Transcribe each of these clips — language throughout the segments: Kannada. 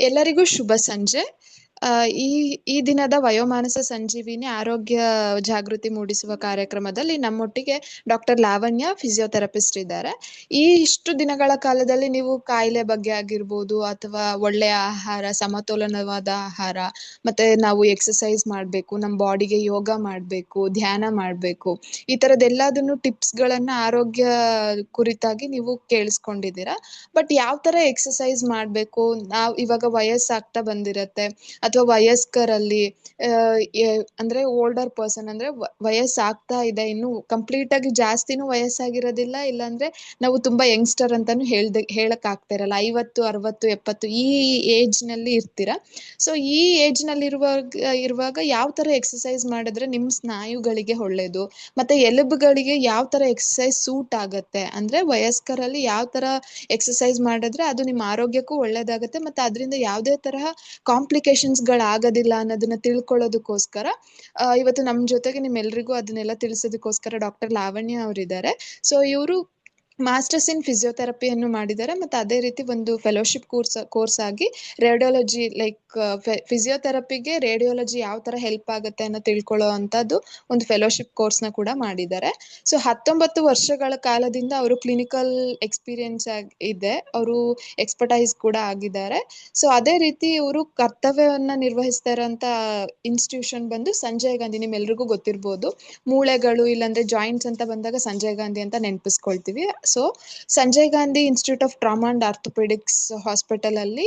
ಎಲ್ಲರಿಗೂ ಶುಭ ಸಂಜೆ. ಆ, ಈ ಈ ದಿನದ ವಯೋಮಾನಸ ಸಂಜೀವಿನಿ ಆರೋಗ್ಯ ಜಾಗೃತಿ ಮೂಡಿಸುವ ಕಾರ್ಯಕ್ರಮದಲ್ಲಿ ನಮ್ಮೊಟ್ಟಿಗೆ ಡಾಕ್ಟರ್ ಲಾವಣ್ಯ ಫಿಸಿಯೋಥೆರಪಿಸ್ಟ್ ಇದ್ದಾರೆ. ಇಷ್ಟು ದಿನಗಳ ಕಾಲದಲ್ಲಿ ನೀವು ಕಾಯಿಲೆ ಬಗ್ಗೆ ಆಗಿರ್ಬೋದು ಅಥವಾ ಒಳ್ಳೆಯ ಆಹಾರ, ಸಮತೋಲನವಾದ ಆಹಾರ, ಮತ್ತೆ ನಾವು ಎಕ್ಸಸೈಸ್ ಮಾಡಬೇಕು, ನಮ್ಮ ಬಾಡಿಗೆ ಯೋಗ ಮಾಡಬೇಕು, ಧ್ಯಾನ ಮಾಡಬೇಕು, ಈ ತರದೆಲ್ಲದನ್ನು ಟಿಪ್ಸ್ಗಳನ್ನ ಆರೋಗ್ಯ ಕುರಿತಾಗಿ ನೀವು ಕೇಳಿಸ್ಕೊಂಡಿದ್ದೀರಾ. ಬಟ್ ಯಾವ ತರ ಎಕ್ಸಸೈಸ್ ಮಾಡಬೇಕು, ನಾವು ಇವಾಗ ವಯಸ್ಸಾಗ್ತಾ ಬಂದಿರತ್ತೆ ಅಥವಾ ವಯಸ್ಕರಲ್ಲಿ ಅಂದ್ರೆ ಓಲ್ಡರ್ ಪರ್ಸನ್ ಅಂದ್ರೆ ವಯಸ್ಸಾಗ್ತಾ ಇದೆ, ಇನ್ನು ಕಂಪ್ಲೀಟ್ ಆಗಿ ಜಾಸ್ತಿನೂ ವಯಸ್ಸಾಗಿರೋದಿಲ್ಲ, ಇಲ್ಲಾಂದ್ರೆ ನಾವು ತುಂಬಾ ಯಂಗ್ಸ್ಟರ್ ಅಂತಾನು ಹೇಳಕ್ ಆಗ್ತಾ ಇರಲ್ಲ, 50 60 70 ಈ ಏಜ್ ನಲ್ಲಿ ಇರ್ತೀರಾ. ಸೊ ಈ ಏಜ್ ನಲ್ಲಿ ಇರುವಾಗ ಯಾವ ತರ ಎಕ್ಸಸೈಸ್ ಮಾಡಿದ್ರೆ ನಿಮ್ ಸ್ನಾಯುಗಳಿಗೆ ಒಳ್ಳೇದು, ಮತ್ತೆ ಎಲುಬುಗಳಿಗೆ ಯಾವ ತರ ಎಕ್ಸಸೈಸ್ ಸೂಟ್ ಆಗತ್ತೆ, ಅಂದ್ರೆ ವಯಸ್ಕರಲ್ಲಿ ಯಾವ ತರ ಎಕ್ಸಸೈಸ್ ಮಾಡಿದ್ರೆ ಅದು ನಿಮ್ಮ ಆರೋಗ್ಯಕ್ಕೂ ಒಳ್ಳೇದಾಗತ್ತೆ, ಮತ್ತೆ ಅದರಿಂದ ಯಾವುದೇ ತರಹ ಕಾಂಪ್ಲಿಕೇಶನ್ಸ್ ಗಳಾಗೋದಿಲ್ಲ ಅನ್ನೋದನ್ನ ತಿಳ್ಕೊಳ್ಳೋದಕ್ಕೋಸ್ಕರ ಇವತ್ತು ನಮ್ ಜೊತೆಗೆ ನಿಮ್ಮೆಲ್ರಿಗೂ ಅದನ್ನೆಲ್ಲ ತಿಳಿಸೋದಕ್ಕೋಸ್ಕರ ಡಾಕ್ಟರ್ ಲಾವಣ್ಯ ಅವರಿದ್ದಾರೆ. ಸೊ ಇವರು ಮಾಸ್ಟರ್ಸ್ ಇನ್ ಫಿಸಿಯೋಥೆರಪಿಯನ್ನು ಮಾಡಿದ್ದಾರೆ, ಮತ್ತೆ ಅದೇ ರೀತಿ ಒಂದು ಫೆಲೋಶಿಪ್ ಕೋರ್ಸ್ ಆಗಿ ರೇಡಿಯಾಲಜಿ ಲೈಕ್ ಫಿಸಿಯೋಥೆರಪಿಗೆ ರೇಡಿಯಾಲಜಿ ಯಾವ ತರ ಹೆಲ್ಪ್ ಆಗುತ್ತೆ ಅನ್ನೋ ತಿಳ್ಕೊಳ್ಳೋ ಅಂತದ್ದು ಒಂದು ಫೆಲೋಶಿಪ್ ಕೋರ್ಸ್ನ ಕೂಡ ಮಾಡಿದ್ದಾರೆ. ಸೊ 19 ವರ್ಷಗಳ ಕಾಲದಿಂದ ಅವರು ಕ್ಲಿನಿಕಲ್ ಎಕ್ಸ್ಪೀರಿಯನ್ಸ್ ಇದೆ, ಅವರು ಎಕ್ಸ್ಪರ್ಟೈಸ್ ಕೂಡ ಆಗಿದ್ದಾರೆ. ಸೊ ಅದೇ ರೀತಿ ಇವರು ಕರ್ತವ್ಯವನ್ನ ನಿರ್ವಹಿಸ್ತಾ ಇರೋಂತ ಇನ್ಸ್ಟಿಟ್ಯೂಷನ್ ಬಂದು ಸಂಜಯ್ ಗಾಂಧಿ, ನಿಮ್ಮೆಲ್ರಿಗೂ ಗೊತ್ತಿರ್ಬೋದು, ಮೂಳೆಗಳು ಇಲ್ಲಾಂದ್ರೆ ಜಾಯಿಂಟ್ಸ್ ಅಂತ ಬಂದಾಗ ಸಂಜಯ್ ಗಾಂಧಿ ಅಂತ ನೆನಪಿಸ್ಕೊಳ್ತೀವಿ. So Sanjay Gandhi institute of trauma and orthopaedics hospital ಅಲ್ಲಿ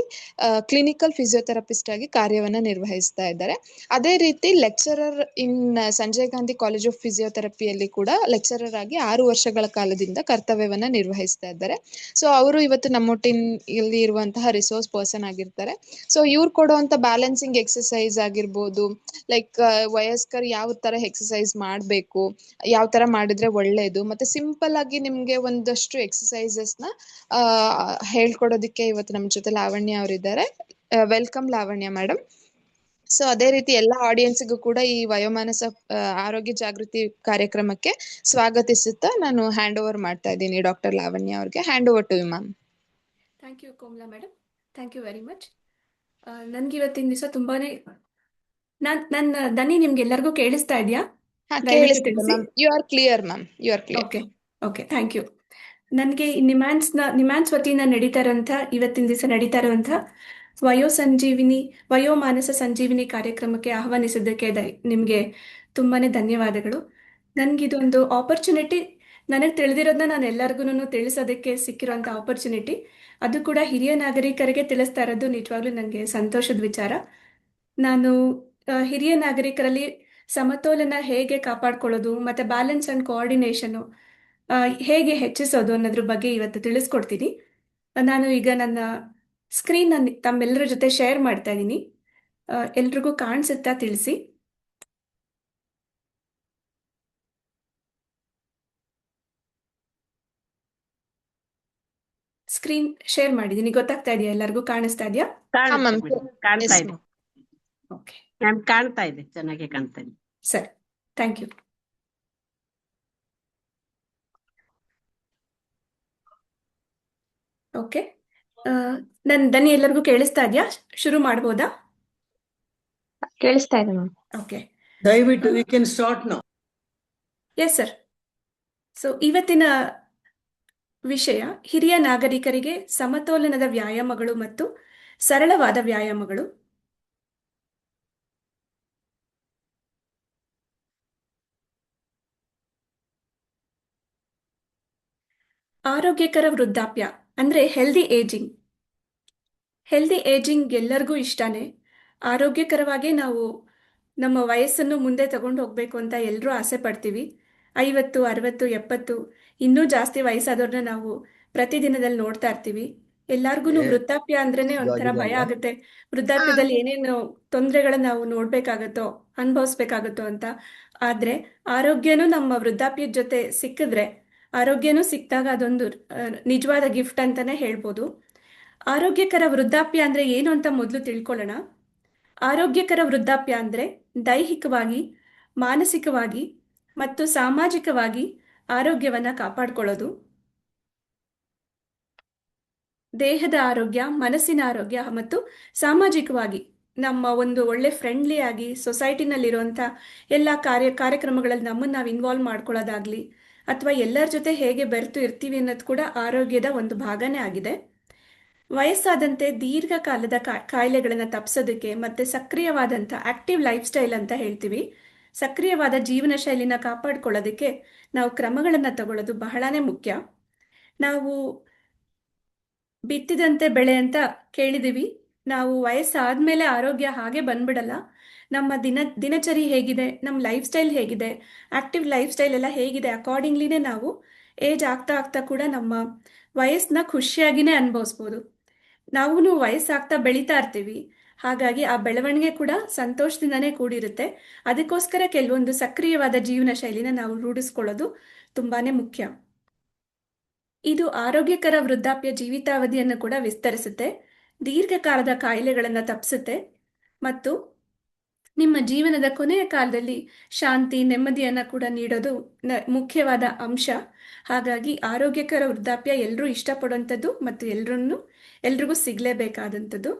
ಕ್ಲಿನಿಕಲ್ ಫಿಸಿಯೋಥೆರಪಿಸ್ಟ್ ಆಗಿ ಕಾರ್ಯವನ್ನ ನಿರ್ವಹಿಸ್ತಾ ಇದ್ದಾರೆ. ಅದೇ ರೀತಿ lecturer in Sanjay Gandhi college of ಫಿಸಿಯೋಥೆರಪಿಯಲ್ಲಿ ಕೂಡ ಲೆಕ್ಚರರ್ ಆಗಿ 6 ವರ್ಷಗಳ ಕಾಲದಿಂದ ಕರ್ತವ್ಯವನ್ನ ನಿರ್ವಹಿಸ್ತಾ ಇದ್ದಾರೆ. ಸೊ ಅವರು ಇವತ್ತು ಇಲ್ಲಿ ಇರುವಂತಹ ರಿಸೋರ್ಸ್ ಪರ್ಸನ್ ಆಗಿರ್ತಾರೆ. ಸೊ ಇವ್ರು ಕೊಡುವಂತ ಬ್ಯಾಲೆನ್ಸಿಂಗ್ ಎಕ್ಸಸೈಸ್ ಆಗಿರ್ಬೋದು, ಲೈಕ್ ವಯಸ್ಕರು ಯಾವ ತರ ಎಕ್ಸಸೈಸ್ ಮಾಡಬೇಕು, ಯಾವ ತರ ಮಾಡಿದ್ರೆ ಒಳ್ಳೇದು, ಮತ್ತೆ ಸಿಂಪಲ್ ಆಗಿ ನಿಮ್ಗೆ ಒಂದಷ್ಟು ಎಕ್ಸಸೈಸಸ್ ನ ಹೇಳ್ಕೊಡೋದಿಕ್ಕೆ ಇವತ್ತು ನಮ್ಮ ಜೊತೆ ಲಾವಣ್ಯ ಅವರಿದ್ದಾರೆ. Welcome Lavanya madam. ಸೊ ಅದೇ ರೀತಿ ಎಲ್ಲ ಆಡಿಯನ್ಸ್ಗೂ ಕೂಡ ಈ ವಯೋಮಾನಸ ಆರೋಗ್ಯ ಜಾಗೃತಿ ಕಾರ್ಯಕ್ರಮಕ್ಕೆ ಸ್ವಾಗತಿಸುತ್ತಾ ನಾನು ಹ್ಯಾಂಡ್ ಓವರ್ ಮಾಡ್ತಾ ಇದ್ದೀನಿ ಡಾಕ್ಟರ್ ಲಾವಣ್ಯ ಅವ್ರಿಗೆ. Hand over to you ma'am. Thank you Komala madam, thank you very much. ನನ್ಗೆ ಇವತ್ತಿನ ದಿವಸ ತುಂಬಾನೇ ನನ್ನ ದನಿ ನಿಮ್ಗೆ ಎಲ್ಲರಿಗೂ ಕೇಳಿಸ್ತಾ ಇದೆಯಾ? ದಯವಿಟ್ಟು ಕೇಳಿಸ್ತಿದೆ ತಿಳಿಸಿ. Ma'am. You are clear ma'am, you are clear. Okay okay, thank you. ನನಗೆ ನಿಮ್ಯಾನ್ಸ್ ವತಿಯಿಂದ ಇವತ್ತಿನ ದಿವಸ ನಡೀತಾ ಇರುವಂಥ ವಯೋಮಾನಸ ಸಂಜೀವಿನಿ ಕಾರ್ಯಕ್ರಮಕ್ಕೆ ಆಹ್ವಾನಿಸಿದ್ದಕ್ಕೆ ನಿಮಗೆ ತುಂಬಾನೇ ಧನ್ಯವಾದಗಳು. ನನಗಿದೊಂದು ಆಪರ್ಚುನಿಟಿ, ನನಗೆ ತಿಳಿದಿರೋದನ್ನ ನಾನು ಎಲ್ಲರಿಗೂ ತಿಳಿಸೋದಕ್ಕೆ ಸಿಕ್ಕಿರೋಂಥ ಆಪರ್ಚುನಿಟಿ, ಅದು ಕೂಡ ಹಿರಿಯ ನಾಗರಿಕರಿಗೆ ತಿಳಿಸ್ತಾ ಇರೋದು ನಿಜವಾಗ್ಲೂ ನನಗೆ ಸಂತೋಷದ ವಿಚಾರ. ನಾನು ಹಿರಿಯ ನಾಗರಿಕರಲ್ಲಿ ಸಮತೋಲನ ಹೇಗೆ ಕಾಪಾಡ್ಕೊಳ್ಳೋದು ಮತ್ತು ಬ್ಯಾಲೆನ್ಸ್ ಆ್ಯಂಡ್ ಕೋಆರ್ಡಿನೇಷನು ಹೇಗೆ ಹೆಚ್ಚಿಸೋದು ಅನ್ನೋದ್ರ ಬಗ್ಗೆ ಇವತ್ತು ತಿಳಿಸ್ಕೊಡ್ತೀನಿ. ನಾನು ಈಗ ನನ್ನ ಸ್ಕ್ರೀನ್ ತಮ್ಮೆಲ್ಲರ ಜೊತೆ ಶೇರ್ ಮಾಡ್ತಾ ಇದ್ದೀನಿ. ಎಲ್ರಿಗೂ ಕಾಣಿಸುತ್ತಾ ತಿಳಿಸಿ. ಸ್ಕ್ರೀನ್ ಶೇರ್ ಮಾಡಿದ್ದೀನಿ, ಗೊತ್ತಾಗ್ತಾ ಇದೆಯಾ? ಎಲ್ಲರಿಗೂ ಕಾಣಿಸ್ತಾ ಇದೆಯಾ? ಕಾಣ್ತಾ ಇದೆ. ಓಕೆ ಮ್ಯಾಮ್, ಕಾಣ್ತಾ ಇದೆ, ಚೆನ್ನಾಗಿ ಕಾಣ್ತಾ ಇದೆ. ಸರಿ, ಥ್ಯಾಂಕ್ ಯು. ಓಕೆ, ನನ್ನ ದನಿ ಎಲ್ಲರಿಗೂ ಕೇಳಿಸ್ತಾ ಇದೆಯಾ? ಶುರು ಮಾಡ್ಬೋದಾ? ಕೇಳಿಸ್ತಾ ಇದೆ ಮ್ಯಾಮ್. ಓಕೆ, ದಯವಿಟ್ಟು we can start now. Yes sir. So ಇವತ್ತಿನ ವಿಷಯ ಹಿರಿಯ ನಾಗರಿಕರಿಗೆ ಸಮತೋಲನದ ವ್ಯಾಯಾಮಗಳು ಮತ್ತು ಸರಳವಾದ ವ್ಯಾಯಾಮಗಳು. ಆರೋಗ್ಯಕರ ವೃದ್ಧಾಪ್ಯ ಅಂದ್ರೆ ಹೆಲ್ದಿ ಏಜಿಂಗ್. ಹೆಲ್ದಿ ಏಜಿಂಗ್ ಎಲ್ಲರಿಗೂ ಇಷ್ಟನೇ. ಆರೋಗ್ಯಕರವಾಗಿ ನಾವು ನಮ್ಮ ವಯಸ್ಸನ್ನು ಮುಂದೆ ತಗೊಂಡು ಹೋಗ್ಬೇಕು ಅಂತ ಎಲ್ಲರೂ ಆಸೆ ಪಡ್ತೀವಿ. 50 60 70 ಇನ್ನೂ ಜಾಸ್ತಿ ವಯಸ್ಸಾದವ್ರನ್ನ ನಾವು ಪ್ರತಿದಿನದಲ್ಲಿ ನೋಡ್ತಾ ಇರ್ತೀವಿ. ಎಲ್ಲಾರ್ಗು ವೃದ್ಧಾಪ್ಯ ಅಂದ್ರೇನೆ ಒಂಥರ ಭಯ ಆಗುತ್ತೆ. ವೃದ್ಧಾಪ್ಯದಲ್ಲಿ ಏನೇನು ತೊಂದರೆಗಳನ್ನ ನಾವು ನೋಡ್ಬೇಕಾಗತ್ತೋ, ಅನುಭವಿಸ್ಬೇಕಾಗತ್ತೋ ಅಂತ. ಆದ್ರೆ ಆರೋಗ್ಯನೂ ನಮ್ಮ ವೃದ್ಧಾಪ್ಯದ ಜೊತೆ ಸಿಕ್ಕಿದ್ರೆ, ಆರೋಗ್ಯನೂ ಸಿಕ್ಕಿದಾಗ ಅದೊಂದು ನಿಜವಾದ ಗಿಫ್ಟ್ ಅಂತಾನೆ ಹೇಳ್ಬೋದು. ಆರೋಗ್ಯಕರ ವೃದ್ಧಾಪ್ಯ ಅಂದ್ರೆ ಏನು ಅಂತ ಮೊದಲು ತಿಳ್ಕೊಳ್ಳೋಣ. ಆರೋಗ್ಯಕರ ವೃದ್ಧಾಪ್ಯ ಅಂದ್ರೆ ದೈಹಿಕವಾಗಿ, ಮಾನಸಿಕವಾಗಿ ಮತ್ತು ಸಾಮಾಜಿಕವಾಗಿ ಆರೋಗ್ಯವನ್ನ ಕಾಪಾಡ್ಕೊಳ್ಳೋದು. ದೇಹದ ಆರೋಗ್ಯ, ಮನಸ್ಸಿನ ಆರೋಗ್ಯ ಮತ್ತು ಸಾಮಾಜಿಕವಾಗಿ ನಮ್ಮ ಒಂದು ಒಳ್ಳೆ ಫ್ರೆಂಡ್ಲಿ ಆಗಿ ಸೊಸೈಟಿನಲ್ಲಿರುವಂಥ ಎಲ್ಲ ಕಾರ್ಯಕ್ರಮಗಳಲ್ಲಿ ನಮ್ಮನ್ನು ನಾವು ಇನ್ವಾಲ್ವ್ ಮಾಡ್ಕೊಳ್ಳೋದಾಗ್ಲಿ ಅಥವಾ ಎಲ್ಲರ ಜೊತೆ ಹೇಗೆ ಬೆರೆತು ಇರ್ತೀವಿ ಅನ್ನೋದು ಕೂಡ ಆರೋಗ್ಯದ ಒಂದು ಭಾಗನೇ ಆಗಿದೆ. ವಯಸ್ಸಾದಂತೆ ದೀರ್ಘಕಾಲದ ಕಾಯಿಲೆಗಳನ್ನು ತಪ್ಪಿಸೋದಕ್ಕೆ ಮತ್ತು ಸಕ್ರಿಯವಾದಂಥ ಆಕ್ಟಿವ್ ಲೈಫ್ ಸ್ಟೈಲ್ ಅಂತ ಹೇಳ್ತೀವಿ, ಸಕ್ರಿಯವಾದ ಜೀವನ ಶೈಲಿನ ಕಾಪಾಡ್ಕೊಳ್ಳೋದಕ್ಕೆ ನಾವು ಕ್ರಮಗಳನ್ನು ತಗೊಳ್ಳೋದು ಬಹಳನೇ ಮುಖ್ಯ. ನಾವು ಬಿತ್ತಿದಂತೆ ಬೆಳೆ ಅಂತ ಕೇಳಿದೀವಿ. ನಾವು ವಯಸ್ಸಾದ್ಮೇಲೆ ಆರೋಗ್ಯ ಹಾಗೆ ಬಂದ್ಬಿಡಲ್ಲ. ನಮ್ಮ ದಿನಚರಿ ಹೇಗಿದೆ, ನಮ್ಮ ಲೈಫ್ ಸ್ಟೈಲ್ ಹೇಗಿದೆ, ಆಕ್ಟಿವ್ ಲೈಫ್ ಸ್ಟೈಲ್ ಎಲ್ಲ ಹೇಗಿದೆ, ಅಕಾರ್ಡಿಂಗ್ಲಿನೇ ನಾವು ಏಜ್ ಆಗ್ತಾ ಆಗ್ತಾ ಕೂಡ ನಮ್ಮ ವಯಸ್ಸನ್ನ ಖುಷಿಯಾಗಿನೇ ಅನುಭವಿಸ್ಬೋದು. ನಾವು ವಯಸ್ಸಾಗ್ತಾ ಬೆಳೀತಾ ಇರ್ತೀವಿ, ಹಾಗಾಗಿ ಆ ಬೆಳವಣಿಗೆ ಕೂಡ ಸಂತೋಷದಿಂದನೇ ಕೂಡಿರುತ್ತೆ. ಅದಕ್ಕೋಸ್ಕರ ಕೆಲವೊಂದು ಸಕ್ರಿಯವಾದ ಜೀವನ ಶೈಲಿನ ನಾವು ರೂಢಿಸ್ಕೊಳ್ಳೋದು ತುಂಬಾನೇ ಮುಖ್ಯ. ಇದು ಆರೋಗ್ಯಕರ ವೃದ್ಧಾಪ್ಯ ಜೀವಿತಾವಧಿಯನ್ನು ಕೂಡ ವಿಸ್ತರಿಸುತ್ತೆ, ದೀರ್ಘಕಾಲದ ಕಾಯಿಲೆಗಳನ್ನು ತಪ್ಪಿಸುತ್ತೆ ಮತ್ತು ನಿಮ್ಮ ಜೀವನದ ಕೊನೆಯ ಕಾಲದಲ್ಲಿ ಶಾಂತಿ, ನೆಮ್ಮದಿಯನ್ನು ಕೂಡ ನೀಡೋದು ಮುಖ್ಯವಾದ ಅಂಶ. ಹಾಗಾಗಿ ಆರೋಗ್ಯಕರ ವೃದ್ಧಾಪ್ಯ ಎಲ್ಲರೂ ಇಷ್ಟಪಡುವಂಥದ್ದು ಮತ್ತು ಎಲ್ರಿಗೂ ಸಿಗಲೇಬೇಕಾದಂಥದ್ದು.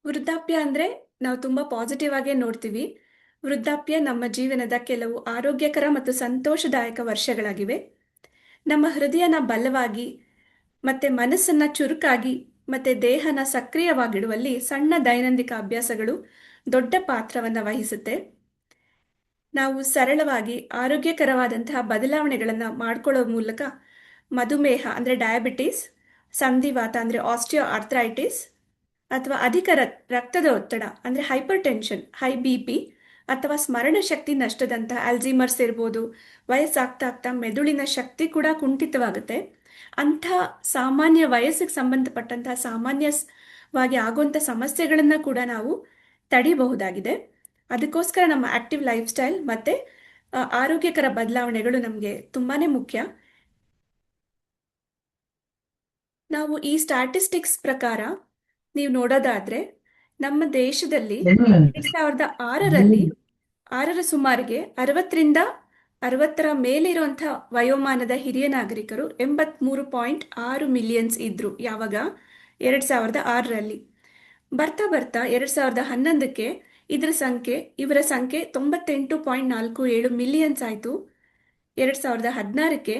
ವೃದ್ಧಾಪ್ಯ ಅಂದರೆ ನಾವು ತುಂಬ ಪಾಸಿಟಿವ್ ಆಗೇ ನೋಡ್ತೀವಿ. ವೃದ್ಧಾಪ್ಯ ನಮ್ಮ ಜೀವನದ ಕೆಲವು ಆರೋಗ್ಯಕರ ಮತ್ತು ಸಂತೋಷದಾಯಕ ವರ್ಷಗಳಾಗಿವೆ. ನಮ್ಮ ಹೃದಯನ ಬಲವಾಗಿ ಮತ್ತು ಮನಸ್ಸನ್ನು ಚುರುಕಾಗಿ ಮತ್ತು ದೇಹನ ಸಕ್ರಿಯವಾಗಿಡುವಲ್ಲಿ ಸಣ್ಣ ದೈನಂದಿನ ಅಭ್ಯಾಸಗಳು ದೊಡ್ಡ ಪಾತ್ರವನ್ನು ವಹಿಸುತ್ತೆ. ನಾವು ಸರಳವಾಗಿ ಆರೋಗ್ಯಕರವಾದಂತಹ ಬದಲಾವಣೆಗಳನ್ನು ಮಾಡ್ಕೊಳ್ಳೋ ಮೂಲಕ ಮಧುಮೇಹ ಅಂದರೆ ಡಯಾಬಿಟೀಸ್, ಸಂಧಿವಾತ ಅಂದರೆ ಆಸ್ಟಿಯೋ ಆರ್ಥ್ರೈಟಿಸ್ ಅಥವಾ ಅಧಿಕ ರಕ್ತದ ಒತ್ತಡ ಅಂದರೆ ಹೈಪರ್ ಟೆನ್ಷನ್, ಹೈ BP ಅಥವಾ ಸ್ಮರಣ ಶಕ್ತಿ ನಷ್ಟದಂತಹ ಅಲ್ಝೀಮರ್ಸ್ ಇರ್ಬೋದು. ವಯಸ್ಸಾಗ್ತಾ ಆಗ್ತಾ ಮೆದುಳಿನ ಶಕ್ತಿ ಕೂಡ ಕುಂಠಿತವಾಗುತ್ತೆ. ಅಂಥ ಸಾಮಾನ್ಯ ವಯಸ್ಸಿಗೆ ಸಂಬಂಧಪಟ್ಟಂತಹ ಸಾಮಾನ್ಯವಾಗಿ ಆಗುವಂಥ ಸಮಸ್ಯೆಗಳನ್ನು ಕೂಡ ನಾವು ತಡಿಬಹುದಾಗಿದೆ. ಅದಕ್ಕೋಸ್ಕರ ನಮ್ಮ ಆಕ್ಟಿವ್ ಲೈಫ್ ಸ್ಟೈಲ್ ಮತ್ತು ಆರೋಗ್ಯಕರ ಬದಲಾವಣೆಗಳು ನಮಗೆ ತುಂಬಾ ಮುಖ್ಯ. ನಾವು ಈ ಸ್ಟ್ಯಾಟಿಸ್ಟಿಕ್ಸ್ ಪ್ರಕಾರ ನೀವು ನೋಡೋದಾದ್ರೆ ನಮ್ಮ ದೇಶದಲ್ಲಿ 2006ರ ಸುಮಾರಿಗೆ 60ರಿಂದ 60 ಮೇಲಿರುವಂಥ ವಯೋಮಾನದ ಹಿರಿಯ ನಾಗರಿಕರು 83.6 ಮಿಲಿಯನ್ಸ್ ಇದ್ರು. ಯಾವಾಗ? 2006ರಲ್ಲಿ. ಬರ್ತಾ ಬರ್ತಾ 2011ಕ್ಕೆ ಇವರ ಸಂಖ್ಯೆ 98.47 ಮಿಲಿಯನ್ಸ್ ಆಯಿತು. 2016ಕ್ಕೆ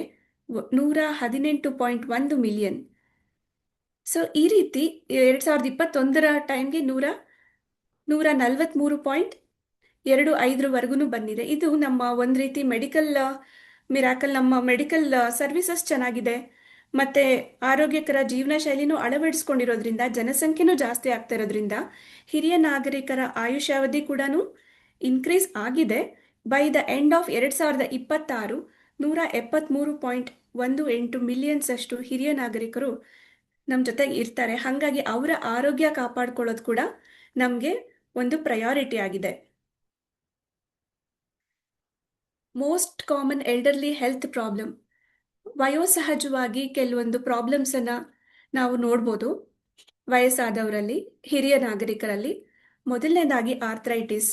118.1 ಮಿಲಿಯನ್. ಸೊ ಈ ರೀತಿ 2021ರ ಟೈಮ್ಗೆ 143.25ವರೆಗೂ ಬಂದಿದೆ. ಇದು ನಮ್ಮ ಒಂದು ರೀತಿ ಮೆಡಿಕಲ್ ಮಿರಾಕಲ್. ನಮ್ಮ ಮೆಡಿಕಲ್ ಸರ್ವಿಸಸ್ ಚೆನ್ನಾಗಿದೆ ಮತ್ತು ಆರೋಗ್ಯಕರ ಜೀವನ ಶೈಲಿನೂ ಅಳವಡಿಸ್ಕೊಂಡಿರೋದ್ರಿಂದ, ಜನಸಂಖ್ಯೆನೂ ಜಾಸ್ತಿ ಆಗ್ತಾ ಇರೋದ್ರಿಂದ ಹಿರಿಯ ನಾಗರಿಕರ ಆಯುಷ್ಯಾವಧಿ ಕೂಡ ಇನ್ಕ್ರೀಸ್ ಆಗಿದೆ. By the end of 2026 173.18 millions ಅಷ್ಟು ಹಿರಿಯ ನಾಗರಿಕರು ನಮ್ಮ ಜೊತೆಗೆ ಇರ್ತಾರೆ. ಹಾಗಾಗಿ ಅವರ ಆರೋಗ್ಯ ಕಾಪಾಡ್ಕೊಳ್ಳೋದು ಕೂಡ ನಮಗೆ ಒಂದು ಪ್ರಯಾರಿಟಿ ಆಗಿದೆ. Most common elderly health problem, ವಯೋಸಹಜವಾಗಿ ಕೆಲವೊಂದು ಪ್ರಾಬ್ಲಮ್ಸನ್ನು ನಾವು ನೋಡ್ಬೋದು ವಯಸ್ಸಾದವರಲ್ಲಿ, ಹಿರಿಯ ನಾಗರಿಕರಲ್ಲಿ. ಮೊದಲನೇದಾಗಿ ಆರ್ಥ್ರೈಟಿಸ್,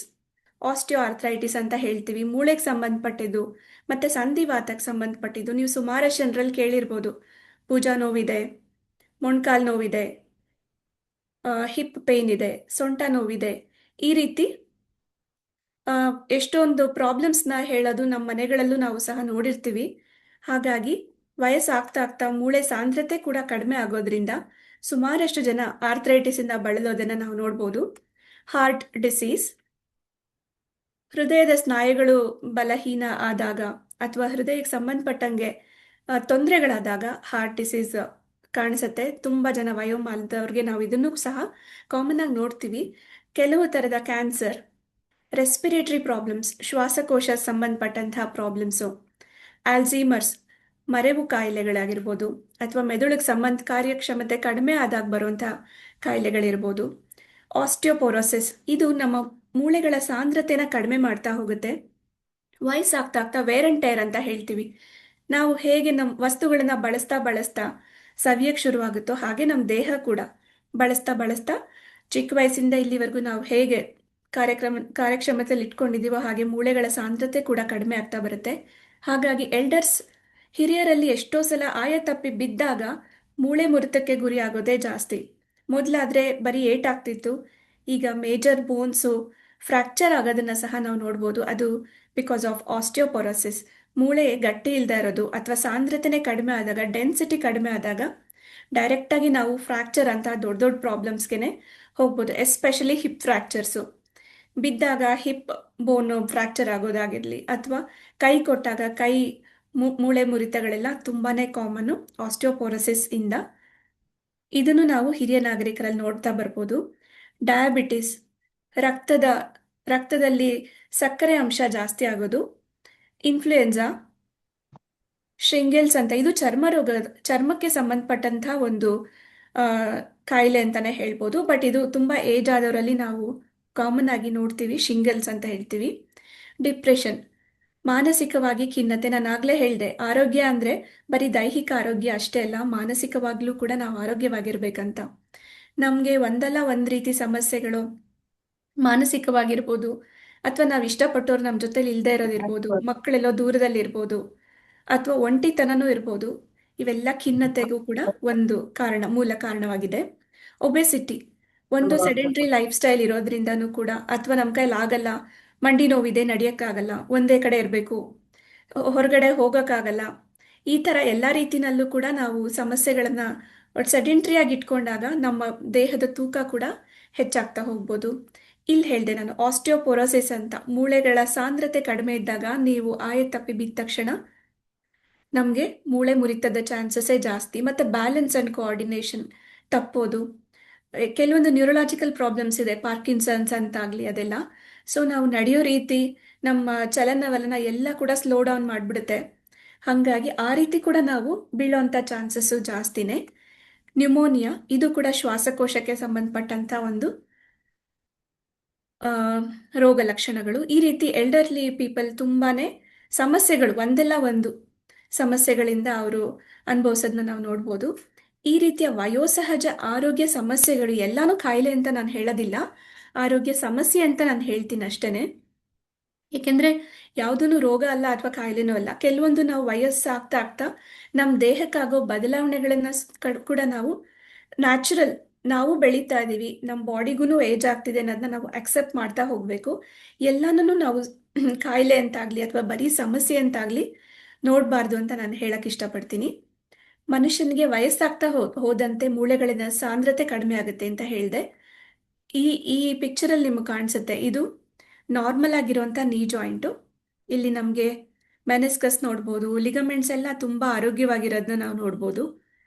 ಆಸ್ಟಿಯೋ ಆರ್ಥ್ರೈಟಿಸ್ ಅಂತ ಹೇಳ್ತೀವಿ, ಮೂಳೆಗೆ ಸಂಬಂಧಪಟ್ಟಿದ್ದು ಮತ್ತು ಸಂಧಿವಾತಕ್ಕೆ ಸಂಬಂಧಪಟ್ಟಿದ್ದು. ನೀವು ಸುಮಾರು ಜನರಲ್ಲಿ ಕೇಳಿರ್ಬೋದು, ಭುಜ ನೋವಿದೆ, ಮೊಣಕಾಲು ನೋವಿದೆ, ಹಿಪ್ ಪೇಯ್ನ್ ಇದೆ, ಸೊಂಟ ನೋವಿದೆ. ಈ ರೀತಿ ಎಷ್ಟೊಂದು ಪ್ರಾಬ್ಲಮ್ಸ್ನ ಹೇಳೋದು ನಮ್ಮ ಮನೆಗಳಲ್ಲೂ ನಾವು ಸಹ ನೋಡಿರ್ತೀವಿ. ಹಾಗಾಗಿ ವಯಸ್ಸಾಗ್ತಾ ಆಗ್ತಾ ಮೂಳೆ ಸಾಂದ್ರತೆ ಕೂಡ ಕಡಿಮೆ ಆಗೋದ್ರಿಂದ ಸುಮಾರಷ್ಟು ಜನ ಆರ್ಥ್ರೈಟಿಸಿಂದ ಬಳಲೋದನ್ನು ನಾವು ನೋಡ್ಬೋದು. ಹಾರ್ಟ್ ಡಿಸೀಸ್, ಹೃದಯದ ಸ್ನಾಯುಗಳು ಬಲಹೀನ ಆದಾಗ ಅಥವಾ ಹೃದಯಕ್ಕೆ ಸಂಬಂಧಪಟ್ಟಂಗೆ ತೊಂದರೆಗಳಾದಾಗ ಹಾರ್ಟ್ ಡಿಸೀಸ್ ಕಾಣಿಸುತ್ತೆ. ತುಂಬ ಜನ ವಯೋಮಾನದವ್ರಿಗೆ ನಾವು ಇದನ್ನು ಸಹ ಕಾಮನ್ ಆಗಿ ನೋಡ್ತೀವಿ. ಕೆಲವು ಥರದ ಕ್ಯಾನ್ಸರ್, ರೆಸ್ಪಿರೇಟರಿ ಪ್ರಾಬ್ಲಮ್ಸ್, ಶ್ವಾಸಕೋಶ ಸಂಬಂಧಪಟ್ಟಂತಹ ಪ್ರಾಬ್ಲಮ್ಸು, ಆಲ್ಝೀಮರ್ಸ್, ಮರೆವು ಕಾಯಿಲೆಗಳಾಗಿರ್ಬೋದು ಅಥವಾ ಮೆದುಳಿಗೆ ಕಾರ್ಯಕ್ಷಮತೆ ಕಡಿಮೆ ಆದಾಗ ಬರುವಂಥ ಕಾಯಿಲೆಗಳಿರ್ಬೋದು. ಆಸ್ಟಿಯೋಪೊರೋಸಿಸ್, ಇದು ನಮ್ಮ ಮೂಳೆಗಳ ಸಾಂದ್ರತೆನ ಕಡಿಮೆ ಮಾಡ್ತಾ ಹೋಗುತ್ತೆ. ವಯಸ್ಸಾಗ್ತಾ ಆಗ್ತಾ ವೇರ್ ಅಂಡ್ ಟೇರ್ ಅಂತ ಹೇಳ್ತೀವಿ. ನಾವು ಹೇಗೆ ನಮ್ಮ ವಸ್ತುಗಳನ್ನ ಬಳಸ್ತಾ ಸವಿಯಕ್ಕೆ ಶುರುವಾಗುತ್ತೋ ಹಾಗೆ ನಮ್ಮ ದೇಹ ಕೂಡ ಬಳಸ್ತಾ ಚಿಕ್ಕ ವಯಸ್ಸಿಂದ ಇಲ್ಲಿವರೆಗೂ ನಾವು ಹೇಗೆ ಕಾರ್ಯಕ್ಷಮತೆಯಲ್ಲಿ ಇಟ್ಕೊಂಡಿದ್ದೀವೋ ಹಾಗೆ ಮೂಳೆಗಳ ಸಾಂದ್ರತೆ ಕೂಡ ಕಡಿಮೆ ಆಗ್ತಾ ಬರುತ್ತೆ. ಹಾಗಾಗಿ ಎಲ್ಡರ್ಸ್, ಹಿರಿಯರಲ್ಲಿ ಎಷ್ಟೋ ಸಲ ಆಯತಪ್ಪಿ ಬಿದ್ದಾಗ ಮೂಳೆ ಮುರಿತಕ್ಕೆ ಗುರಿ ಆಗೋದೇ ಜಾಸ್ತಿ. ಮೊದಲಾದರೆ ಬರೀ ಏಟಾಗ್ತಿತ್ತು, ಈಗ ಮೇಜರ್ ಬೋನ್ಸು ಫ್ರ್ಯಾಕ್ಚರ್ ಆಗೋದನ್ನು ಸಹ ನಾವು ನೋಡ್ಬೋದು. ಅದು ಬಿಕಾಸ್ ಆಫ್ ಆಸ್ಟಿಯೋಪೊರೋಸಿಸ್. ಮೂಳೆ ಗಟ್ಟಿ ಇಲ್ಲದೆ ಇರೋದು ಅಥವಾ ಸಾಂದ್ರತೆನೇ ಕಡಿಮೆ ಆದಾಗ, ಡೆನ್ಸಿಟಿ ಕಡಿಮೆ ಆದಾಗ ಡೈರೆಕ್ಟಾಗಿ ನಾವು ಫ್ರ್ಯಾಕ್ಚರ್ ಅಂತ ದೊಡ್ಡ ದೊಡ್ಡ ಪ್ರಾಬ್ಲಮ್ಸ್ಗೆ ಹೋಗ್ಬೋದು. Especially hip fractures. ಬಿದ್ದಾಗ ಹಿಪ್ ಬೋನ್ ಫ್ರ್ಯಾಕ್ಚರ್ ಆಗೋದಾಗಿರಲಿ ಅಥವಾ ಕೈ ಕೊಟ್ಟಾಗ ಕೈ ಮೂಳೆ ಮುರಿತಗಳೆಲ್ಲ ತುಂಬಾ ಕಾಮನ್ನು ಆಸ್ಟಿಯೋಪೊರೋಸಿಸ್ ಇಂದ. ಇದನ್ನು ನಾವು ಹಿರಿಯ ನಾಗರಿಕರಲ್ಲಿ ನೋಡ್ತಾ ಬರ್ಬೋದು. ಡಯಾಬಿಟಿಸ್, ರಕ್ತದಲ್ಲಿ ಸಕ್ಕರೆ ಅಂಶ ಜಾಸ್ತಿ ಆಗೋದು, ಇನ್ಫ್ಲೂಯೆನ್ಸಾ, ಶಿಂಗೆಲ್ಸ್ ಅಂತ, ಇದು ಚರ್ಮಕ್ಕೆ ಸಂಬಂಧಪಟ್ಟಂಥ ಒಂದು ಕಾಯಿಲೆ ಅಂತಾನೆ ಹೇಳ್ಬೋದು. ಬಟ್ ಇದು ತುಂಬ ಏಜ್ ಆದವರಲ್ಲಿ ನಾವು ಕಾಮನ್ ಆಗಿ ನೋಡ್ತೀವಿ, ಶಿಂಗಲ್ಸ್ ಅಂತ ಹೇಳ್ತೀವಿ. ಡಿಪ್ರೆಷನ್, ಮಾನಸಿಕವಾಗಿ ಖಿನ್ನತೆ. ನಾನು ಆಗಲೇ ಹೇಳಿದೆ, ಆರೋಗ್ಯ ಅಂದರೆ ಬರೀ ದೈಹಿಕ ಆರೋಗ್ಯ ಅಷ್ಟೇ ಅಲ್ಲ, ಮಾನಸಿಕವಾಗ್ಲೂ ಕೂಡ ನಾವು ಆರೋಗ್ಯವಾಗಿರ್ಬೇಕಂತ. ನಮಗೆ ಒಂದಲ್ಲ ಒಂದು ರೀತಿ ಸಮಸ್ಯೆಗಳು ಮಾನಸಿಕವಾಗಿರ್ಬೋದು, ಅಥವಾ ನಾವು ಇಷ್ಟಪಟ್ಟವ್ರು ನಮ್ಮ ಜೊತೆಲಿ ಇಲ್ಲದೆ ಇರೋದಿರ್ಬೋದು, ಮಕ್ಕಳೆಲ್ಲೋ ದೂರದಲ್ಲಿರ್ಬೋದು, ಅಥವಾ ಒಂಟಿತನನೂ ಇರ್ಬೋದು. ಇವೆಲ್ಲ ಖಿನ್ನತೆಗೂ ಕೂಡ ಒಂದು ಮೂಲ ಕಾರಣವಾಗಿದೆ. ಒಬೆಸಿಟಿ, ಒಂದು ಸೆಡೆಂಟ್ರಿ ಲೈಫ್ ಸ್ಟೈಲ್ ಇರೋದ್ರಿಂದನೂ ಕೂಡ, ಅಥವಾ ನಮ್ಮ ಕೈಲಿ ಆಗಲ್ಲ, ಮಂಡಿ ನೋವಿದೆ, ನಡೆಯೋಕ್ಕಾಗಲ್ಲ, ಒಂದೇ ಕಡೆ ಇರಬೇಕು, ಹೊರಗಡೆ ಹೋಗೋಕ್ಕಾಗಲ್ಲ, ಈ ಥರ ಎಲ್ಲ ರೀತಿನಲ್ಲೂ ಕೂಡ ನಾವು ಸಮಸ್ಯೆಗಳನ್ನು ಸೆಡೆಂಟ್ರಿಯಾಗಿ ಇಟ್ಕೊಂಡಾಗ ನಮ್ಮ ದೇಹದ ತೂಕ ಕೂಡ ಹೆಚ್ಚಾಗ್ತಾ ಹೋಗ್ಬೋದು. ಇಲ್ಲಿ ಹೇಳಿದೆ ನಾನು, ಆಸ್ಟಿಯೋಪೊರೋಸಿಸ್ ಅಂತ, ಮೂಳೆಗಳ ಸಾಂದ್ರತೆ ಕಡಿಮೆ ಇದ್ದಾಗ ನೀವು ಆಯತಪ್ಪಿ ಬಿದ್ದ ತಕ್ಷಣ ನಮಗೆ ಮೂಳೆ ಮುರಿತದ ಚಾನ್ಸಸ್ಸೇ ಜಾಸ್ತಿ. ಮತ್ತು ಬ್ಯಾಲೆನ್ಸ್ ಆ್ಯಂಡ್ ಕೋಆರ್ಡಿನೇಷನ್ ತಪ್ಪೋದು. ಕೆಲವೊಂದು ನ್ಯೂರಲಾಜಿಕಲ್ ಪ್ರಾಬ್ಲಮ್ಸ್ ಇದೆ, ಪಾರ್ಕಿನ್ಸನ್ಸ್ ಅಂತಾಗಲಿ ಅದೆಲ್ಲ. ಸೊ ನಾವು ನಡೆಯೋ ರೀತಿ, ನಮ್ಮ ಚಲನವಲನ ಎಲ್ಲ ಕೂಡ ಸ್ಲೋ ಡೌನ್ ಮಾಡಿಬಿಡುತ್ತೆ. ಹಾಗಾಗಿ ಆ ರೀತಿ ಕೂಡ ನಾವು ಬೀಳೋಂಥ ಚಾನ್ಸಸ್ಸು ಜಾಸ್ತಿನೇ. ನ್ಯೂಮೋನಿಯಾ, ಇದು ಕೂಡ ಶ್ವಾಸಕೋಶಕ್ಕೆ ಸಂಬಂಧಪಟ್ಟಂಥ ಒಂದು ರೋಗ ಲಕ್ಷಣಗಳು. ಈ ರೀತಿ ಎಲ್ಡರ್ಲಿ ಪೀಪಲ್ ತುಂಬಾ ಸಮಸ್ಯೆಗಳು, ಒಂದಲ್ಲ ಒಂದು ಸಮಸ್ಯೆಗಳಿಂದ ಅವರು ಅನುಭವಿಸೋದನ್ನ ನಾವು ನೋಡ್ಬೋದು. ಈ ರೀತಿಯ ವಯೋಸಹಜ ಆರೋಗ್ಯ ಸಮಸ್ಯೆಗಳು ಎಲ್ಲಾನು ಕಾಯಿಲೆ ಅಂತ ನಾನು ಹೇಳೋದಿಲ್ಲ, ಆರೋಗ್ಯ ಸಮಸ್ಯೆ ಅಂತ ನಾನು ಹೇಳ್ತೀನಿ ಅಷ್ಟೇ. ಏಕೆಂದರೆ ಯಾವುದೂ ರೋಗ ಅಲ್ಲ ಅಥವಾ ಕಾಯಿಲೆನೂ ಅಲ್ಲ. ಕೆಲವೊಂದು ನಾವು ವಯಸ್ಸಾಗ್ತಾ ಆಗ್ತಾ ನಮ್ಮ ದೇಹಕ್ಕಾಗೋ ಬದಲಾವಣೆಗಳನ್ನು ಕೂಡ ನಾವು ನ್ಯಾಚುರಲ್, ನಾವು ಬೆಳೀತಾ ಇದ್ದೀವಿ, ನಮ್ಮ ಬಾಡಿಗೂ ಏಜ್ ಆಗ್ತಿದೆ ಅನ್ನೋದನ್ನ ನಾವು ಅಕ್ಸೆಪ್ಟ್ ಮಾಡ್ತಾ ಹೋಗಬೇಕು. ಎಲ್ಲನೂ ನಾವು ಕಾಯಿಲೆ ಅಂತಾಗಲಿ ಅಥವಾ ಬರೀ ಸಮಸ್ಯೆ ಅಂತಾಗಲಿ ನೋಡಬಾರ್ದು ಅಂತ ನಾನು ಹೇಳಕ್ಕೆ ಇಷ್ಟಪಡ್ತೀನಿ. ಮನುಷ್ಯನಿಗೆ ವಯಸ್ಸಾಗ್ತಾ ಹೋದಂತೆ ಮೂಳೆಗಳಿನ ಸಾಂದ್ರತೆ ಕಡಿಮೆ ಆಗುತ್ತೆ ಅಂತ ಹೇಳಿದೆ. ಈ ಪಿಕ್ಚರಲ್ಲಿ ನಿಮಗೆ ಕಾಣಿಸುತ್ತೆ, ಇದು ನಾರ್ಮಲ್ ಆಗಿರುವಂಥ ನೀ ಜಾಯಿಂಟು. ಇಲ್ಲಿ ನಮಗೆ ಮೆನಿಸ್ಕಸ್ ನೋಡ್ಬೋದು, ಲಿಗಮೆಂಟ್ಸ್ ಎಲ್ಲ ತುಂಬ ಆರೋಗ್ಯವಾಗಿರೋದನ್ನ ನಾವು ನೋಡ್ಬೋದು.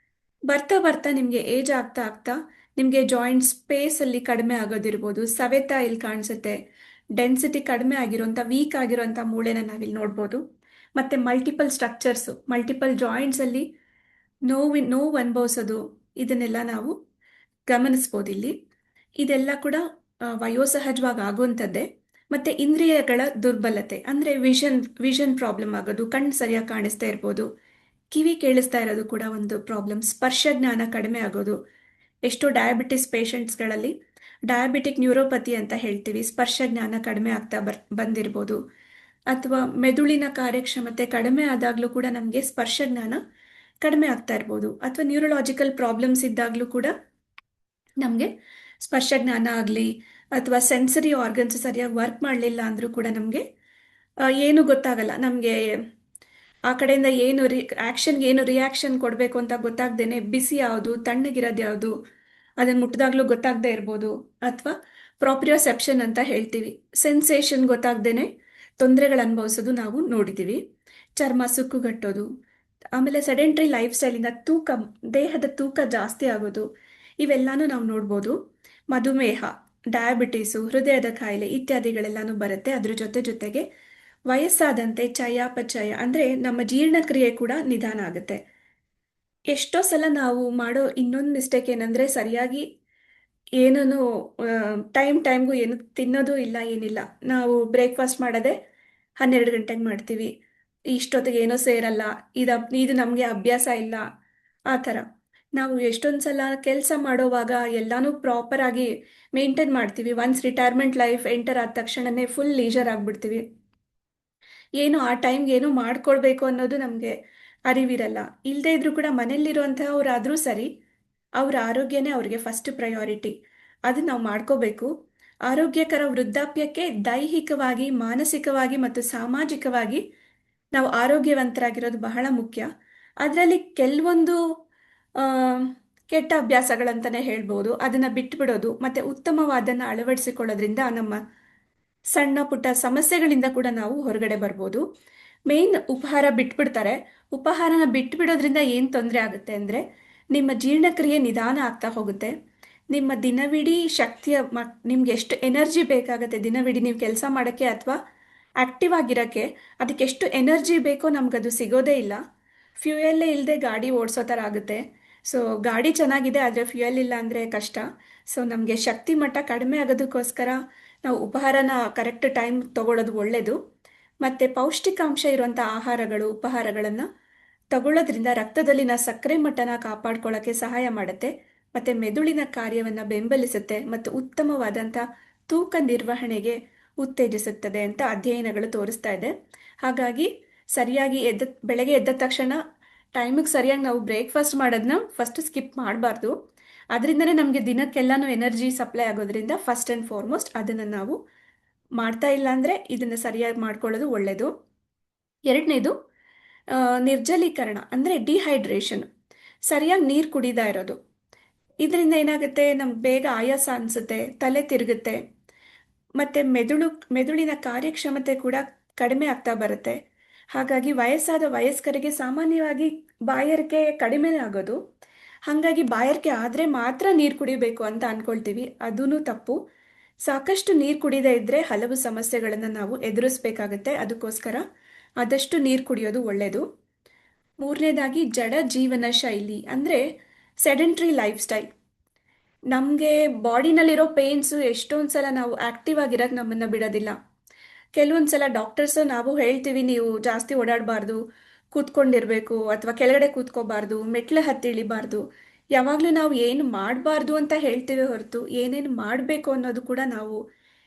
ಬರ್ತಾ ಬರ್ತಾ ನಿಮಗೆ ಏಜ್ ಆಗ್ತಾ ಆಗ್ತಾ ನಿಮಗೆ ಜಾಯಿಂಟ್ ಸ್ಪೇಸಲ್ಲಿ ಕಡಿಮೆ ಆಗೋದಿರ್ಬೋದು. ಸವೆತ ಇಲ್ಲಿ ಕಾಣಿಸುತ್ತೆ, ಡೆನ್ಸಿಟಿ ಕಡಿಮೆ ಆಗಿರೋಂಥ, ವೀಕ್ ಆಗಿರೋಂಥ ಮೂಳೆನ ನಾವಿಲ್ಲಿ ನೋಡ್ಬೋದು. ಮತ್ತು ಮಲ್ಟಿಪಲ್ ಸ್ಟ್ರಕ್ಚರ್ಸು, ಮಲ್ಟಿಪಲ್ ಜಾಯಿಂಟ್ಸಲ್ಲಿ ನೋವು ಅನುಭವಿಸೋದು, ಇದನ್ನೆಲ್ಲ ನಾವು ಗಮನಿಸ್ಬೋದು ಇಲ್ಲಿ. ಇದೆಲ್ಲ ಕೂಡ ವಯೋಸಹಜವಾಗಿ ಆಗುವಂಥದ್ದೇ. ಮತ್ತು ಇಂದ್ರಿಯಗಳ ದುರ್ಬಲತೆ ಅಂದರೆ ವಿಷನ್ ಪ್ರಾಬ್ಲಮ್ ಆಗೋದು, ಕಣ್ಣು ಸರಿಯಾಗಿ ಕಾಣಿಸ್ತಾ ಇರ್ಬೋದು, ಕಿವಿ ಕೇಳಿಸ್ತಾ ಇರೋದು ಕೂಡ ಒಂದು ಪ್ರಾಬ್ಲಮ್. ಸ್ಪರ್ಶ ಜ್ಞಾನ ಕಡಿಮೆ ಆಗೋದು. ಎಷ್ಟೋ ಡಯಾಬಿಟಿಸ್ ಪೇಷಂಟ್ಸ್ಗಳಲ್ಲಿ ಡಯಾಬಿಟಿಕ್ ನ್ಯೂರೋಪತಿ ಅಂತ ಹೇಳ್ತೀವಿ, ಸ್ಪರ್ಶ ಜ್ಞಾನ ಕಡಿಮೆ ಆಗ್ತಾ ಬಂದಿರ್ಬೋದು. ಅಥವಾ ಮೆದುಳಿನ ಕಾರ್ಯಕ್ಷಮತೆ ಕಡಿಮೆ ಆದಾಗಲೂ ಕೂಡ ನಮಗೆ ಸ್ಪರ್ಶ ಜ್ಞಾನ ಕಡಿಮೆ ಆಗ್ತಾ ಇರ್ಬೋದು. ಅಥವಾ ನ್ಯೂರಲಾಜಿಕಲ್ ಪ್ರಾಬ್ಲಮ್ಸ್ ಇದ್ದಾಗಲೂ ಕೂಡ ನಮಗೆ ಸ್ಪರ್ಶ ಜ್ಞಾನ ಆಗಲಿ ಅಥವಾ ಸೆನ್ಸರಿ ಆರ್ಗನ್ಸ್ ಸರಿಯಾಗಿ ವರ್ಕ್ ಮಾಡಲಿಲ್ಲ ಅಂದರೂ ಕೂಡ ನಮಗೆ ಏನು ಗೊತ್ತಾಗಲ್ಲ. ನಮಗೆ ಆ ಕಡೆಯಿಂದ ಏನು ಆ್ಯಕ್ಷನ್ಗೆ ಏನು ರಿಯಾಕ್ಷನ್ ಕೊಡಬೇಕು ಅಂತ ಗೊತ್ತಾಗ್ದೇನೆ ಬಿಸಿ ಯಾವುದು, ತಣ್ಣಗಿರೋದು ಯಾವುದು, ಅದನ್ನು ಮುಟ್ಟಿದಾಗಲೂ ಗೊತ್ತಾಗದೇ ಇರ್ಬೋದು. ಅಥವಾ ಪ್ರಾಪ್ರಿಯೋಸೆಪ್ಷನ್ ಅಂತ ಹೇಳ್ತೀವಿ, ಸೆನ್ಸೇಷನ್ ಗೊತ್ತಾಗ್ದೇನೆ ತೊಂದರೆಗಳು ಅನುಭವಿಸೋದು ನಾವು ನೋಡಿದ್ದೀವಿ. ಚರ್ಮ ಸುಕ್ಕುಗಟ್ಟೋದು, ಆಮೇಲೆ ಸೆಡೆಂಟ್ರಿ ಲೈಫ್ ಸ್ಟೈಲಿಂದ ದೇಹದ ತೂಕ ಜಾಸ್ತಿ ಆಗೋದು, ಇವೆಲ್ಲನೂ ನಾವು ನೋಡ್ಬೋದು. ಮಧುಮೇಹ, ಡಯಾಬಿಟೀಸು, ಹೃದಯದ ಕಾಯಿಲೆ ಇತ್ಯಾದಿಗಳೆಲ್ಲನೂ ಬರುತ್ತೆ. ಅದ್ರ ಜೊತೆಗೆ ವಯಸ್ಸಾದಂತೆ ಚಯಾಪಚಯ ಅಂದರೆ ನಮ್ಮ ಜೀರ್ಣಕ್ರಿಯೆ ಕೂಡ ನಿಧಾನ ಆಗುತ್ತೆ. ಎಷ್ಟೋ ಸಲ ನಾವು ಮಾಡೋ ಇನ್ನೊಂದು ಮಿಸ್ಟೇಕ್ ಏನಂದರೆ, ಸರಿಯಾಗಿ ಏನೂ ಟೈಮ್ಗೂ ಏನು ತಿನ್ನೋದು ಇಲ್ಲ, ಏನಿಲ್ಲ. ನಾವು ಬ್ರೇಕ್ಫಾಸ್ಟ್ ಮಾಡೋದೇ 12 ಗಂಟೆಗೆ ಮಾಡ್ತೀವಿ, ಇಷ್ಟೊತ್ತಿಗೆ ಏನೋ ಸೇರಲ್ಲ, ಇದು ನಮಗೆ ಅಭ್ಯಾಸ ಇಲ್ಲ, ಆ ಥರ. ನಾವು ಎಷ್ಟೊಂದು ಸಲ ಕೆಲಸ ಮಾಡೋವಾಗ ಎಲ್ಲನೂ ಪ್ರಾಪರಾಗಿ ಮೇಂಟೈನ್ ಮಾಡ್ತೀವಿ. ಒನ್ಸ್ ರಿಟೈರ್ಮೆಂಟ್ ಲೈಫ್ ಎಂಟರ್ ಆದ ತಕ್ಷಣವೇ ಫುಲ್ ಲೀಜರ್ ಆಗಿಬಿಡ್ತೀವಿ. ಏನು ಆ ಟೈಮ್ಗೆ ಏನು ಮಾಡ್ಕೊಳ್ಬೇಕು ಅನ್ನೋದು ನಮಗೆ ಅರಿವಿರಲ್ಲ. ಇಲ್ಲದೇ ಇದ್ರೂ ಕೂಡ ಮನೆಯಲ್ಲಿರುವಂತಹವರಾದರೂ ಸರಿ, ಅವ್ರ ಆರೋಗ್ಯನೇ ಅವ್ರಿಗೆ ಫಸ್ಟ್ ಪ್ರಯಾರಿಟಿ. ಅದನ್ನ ನಾವು ಮಾಡ್ಕೋಬೇಕು. ಆರೋಗ್ಯಕರ ವೃದ್ಧಾಪ್ಯಕ್ಕೆ ದೈಹಿಕವಾಗಿ, ಮಾನಸಿಕವಾಗಿ ಮತ್ತು ಸಾಮಾಜಿಕವಾಗಿ ನಾವು ಆರೋಗ್ಯವಂತರಾಗಿರೋದು ಬಹಳ ಮುಖ್ಯ. ಅದರಲ್ಲಿ ಕೆಲವೊಂದು ಆ, ಕೆಟ್ಟ ಅಭ್ಯಾಸಗಳಂತಲೇ ಹೇಳ್ಬೋದು, ಅದನ್ನು ಬಿಟ್ಬಿಡೋದು ಮತ್ತು ಉತ್ತಮವಾದನ್ನು ಅಳವಡಿಸಿಕೊಳ್ಳೋದ್ರಿಂದ ನಮ್ಮ ಸಣ್ಣ ಪುಟ್ಟ ಸಮಸ್ಯೆಗಳಿಂದ ಕೂಡ ನಾವು ಹೊರಗಡೆ ಬರ್ಬೋದು. ಮೇನ್ ಉಪಹಾರ ಬಿಟ್ಬಿಡ್ತಾರೆ. ಉಪಹಾರನ ಬಿಟ್ಬಿಡೋದ್ರಿಂದ ಏನು ತೊಂದರೆ ಆಗುತ್ತೆ ಅಂದರೆ, ನಿಮ್ಮ ಜೀರ್ಣಕ್ರಿಯೆ ನಿಧಾನ ಆಗ್ತಾ ಹೋಗುತ್ತೆ. ನಿಮ್ಮ ದಿನವಿಡೀ ಶಕ್ತಿಯ ನಿಮ್ಗೆ ಎಷ್ಟು ಎನರ್ಜಿ ಬೇಕಾಗುತ್ತೆ ದಿನವಿಡೀ ನೀವು ಕೆಲಸ ಮಾಡೋಕ್ಕೆ ಅಥವಾ ಆಕ್ಟಿವ್ ಆಗಿರೋಕ್ಕೆ, ಅದಕ್ಕೆ ಎಷ್ಟು ಎನರ್ಜಿ ಬೇಕೋ ನಮಗದು ಸಿಗೋದೇ ಇಲ್ಲ. ಫ್ಯೂಯಲ್ಲೇ ಇಲ್ಲದೆ ಗಾಡಿ ಓಡಿಸೋ ಥರ ಆಗುತ್ತೆ. ಸೊ ಗಾಡಿ ಚೆನ್ನಾಗಿದೆ, ಆದರೆ ಫ್ಯೂಯಲ್ ಇಲ್ಲ ಅಂದರೆ ಕಷ್ಟ. ಸೊ ನಮಗೆ ಶಕ್ತಿ ಮಟ್ಟ ಕಡಿಮೆ ಆಗೋದಕ್ಕೋಸ್ಕರ ನಾವು ಉಪಹಾರನ ಕರೆಕ್ಟ್ ಟೈಮ್ ತಗೊಳ್ಳೋದು ಒಳ್ಳೆಯದು. ಮತ್ತು ಪೌಷ್ಟಿಕಾಂಶ ಇರುವಂಥ ಆಹಾರಗಳು, ಉಪಹಾರಗಳನ್ನು ತಗೊಳ್ಳೋದ್ರಿಂದ ರಕ್ತದಲ್ಲಿನ ಸಕ್ಕರೆ ಮಟ್ಟನ ಕಾಪಾಡ್ಕೊಳ್ಳೋಕ್ಕೆ ಸಹಾಯ ಮಾಡುತ್ತೆ ಮತ್ತು ಮೆದುಳಿನ ಕಾರ್ಯವನ್ನು ಬೆಂಬಲಿಸುತ್ತೆ ಮತ್ತು ಉತ್ತಮವಾದಂಥ ತೂಕ ನಿರ್ವಹಣೆಗೆ ಉತ್ತೇಜಿಸುತ್ತದೆ ಅಂತ ಅಧ್ಯಯನಗಳು ತೋರಿಸ್ತಾ ಇದೆ. ಹಾಗಾಗಿ ಸರಿಯಾಗಿ ಬೆಳಗ್ಗೆ ಎದ್ದ ತಕ್ಷಣ ಟೈಮಿಗೆ ಸರಿಯಾಗಿ ನಾವು ಬ್ರೇಕ್ಫಾಸ್ಟ್ ಮಾಡೋದನ್ನ ಫಸ್ಟ್ ಸ್ಕಿಪ್ ಮಾಡಬಾರ್ದು. ಅದರಿಂದನೇ ನಮಗೆ ದಿನಕ್ಕೆಲ್ಲನೂ ಎನರ್ಜಿ ಸಪ್ಲೈ ಆಗೋದ್ರಿಂದ ಫಸ್ಟ್ ಆ್ಯಂಡ್ ಫಾರ್ಮೋಸ್ಟ್ ಅದನ್ನು ನಾವು ಮಾಡ್ತಾ ಇಲ್ಲ ಅಂದರೆ ಇದನ್ನು ಸರಿಯಾಗಿ ಮಾಡ್ಕೊಳ್ಳೋದು ಒಳ್ಳೆಯದು. ಎರಡನೇದು ನಿರ್ಜಲೀಕರಣ ಅಂದರೆ ಡಿಹೈಡ್ರೇಷನ್. ಸರಿಯಾಗಿ ನೀರು ಕುಡಿತಾ ಇರೋದು, ಇದರಿಂದ ಏನಾಗುತ್ತೆ, ನಮ್ಗೆ ಬೇಗ ಆಯಾಸ ಅನಿಸುತ್ತೆ, ತಲೆ ತಿರುಗುತ್ತೆ ಮತ್ತು ಮೆದುಳಿನ ಕಾರ್ಯಕ್ಷಮತೆ ಕೂಡ ಕಡಿಮೆ ಆಗ್ತಾ ಬರುತ್ತೆ. ಹಾಗಾಗಿ ವಯಸ್ಕರಿಗೆ ಸಾಮಾನ್ಯವಾಗಿ ಬಾಯಾರಿಕೆ ಕಡಿಮೆನೇ ಆಗೋದು. ಹಾಗಾಗಿ ಬಾಯಾರಿಕೆ ಆದರೆ ಮಾತ್ರ ನೀರು ಕುಡಿಬೇಕು ಅಂತ ಅಂದ್ಕೊಳ್ತೀವಿ, ಅದೂ ತಪ್ಪು. ಸಾಕಷ್ಟು ನೀರು ಕುಡಿದೇ ಇದ್ದರೆ ಹಲವು ಸಮಸ್ಯೆಗಳನ್ನು ನಾವು ಎದುರಿಸ್ಬೇಕಾಗತ್ತೆ. ಅದಕ್ಕೋಸ್ಕರ ಆದಷ್ಟು ನೀರು ಕುಡಿಯೋದು ಒಳ್ಳೆಯದು. ಮೂರನೇದಾಗಿ ಜಡ ಜೀವನ ಶೈಲಿ ಅಂದರೆ ಸೆಡೆಂಟ್ರಿ ಲೈಫ್ ಸ್ಟೈಲ್. ನಮಗೆ ಬಾಡಿನಲ್ಲಿರೋ ಪೇನ್ಸು ಎಷ್ಟೊಂದು ಸಲ ನಾವು ಆ್ಯಕ್ಟಿವ್ ಆಗಿರೋಕ್ಕೆ ನಮ್ಮನ್ನು ಬಿಡೋದಿಲ್ಲ. ಕೆಲವೊಂದು ಸಲ ಡಾಕ್ಟರ್ಸು ನಾವು ಹೇಳ್ತೀವಿ, ನೀವು ಜಾಸ್ತಿ ಓಡಾಡಬಾರ್ದು, ಕೂತ್ಕೊಂಡಿರಬೇಕು ಅಥವಾ ಕೆಳಗಡೆ ಕೂತ್ಕೋಬಾರ್ದು, ಮೆಟ್ಲು ಹತ್ತಿ ಇಳಿಬಾರ್ದು. ಯಾವಾಗಲೂ ನಾವು ಏನು ಮಾಡಬಾರ್ದು ಅಂತ ಹೇಳ್ತೀವಿ ಹೊರತು ಏನೇನು ಮಾಡಬೇಕು ಅನ್ನೋದು ಕೂಡ ನಾವು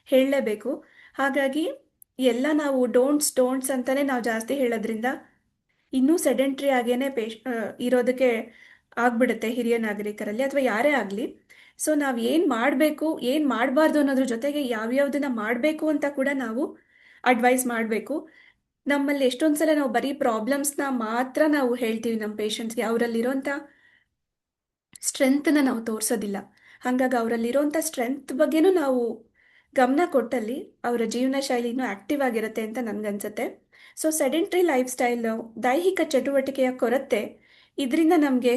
ಹೇಳಲೇಬೇಕು. ಹಾಗಾಗಿ ಎಲ್ಲ ನಾವು ಡೋಂಟ್ಸ್ ಅಂತಲೇ ನಾವು ಜಾಸ್ತಿ ಹೇಳೋದ್ರಿಂದ ಇನ್ನೂ ಸೆಡೆಂಟ್ರಿ ಆಗೇನೆ ಇರೋದಕ್ಕೆ ಆಗ್ಬಿಡುತ್ತೆ ಹಿರಿಯ ನಾಗರಿಕರಲ್ಲಿ ಅಥವಾ ಯಾರೇ ಆಗಲಿ. ಸೊ ನಾವು ಏನು ಮಾಡಬೇಕು, ಏನು ಮಾಡಬಾರ್ದು ಅನ್ನೋದ್ರ ಜೊತೆಗೆ ಯಾವ್ಯಾವುದನ್ನು ಮಾಡಬೇಕು ಅಂತ ಕೂಡ ನಾವು ಅಡ್ವೈಸ್ ಮಾಡಬೇಕು. ನಮ್ಮಲ್ಲಿ ಎಷ್ಟೊಂದು ಸಲ ನಾವು ಬರೀ ಪ್ರಾಬ್ಲಮ್ಸ್ನ ಮಾತ್ರ ನಾವು ಹೇಳ್ತೀವಿ ನಮ್ಮ ಪೇಷಂಟ್ಸ್ಗೆ, ಅವರಲ್ಲಿರೋಂಥ ಸ್ಟ್ರೆಂತನ್ನ ನಾವು ತೋರಿಸೋದಿಲ್ಲ. ಹಾಗಾಗಿ ಅವರಲ್ಲಿರೋಂಥ ಸ್ಟ್ರೆಂತ್ ಬಗ್ಗೆನೂ ನಾವು ಗಮನ ಕೊಟ್ಟಲ್ಲಿ ಅವರ ಜೀವನ ಶೈಲಿನೂ ಆ್ಯಕ್ಟಿವ್ ಆಗಿರುತ್ತೆ ಅಂತ ನನಗನ್ಸುತ್ತೆ. ಸೊ ಸೆಡೆಂಟ್ರಿ ಲೈಫ್ ಸ್ಟೈಲು, ದೈಹಿಕ ಚಟುವಟಿಕೆಯ ಕೊರತೆ, ಇದರಿಂದ ನಮಗೆ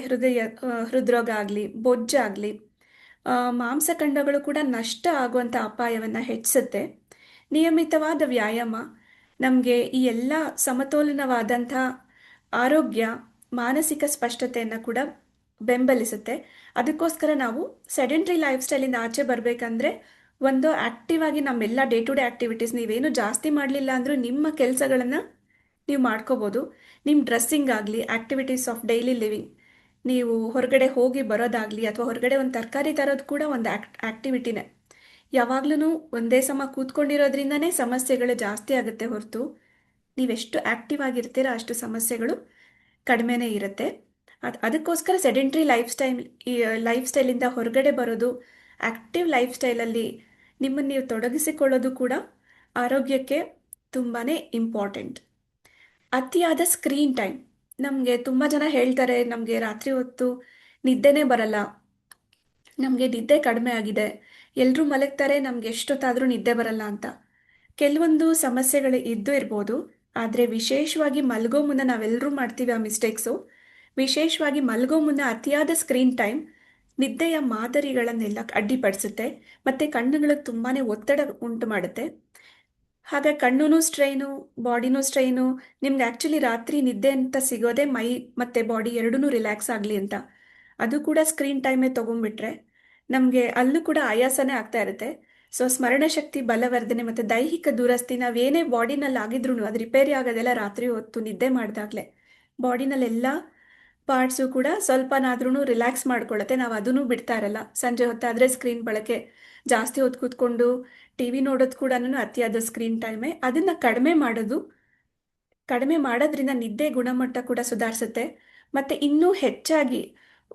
ಹೃದ್ರೋಗ ಆಗಲಿ, ಬೊಜ್ಜಾಗಲಿ, ಮಾಂಸಖಂಡಗಳು ಕೂಡ ನಷ್ಟ ಆಗುವಂಥ ಅಪಾಯವನ್ನು ಹೆಚ್ಚಿಸುತ್ತೆ. ನಿಯಮಿತವಾದ ವ್ಯಾಯಾಮ ನಮಗೆ ಈ ಎಲ್ಲ ಸಮತೋಲನವಾದಂಥ ಆರೋಗ್ಯ, ಮಾನಸಿಕ ಸ್ಪಷ್ಟತೆಯನ್ನು ಕೂಡ ಬೆಂಬಲಿಸುತ್ತೆ. ಅದಕ್ಕೋಸ್ಕರ ನಾವು ಸೆಡೆಂಟ್ರಿ ಲೈಫ್ ಸ್ಟೈಲಿಂದ ಆಚೆ ಬರಬೇಕಂದ್ರೆ ಒಂದು ಆ್ಯಕ್ಟಿವ್ ಆಗಿ ನಮ್ಮೆಲ್ಲ ಡೇ ಟು ಡೇ ಆ್ಯಕ್ಟಿವಿಟೀಸ್, ನೀವೇನು ಜಾಸ್ತಿ ಮಾಡಲಿಲ್ಲ ಅಂದರೂ ನಿಮ್ಮ ಕೆಲಸಗಳನ್ನು ನೀವು ಮಾಡ್ಕೋಬೋದು. ನಿಮ್ಮ ಡ್ರೆಸ್ಸಿಂಗ್ ಆಗಲಿ, ಆ್ಯಕ್ಟಿವಿಟೀಸ್ ಆಫ್ ಡೈಲಿ ಲಿವಿಂಗ್, ನೀವು ಹೊರಗಡೆ ಹೋಗಿ ಬರೋದಾಗಲಿ ಅಥವಾ ಹೊರಗಡೆ ಒಂದು ತರಕಾರಿ ತರೋದು ಕೂಡ ಒಂದು ಆ್ಯಕ್ಟಿವಿಟಿನೇ. ಯಾವಾಗ್ಲೂ ಒಂದೇ ಸಮ ಕೂತ್ಕೊಂಡಿರೋದ್ರಿಂದನೇ ಸಮಸ್ಯೆಗಳು ಜಾಸ್ತಿ ಆಗುತ್ತೆ ಹೊರತು ನೀವೆಷ್ಟು ಆ್ಯಕ್ಟಿವ್ ಆಗಿರ್ತೀರ ಅಷ್ಟು ಸಮಸ್ಯೆಗಳು ಕಡಿಮೆನೇ ಇರುತ್ತೆ. ಅದಕ್ಕೋಸ್ಕರ ಸೆಡೆಂಟ್ರಿ ಲೈಫ್ ಸ್ಟೈಲಿಂದ ಹೊರಗಡೆ ಬರೋದು, ಆ್ಯಕ್ಟಿವ್ ಲೈಫ್ ಸ್ಟೈಲಲ್ಲಿ ನಿಮ್ಮನ್ನು ನೀವು ತೊಡಗಿಸಿಕೊಳ್ಳೋದು ಕೂಡ ಆರೋಗ್ಯಕ್ಕೆ ತುಂಬಾ ಇಂಪಾರ್ಟೆಂಟ್. ಅತಿಯಾದ ಸ್ಕ್ರೀನ್ ಟೈಮ್. ನಮಗೆ ತುಂಬ ಜನ ಹೇಳ್ತಾರೆ, ನಮಗೆ ರಾತ್ರಿ ಹೊತ್ತು ನಿದ್ದೆನೇ ಬರಲ್ಲ, ನಮಗೆ ನಿದ್ದೆ ಕಡಿಮೆ ಆಗಿದೆ, ಎಲ್ಲರೂ ಮಲಗ್ತಾರೆ, ನಮ್ಗೆ ಎಷ್ಟೊತ್ತಾದರೂ ನಿದ್ದೆ ಬರಲ್ಲ ಅಂತ. ಕೆಲವೊಂದು ಸಮಸ್ಯೆಗಳು ಇದ್ದು ಇರ್ಬೋದು, ಆದರೆ ವಿಶೇಷವಾಗಿ ಮಲಗೋ ಮುನ್ನ ನಾವೆಲ್ಲರೂ ಮಾಡ್ತೀವಿ ಆ ಮಿಸ್ಟೇಕ್ಸು. ವಿಶೇಷವಾಗಿ ಮಲಗೋ ಮುನ್ನ ಅತಿಯಾದ ಸ್ಕ್ರೀನ್ ಟೈಮ್ ನಿದ್ದೆಯ ಮಾದರಿಗಳನ್ನೆಲ್ಲ ಅಡ್ಡಿಪಡಿಸುತ್ತೆ ಮತ್ತು ಕಣ್ಣುಗಳಿಗೆ ತುಂಬಾ ಒತ್ತಡ ಉಂಟು ಮಾಡುತ್ತೆ. ಹಾಗಾಗಿ ಕಣ್ಣೂ ಸ್ಟ್ರೈನು, ಬಾಡಿನೂ ಸ್ಟ್ರೈನು. ನಿಮ್ಗೆ ಆ್ಯಕ್ಚುಲಿ ರಾತ್ರಿ ನಿದ್ದೆ ಅಂತ ಸಿಗೋದೇ ಮೈ ಮತ್ತು ಬಾಡಿ ಎರಡೂ ರಿಲ್ಯಾಕ್ಸ್ ಆಗಲಿ ಅಂತ. ಅದು ಕೂಡ ಸ್ಕ್ರೀನ್ ಟೈಮೇ ತೊಗೊಂಡ್ಬಿಟ್ರೆ ನಮಗೆ ಅಲ್ಲೂ ಕೂಡ ಆಯಾಸನೇ ಆಗ್ತಾ ಇರುತ್ತೆ. ಸೊ ಸ್ಮರಣಶಕ್ತಿ, ಬಲವರ್ಧನೆ ಮತ್ತು ದೈಹಿಕ ದುರಸ್ತಿ, ನಾವೇನೇ ಬಾಡಿನಲ್ಲಿ ಆಗಿದ್ರೂ ಅದು ರಿಪೇರಿ ಆಗೋದೆಲ್ಲ ರಾತ್ರಿ ಹೊತ್ತು ನಿದ್ದೆ ಮಾಡಿದಾಗಲೇ. ಬಾಡಿನಲ್ಲೆಲ್ಲ ಪಾರ್ಟ್ಸು ಕೂಡ ಸ್ವಲ್ಪನಾದ್ರೂ ರಿಲ್ಯಾಕ್ಸ್ ಮಾಡ್ಕೊಳ್ಳುತ್ತೆ. ನಾವು ಅದನ್ನು ಬಿಡ್ತಾ ಇರಲ್ಲ. ಸಂಜೆ ಹೊತ್ತಾದರೆ ಸ್ಕ್ರೀನ್ ಬಳಕೆ ಜಾಸ್ತಿ ಹೊತ್ತು ಕೂತ್ಕೊಂಡು ಟಿ ವಿ ನೋಡೋದು ಕೂಡ ಅತಿಯಾದ ಸ್ಕ್ರೀನ್ ಟೈಮೇ. ಅದನ್ನು ಕಡಿಮೆ ಮಾಡೋದು ಕಡಿಮೆ ಮಾಡೋದ್ರಿಂದ ನಿದ್ದೆ ಗುಣಮಟ್ಟ ಕೂಡ ಸುಧಾರಿಸುತ್ತೆ. ಮತ್ತು ಇನ್ನೂ ಹೆಚ್ಚಾಗಿ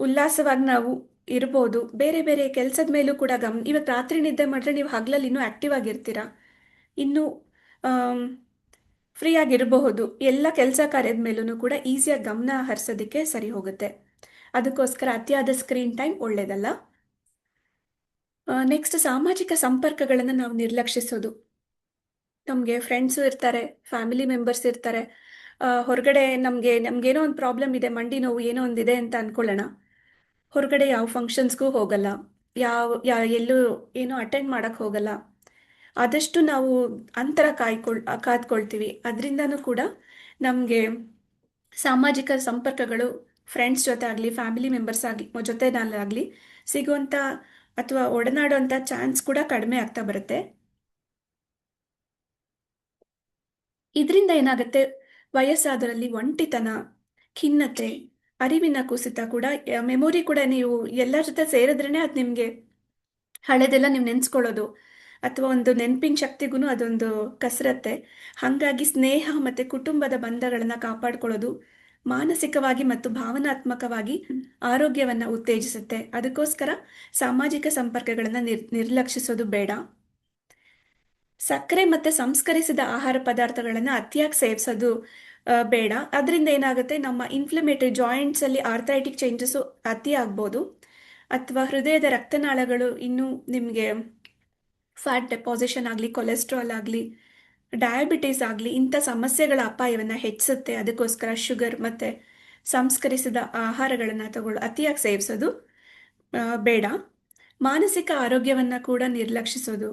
ಉಲ್ಲಾಸವಾಗಿ ನಾವು ಇರ್ಬೋದು. ಬೇರೆ ಬೇರೆ ಕೆಲಸದ ಮೇಲೂ ಕೂಡ ಇವತ್ತು ರಾತ್ರಿ ನಿದ್ದೆ ಮಾಡಿದ್ರೆ ನೀವು ಹಗಲಲ್ಲಿ ಇನ್ನೂ ಆ್ಯಕ್ಟಿವ್ ಆಗಿರ್ತೀರಾ, ಇನ್ನೂ ಫ್ರೀ ಆಗಿರಬಹುದು. ಎಲ್ಲ ಕೆಲಸ ಕಾರ್ಯದ ಮೇಲೂ ಕೂಡ ಈಸಿಯಾಗಿ ಗಮನ ಹರಿಸೋದಕ್ಕೆ ಸರಿ ಹೋಗುತ್ತೆ. ಅದಕ್ಕೋಸ್ಕರ ಅತಿಯಾದ ಸ್ಕ್ರೀನ್ ಟೈಮ್ ಒಳ್ಳೆಯದಲ್ಲ. ನೆಕ್ಸ್ಟ್, ಸಾಮಾಜಿಕ ಸಂಪರ್ಕಗಳನ್ನು ನಾವು ನಿರ್ಲಕ್ಷಿಸೋದು. ನಮಗೆ ಫ್ರೆಂಡ್ಸು ಇರ್ತಾರೆ, ಫ್ಯಾಮಿಲಿ ಮೆಂಬರ್ಸ್ ಇರ್ತಾರೆ. ಹೊರಗಡೆ ನಮಗೇನೋ ಒಂದು ಪ್ರಾಬ್ಲಮ್ ಇದೆ, ಮಂಡಿ ನೋವು ಏನೋ ಒಂದಿದೆ ಅಂತ ಅಂದ್ಕೊಳ್ಳೋಣ. ಹೊರಗಡೆ ಯಾವ ಫಂಕ್ಷನ್ಸ್ಗೂ ಹೋಗಲ್ಲ, ಎಲ್ಲೂ ಏನೋ ಅಟೆಂಡ್ ಮಾಡೋಕ್ಕೆ ಹೋಗಲ್ಲ. ಆದಷ್ಟು ನಾವು ಅಂತರ ಕಾದ್ಕೊಳ್ತೀವಿ. ಅದರಿಂದನೂ ಕೂಡ ನಮಗೆ ಸಾಮಾಜಿಕ ಸಂಪರ್ಕಗಳು ಫ್ರೆಂಡ್ಸ್ ಜೊತೆ ಆಗಲಿ, ಫ್ಯಾಮಿಲಿ ಮೆಂಬರ್ಸ್ ಜೊತೆನಲ್ಲಾಗಲಿ ಸಿಗುವಂಥ ಅಥವಾ ಒಡನಾಡುವಂಥ ಚಾನ್ಸ್ ಕೂಡ ಕಡಿಮೆ ಆಗ್ತಾ ಬರುತ್ತೆ. ಇದರಿಂದ ಏನಾಗುತ್ತೆ, ವಯಸ್ಸಾದರಲ್ಲಿ ಒಂಟಿತನ, ಖಿನ್ನತೆ, ಅರಿವಿನ ಕುಸಿತ ಕೂಡ, ಮೆಮೊರಿ ಕೂಡ, ನೀವು ಎಲ್ಲರ ಜೊತೆ ಸೇರಿದ್ರೇ ಅದು ನಿಮಗೆ ಹಳೆದೆಲ್ಲ ನೀವು ನೆನೆಸ್ಕೊಳ್ಳೋದು ಅಥವಾ ಒಂದು ನೆನಪಿನ ಶಕ್ತಿಗೂ ಅದೊಂದು ಕಸರತ್ತೆ. ಹಾಗಾಗಿ ಸ್ನೇಹ ಮತ್ತು ಕುಟುಂಬದ ಬಂಧಗಳನ್ನು ಕಾಪಾಡ್ಕೊಳ್ಳೋದು ಮಾನಸಿಕವಾಗಿ ಮತ್ತು ಭಾವನಾತ್ಮಕವಾಗಿ ಆರೋಗ್ಯವನ್ನು ಉತ್ತೇಜಿಸುತ್ತೆ. ಅದಕ್ಕೋಸ್ಕರ ಸಾಮಾಜಿಕ ಸಂಪರ್ಕಗಳನ್ನು ನಿರ್ಲಕ್ಷಿಸೋದು ಬೇಡ. ಸಕ್ಕರೆ ಮತ್ತು ಸಂಸ್ಕರಿಸಿದ ಆಹಾರ ಪದಾರ್ಥಗಳನ್ನು ಅತಿಯಾಗಿ ಸೇವಿಸೋದು ಬೇಡ. ಅದರಿಂದ ಏನಾಗುತ್ತೆ, ನಮ್ಮ ಇನ್ಫ್ಲಮೇಟರಿ ಜಾಯಿಂಟ್ಸಲ್ಲಿ ಆರ್ಥರೈಟಿಕ್ ಚೇಂಜಸ್ಸು ಅತಿ ಆಗ್ಬೋದು. ಅಥವಾ ಹೃದಯದ ರಕ್ತನಾಳಗಳು ಇನ್ನೂ ನಿಮಗೆ ಫ್ಯಾಟ್ ಡೆಪಾಸಿಷನ್ ಆಗಲಿ, ಕೊಲೆಸ್ಟ್ರಾಲ್ ಆಗಲಿ, ಡಯಾಬಿಟೀಸ್ ಆಗಲಿ, ಇಂಥ ಸಮಸ್ಯೆಗಳ ಅಪಾಯವನ್ನು ಹೆಚ್ಚಿಸುತ್ತೆ. ಅದಕ್ಕೋಸ್ಕರ ಶುಗರ್ ಮತ್ತು ಸಂಸ್ಕರಿಸಿದ ಆಹಾರಗಳನ್ನು ಅತಿಯಾಗಿ ಸೇವಿಸೋದು ಬೇಡ. ಮಾನಸಿಕ ಆರೋಗ್ಯವನ್ನು ಕೂಡ ನಿರ್ಲಕ್ಷಿಸೋದು.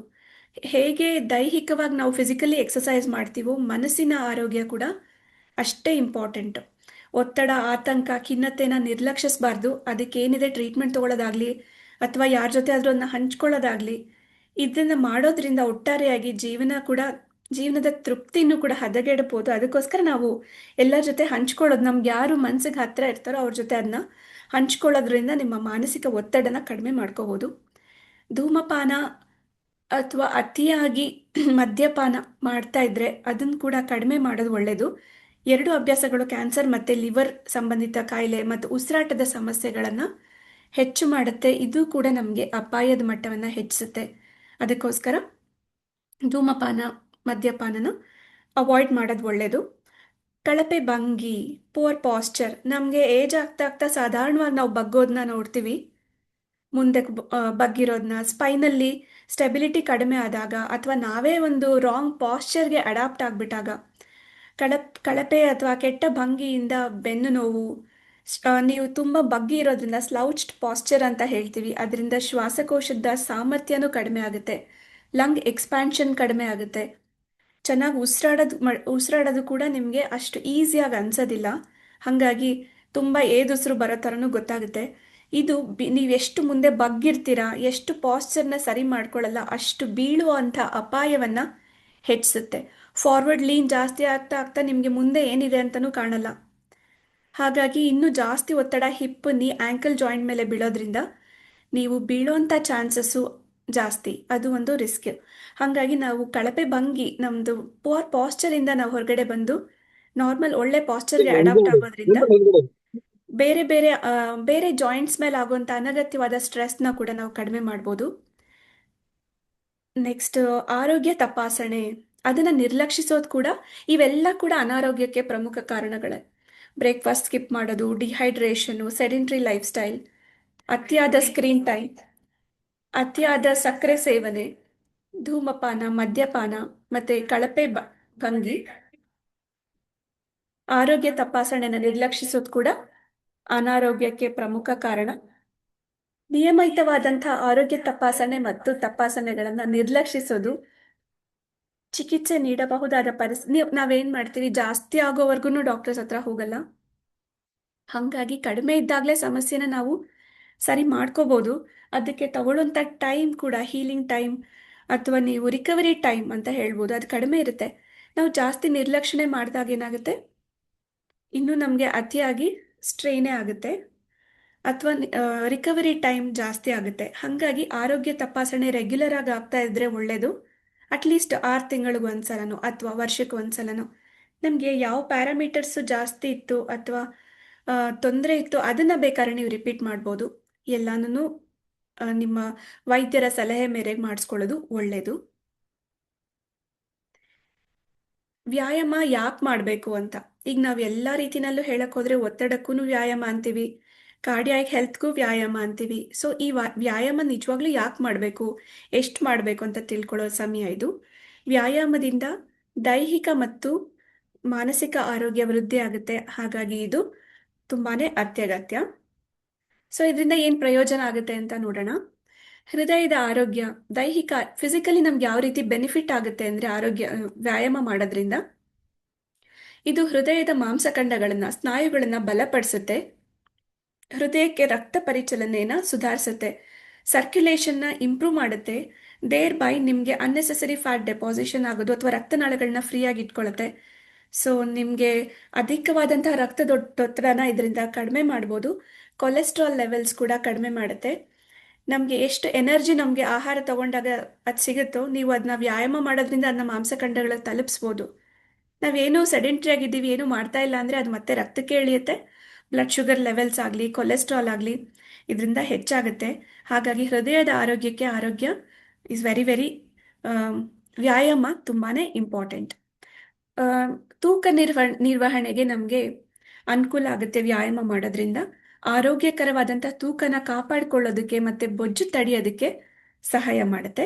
ಹೇಗೆ ದೈಹಿಕವಾಗಿ ನಾವು ಫಿಸಿಕಲಿ ಎಕ್ಸಸೈಸ್ ಮಾಡ್ತೀವೋ, ಮನಸ್ಸಿನ ಆರೋಗ್ಯ ಕೂಡ ಅಷ್ಟೇ ಇಂಪಾರ್ಟೆಂಟು. ಒತ್ತಡ, ಆತಂಕ, ಖಿನ್ನತೆನ ನಿರ್ಲಕ್ಷಿಸಬಾರ್ದು. ಅದಕ್ಕೇನಿದೆ ಟ್ರೀಟ್ಮೆಂಟ್ ತೊಗೊಳ್ಳೋದಾಗಲಿ ಅಥವಾ ಯಾರ ಜೊತೆ ಆದರೂ ಅದನ್ನ ಹಂಚ್ಕೊಳ್ಳೋದಾಗಲಿ, ಇದನ್ನು ಮಾಡೋದ್ರಿಂದ ಒಟ್ಟಾರೆಯಾಗಿ ಜೀವನದ ತೃಪ್ತಿನೂ ಕೂಡ ಹದಗೆಡಬಹುದು. ಅದಕ್ಕೋಸ್ಕರ ನಾವು ಎಲ್ಲರ ಜೊತೆ ಹಂಚ್ಕೊಳ್ಳೋದು, ನಮ್ಗೆ ಯಾರು ಮನಸ್ಸಿಗೆ ಹತ್ತಿರ ಇರ್ತಾರೋ ಅವ್ರ ಜೊತೆ ಅದನ್ನ ಹಂಚ್ಕೊಳ್ಳೋದ್ರಿಂದ ನಿಮ್ಮ ಮಾನಸಿಕ ಒತ್ತಡನ ಕಡಿಮೆ ಮಾಡ್ಕೋಬೋದು. ಧೂಮಪಾನ ಅಥವಾ ಅತಿಯಾಗಿ ಮದ್ಯಪಾನ ಮಾಡ್ತಾ ಇದ್ರೆ ಅದನ್ನು ಕೂಡ ಕಡಿಮೆ ಮಾಡೋದು ಒಳ್ಳೆಯದು. ಎರಡು ಅಭ್ಯಾಸಗಳು ಕ್ಯಾನ್ಸರ್ ಮತ್ತು ಲಿವರ್ ಸಂಬಂಧಿತ ಕಾಯಿಲೆ ಮತ್ತು ಉಸಿರಾಟದ ಸಮಸ್ಯೆಗಳನ್ನು ಹೆಚ್ಚು ಮಾಡುತ್ತೆ. ಇದು ಕೂಡ ನಮಗೆ ಅಪಾಯದ ಮಟ್ಟವನ್ನು ಹೆಚ್ಚಿಸುತ್ತೆ. ಅದಕ್ಕೋಸ್ಕರ ಧೂಮಪಾನ, ಮದ್ಯಪಾನನ ಅವಾಯ್ಡ್ ಮಾಡೋದು ಒಳ್ಳೆಯದು. ಕಳಪೆ ಭಂಗಿ, ಪುವರ್ ಪಾಸ್ಚರ್, ನಮಗೆ ಏಜ್ ಆಗ್ತಾ ಆಗ್ತಾ ಸಾಧಾರಣವಾಗಿ ನಾವು ಬಗ್ಗೋದನ್ನ ನೋಡ್ತೀವಿ. ಮುಂದೆ ಬಗ್ಗಿರೋದನ್ನ, ಸ್ಪೈನಲ್ಲಿ ಸ್ಟೆಬಿಲಿಟಿ ಕಡಿಮೆ ಆದಾಗ ಅಥವಾ ನಾವೇ ಒಂದು ರಾಂಗ್ ಪಾಸ್ಚರ್ಗೆ ಅಡಾಪ್ಟ್ ಆಗಿಬಿಟ್ಟಾಗ, ಕಳಪೆ ಅಥವಾ ಕೆಟ್ಟ ಭಂಗಿಯಿಂದ ಬೆನ್ನು ನೋವು, ನೀವು ತುಂಬ ಬಗ್ಗಿ ಇರೋದ್ರಿಂದ ಸ್ಲೌಚ್ಡ್ ಪಾಸ್ಚರ್ ಅಂತ ಹೇಳ್ತೀವಿ. ಅದರಿಂದ ಶ್ವಾಸಕೋಶದ ಸಾಮರ್ಥ್ಯನೂ ಕಡಿಮೆ ಆಗುತ್ತೆ, ಲಂಗ್ ಎಕ್ಸ್ಪ್ಯಾನ್ಷನ್ ಕಡಿಮೆ ಆಗುತ್ತೆ, ಚೆನ್ನಾಗಿ ಉಸಿರಾಡೋದು ಕೂಡ ನಿಮಗೆ ಅಷ್ಟು ಈಸಿಯಾಗಿ ಅನ್ಸೋದಿಲ್ಲ. ಹಾಗಾಗಿ ತುಂಬ ಏದುಸಿರು ಬರೋ ಥರನೂ ಗೊತ್ತಾಗುತ್ತೆ. ಇದು ನೀವೆಷ್ಟು ಮುಂದೆ ಬಗ್ಗಿರ್ತೀರಾ, ಎಷ್ಟು ಪಾಸ್ಚರ್ನ ಸರಿ ಮಾಡ್ಕೊಳ್ಳಲ್ಲ, ಅಷ್ಟು ಬೀಳುವಂಥ ಅಪಾಯವನ್ನು ಹೆಚ್ಚಿಸುತ್ತೆ. ಫಾರ್ವರ್ಡ್ ಲೀನ್ ಜಾಸ್ತಿ ಆಗ್ತಾ ಆಗ್ತಾ ನಿಮಗೆ ಮುಂದೆ ಏನಿದೆ ಅಂತಲೂ ಕಾಣಲ್ಲ. ಹಾಗಾಗಿ ಇನ್ನೂ ಜಾಸ್ತಿ ಒತ್ತಡ ಹಿಪ್, ನೀ, ಆ್ಯಂಕಲ್ ಜಾಯಿಂಟ್ ಮೇಲೆ ಬೀಳೋದ್ರಿಂದ ನೀವು ಬೀಳೋಂಥ ಚಾನ್ಸಸ್ಸು ಜಾಸ್ತಿ. ಅದು ಒಂದು ರಿಸ್ಕ್. ಹಾಗಾಗಿ ನಾವು ಕಳಪೆ ಭಂಗಿ, ನಮ್ಮದು ಪುವರ್ ಪಾಸ್ಚರಿಂದ ನಾವು ಹೊರಗಡೆ ಬಂದು ನಾರ್ಮಲ್ ಒಳ್ಳೆ ಪಾಸ್ಚರ್ಗೆ ಅಡಾಪ್ಟ್ ಆಗೋದ್ರಿಂದ ಬೇರೆ ಜಾಯಿಂಟ್ಸ್ ಮೇಲೆ ಆಗುವಂಥ ಅನಗತ್ಯವಾದ ಸ್ಟ್ರೆಸ್ನ ಕೂಡ ನಾವು ಕಡಿಮೆ ಮಾಡ್ಬೋದು. ನೆಕ್ಸ್ಟ್, ಆರೋಗ್ಯ ತಪಾಸಣೆ, ಅದನ್ನು ನಿರ್ಲಕ್ಷಿಸೋದು ಕೂಡ, ಇವೆಲ್ಲ ಕೂಡ ಅನಾರೋಗ್ಯಕ್ಕೆ ಪ್ರಮುಖ ಕಾರಣಗಳೇ. ಬ್ರೇಕ್ಫಾಸ್ಟ್ ಸ್ಕಿಪ್ ಮಾಡೋದು, ಡಿಹೈಡ್ರೇಷನು, ಸೆಡೆಂಟ್ರಿ ಲೈಫ್ ಸ್ಟೈಲ್, ಅತಿಯಾದ ಸ್ಕ್ರೀನ್ ಟೈಮ್, ಅತಿಯಾದ ಸಕ್ಕರೆ ಸೇವನೆ, ಧೂಮಪಾನ, ಮದ್ಯಪಾನ ಮತ್ತು ಕಳಪೆ ಭಂಗಿ, ಆರೋಗ್ಯ ತಪಾಸಣೆನ ನಿರ್ಲಕ್ಷಿಸೋದು ಕೂಡ ಅನಾರೋಗ್ಯಕ್ಕೆ ಪ್ರಮುಖ ಕಾರಣ. ನಿಯಮಿತವಾದಂಥ ಆರೋಗ್ಯ ತಪಾಸಣೆ ಮತ್ತು ತಪಾಸಣೆಗಳನ್ನು ನಿರ್ಲಕ್ಷಿಸೋದು ಚಿಕಿತ್ಸೆ ನೀಡಬಹುದಾದ ನಾವೇನು ಮಾಡ್ತೀವಿ, ಜಾಸ್ತಿ ಆಗೋವರೆಗೂ ಡಾಕ್ಟರ್ಸ್ ಹತ್ರ ಹೋಗಲ್ಲ. ಹಾಗಾಗಿ ಕಡಿಮೆ ಇದ್ದಾಗಲೇ ಸಮಸ್ಯೆನ ನಾವು ಸರಿ ಮಾಡ್ಕೋಬೋದು. ಅದಕ್ಕೆ ತಗೊಳ್ಳೋಂಥ ಟೈಮ್ ಕೂಡ ಹೀಲಿಂಗ್ ಟೈಮ್ ಅಥವಾ ನೀವು ರಿಕವರಿ ಟೈಮ್ ಅಂತ ಹೇಳ್ಬೋದು, ಅದು ಕಡಿಮೆ ಇರುತ್ತೆ. ನಾವು ಜಾಸ್ತಿ ನಿರ್ಲಕ್ಷಣೆ ಮಾಡಿದಾಗ ಏನಾಗುತ್ತೆ, ಇನ್ನೂ ನಮಗೆ ಅತಿಯಾಗಿ ಸ್ಟ್ರೈನೇ ಆಗುತ್ತೆ ಅಥವಾ ರಿಕವರಿ ಟೈಮ್ ಜಾಸ್ತಿ ಆಗುತ್ತೆ. ಹಾಗಾಗಿ ಆರೋಗ್ಯ ತಪಾಸಣೆ ರೆಗ್ಯುಲರ್ ಆಗಿ ಆಗ್ತಾ ಇದ್ರೆ ಒಳ್ಳೆಯದು. ಅಟ್ಲೀಸ್ಟ್ 6 ತಿಂಗಳಿಗೊಂದ್ಸಲನೋ ಅಥವಾ ವರ್ಷಕ್ಕೆ ಒಂದ್ಸಲನೋ ನಮಗೆ ಯಾವ ಪ್ಯಾರಾಮೀಟರ್ಸು ಜಾಸ್ತಿ ಇತ್ತು ಅಥವಾ ತೊಂದರೆ ಇತ್ತು ಅದನ್ನು ಬೇಕಾದ್ರೆ ನೀವು ರಿಪೀಟ್ ಮಾಡ್ಬೋದು. ಎಲ್ಲಾನು ನಿಮ್ಮ ವೈದ್ಯರ ಸಲಹೆ ಮೇರೆಗೆ ಮಾಡಿಸ್ಕೊಳ್ಳೋದು ಒಳ್ಳೆಯದು. ವ್ಯಾಯಾಮ ಯಾಕೆ ಮಾಡಬೇಕು ಅಂತ ಈಗ ನಾವು ಎಲ್ಲ ರೀತಿನಲ್ಲೂ ಹೇಳಕ್ ಹೋದ್ರೆ ಒತ್ತಡಕ್ಕೂ ವ್ಯಾಯಾಮ ಅಂತೀವಿ, ಕಾರ್ಡಿಯಾಕ್ ಹೆಲ್ತ್ಗೂ ವ್ಯಾಯಾಮ ಅಂತೀವಿ. ಸೊ ಈ ವ್ಯಾಯಾಮ ನಿಜವಾಗ್ಲೂ ಯಾಕೆ ಮಾಡಬೇಕು, ಎಷ್ಟು ಮಾಡಬೇಕು ಅಂತ ತಿಳ್ಕೊಳ್ಳೋ ಸಮಯ ಇದು. ವ್ಯಾಯಾಮದಿಂದ ದೈಹಿಕ ಮತ್ತು ಮಾನಸಿಕ ಆರೋಗ್ಯ ವೃದ್ಧಿ ಆಗುತ್ತೆ, ಹಾಗಾಗಿ ಇದು ತುಂಬಾನೇ ಅತ್ಯಗತ್ಯ. ಸೊ ಇದರಿಂದ ಏನು ಪ್ರಯೋಜನ ಆಗುತ್ತೆ ಅಂತ ನೋಡೋಣ. ಹೃದಯದ ಆರೋಗ್ಯ, ದೈಹಿಕ ಫಿಸಿಕಲಿ ನಮ್ಗೆ ಯಾವ ರೀತಿ ಬೆನಿಫಿಟ್ ಆಗುತ್ತೆ ಅಂದರೆ ಆರೋಗ್ಯ ವ್ಯಾಯಾಮ ಮಾಡೋದ್ರಿಂದ ಇದು ಹೃದಯದ ಮಾಂಸಖಂಡಗಳನ್ನ ಸ್ನಾಯುಗಳನ್ನ ಬಲಪಡಿಸುತ್ತೆ, ಹೃದಯಕ್ಕೆ ರಕ್ತ ಪರಿಚಲನೆಯನ್ನ ಸುಧಾರಿಸುತ್ತೆ, ಸರ್ಕ್ಯುಲೇಷನ್ನ ಇಂಪ್ರೂವ್ ಮಾಡುತ್ತೆ, ದೇರ್ ಬೈ ನಿಮಗೆ ಅನ್ನೆಸೆಸರಿ ಫ್ಯಾಟ್ ಡೆಪಾಸಿಷನ್ ಆಗೋದು ಅಥವಾ ರಕ್ತನಾಳಗಳನ್ನ ಫ್ರೀಯಾಗಿ ಇಟ್ಕೊಳ್ಳುತ್ತೆ. ಸೊ ನಿಮಗೆ ಅಧಿಕವಾದಂತಹ ರಕ್ತದೊತ್ತಡನ ಇದರಿಂದ ಕಡಿಮೆ ಮಾಡ್ಬೋದು. ಕೊಲೆಸ್ಟ್ರಾಲ್ ಲೆವೆಲ್ಸ್ ಕೂಡ ಕಡಿಮೆ ಮಾಡುತ್ತೆ. ನಮಗೆ ಎಷ್ಟು ಎನರ್ಜಿ ನಮಗೆ ಆಹಾರ ತಗೊಂಡಾಗ ಅದು ಸಿಗುತ್ತೋ ನೀವು ಅದನ್ನ ವ್ಯಾಯಾಮ ಮಾಡೋದ್ರಿಂದ ಅದನ್ನ ಮಾಂಸಖಂಡಗಳಿಗೆ ತಲುಪಿಸ್ಬೋದು. ನಾವೇನು ಸೆಡೆಂಟ್ರಿ ಆಗಿದ್ದೀವಿ, ಏನು ಮಾಡ್ತಾ ಇಲ್ಲ ಅಂದರೆ ಅದು ಮತ್ತೆ ರಕ್ತಕ್ಕೆ ಇಳಿಯುತ್ತೆ. ಬ್ಲಡ್ ಶುಗರ್ ಲೆವೆಲ್ಸ್ ಆಗಲಿ ಕೊಲೆಸ್ಟ್ರಾಲ್ ಆಗಲಿ ಇದರಿಂದ ಹೆಚ್ಚಾಗುತ್ತೆ. ಹಾಗಾಗಿ ಹೃದಯದ ಆರೋಗ್ಯ ಇಸ್ ವೆರಿ ವೆರಿ ವ್ಯಾಯಾಮ ತುಂಬಾ ಇಂಪಾರ್ಟೆಂಟ್. ತೂಕ ನಿರ್ವಹಣೆಗೆ ನಮಗೆ ಅನುಕೂಲ ಆಗುತ್ತೆ ವ್ಯಾಯಾಮ ಮಾಡೋದ್ರಿಂದ. ಆರೋಗ್ಯಕರವಾದಂಥ ತೂಕನ ಕಾಪಾಡಿಕೊಳ್ಳೋದಕ್ಕೆ ಮತ್ತೆ ಬೊಜ್ಜು ತಡೆಯೋದಕ್ಕೆ ಸಹಾಯ ಮಾಡುತ್ತೆ.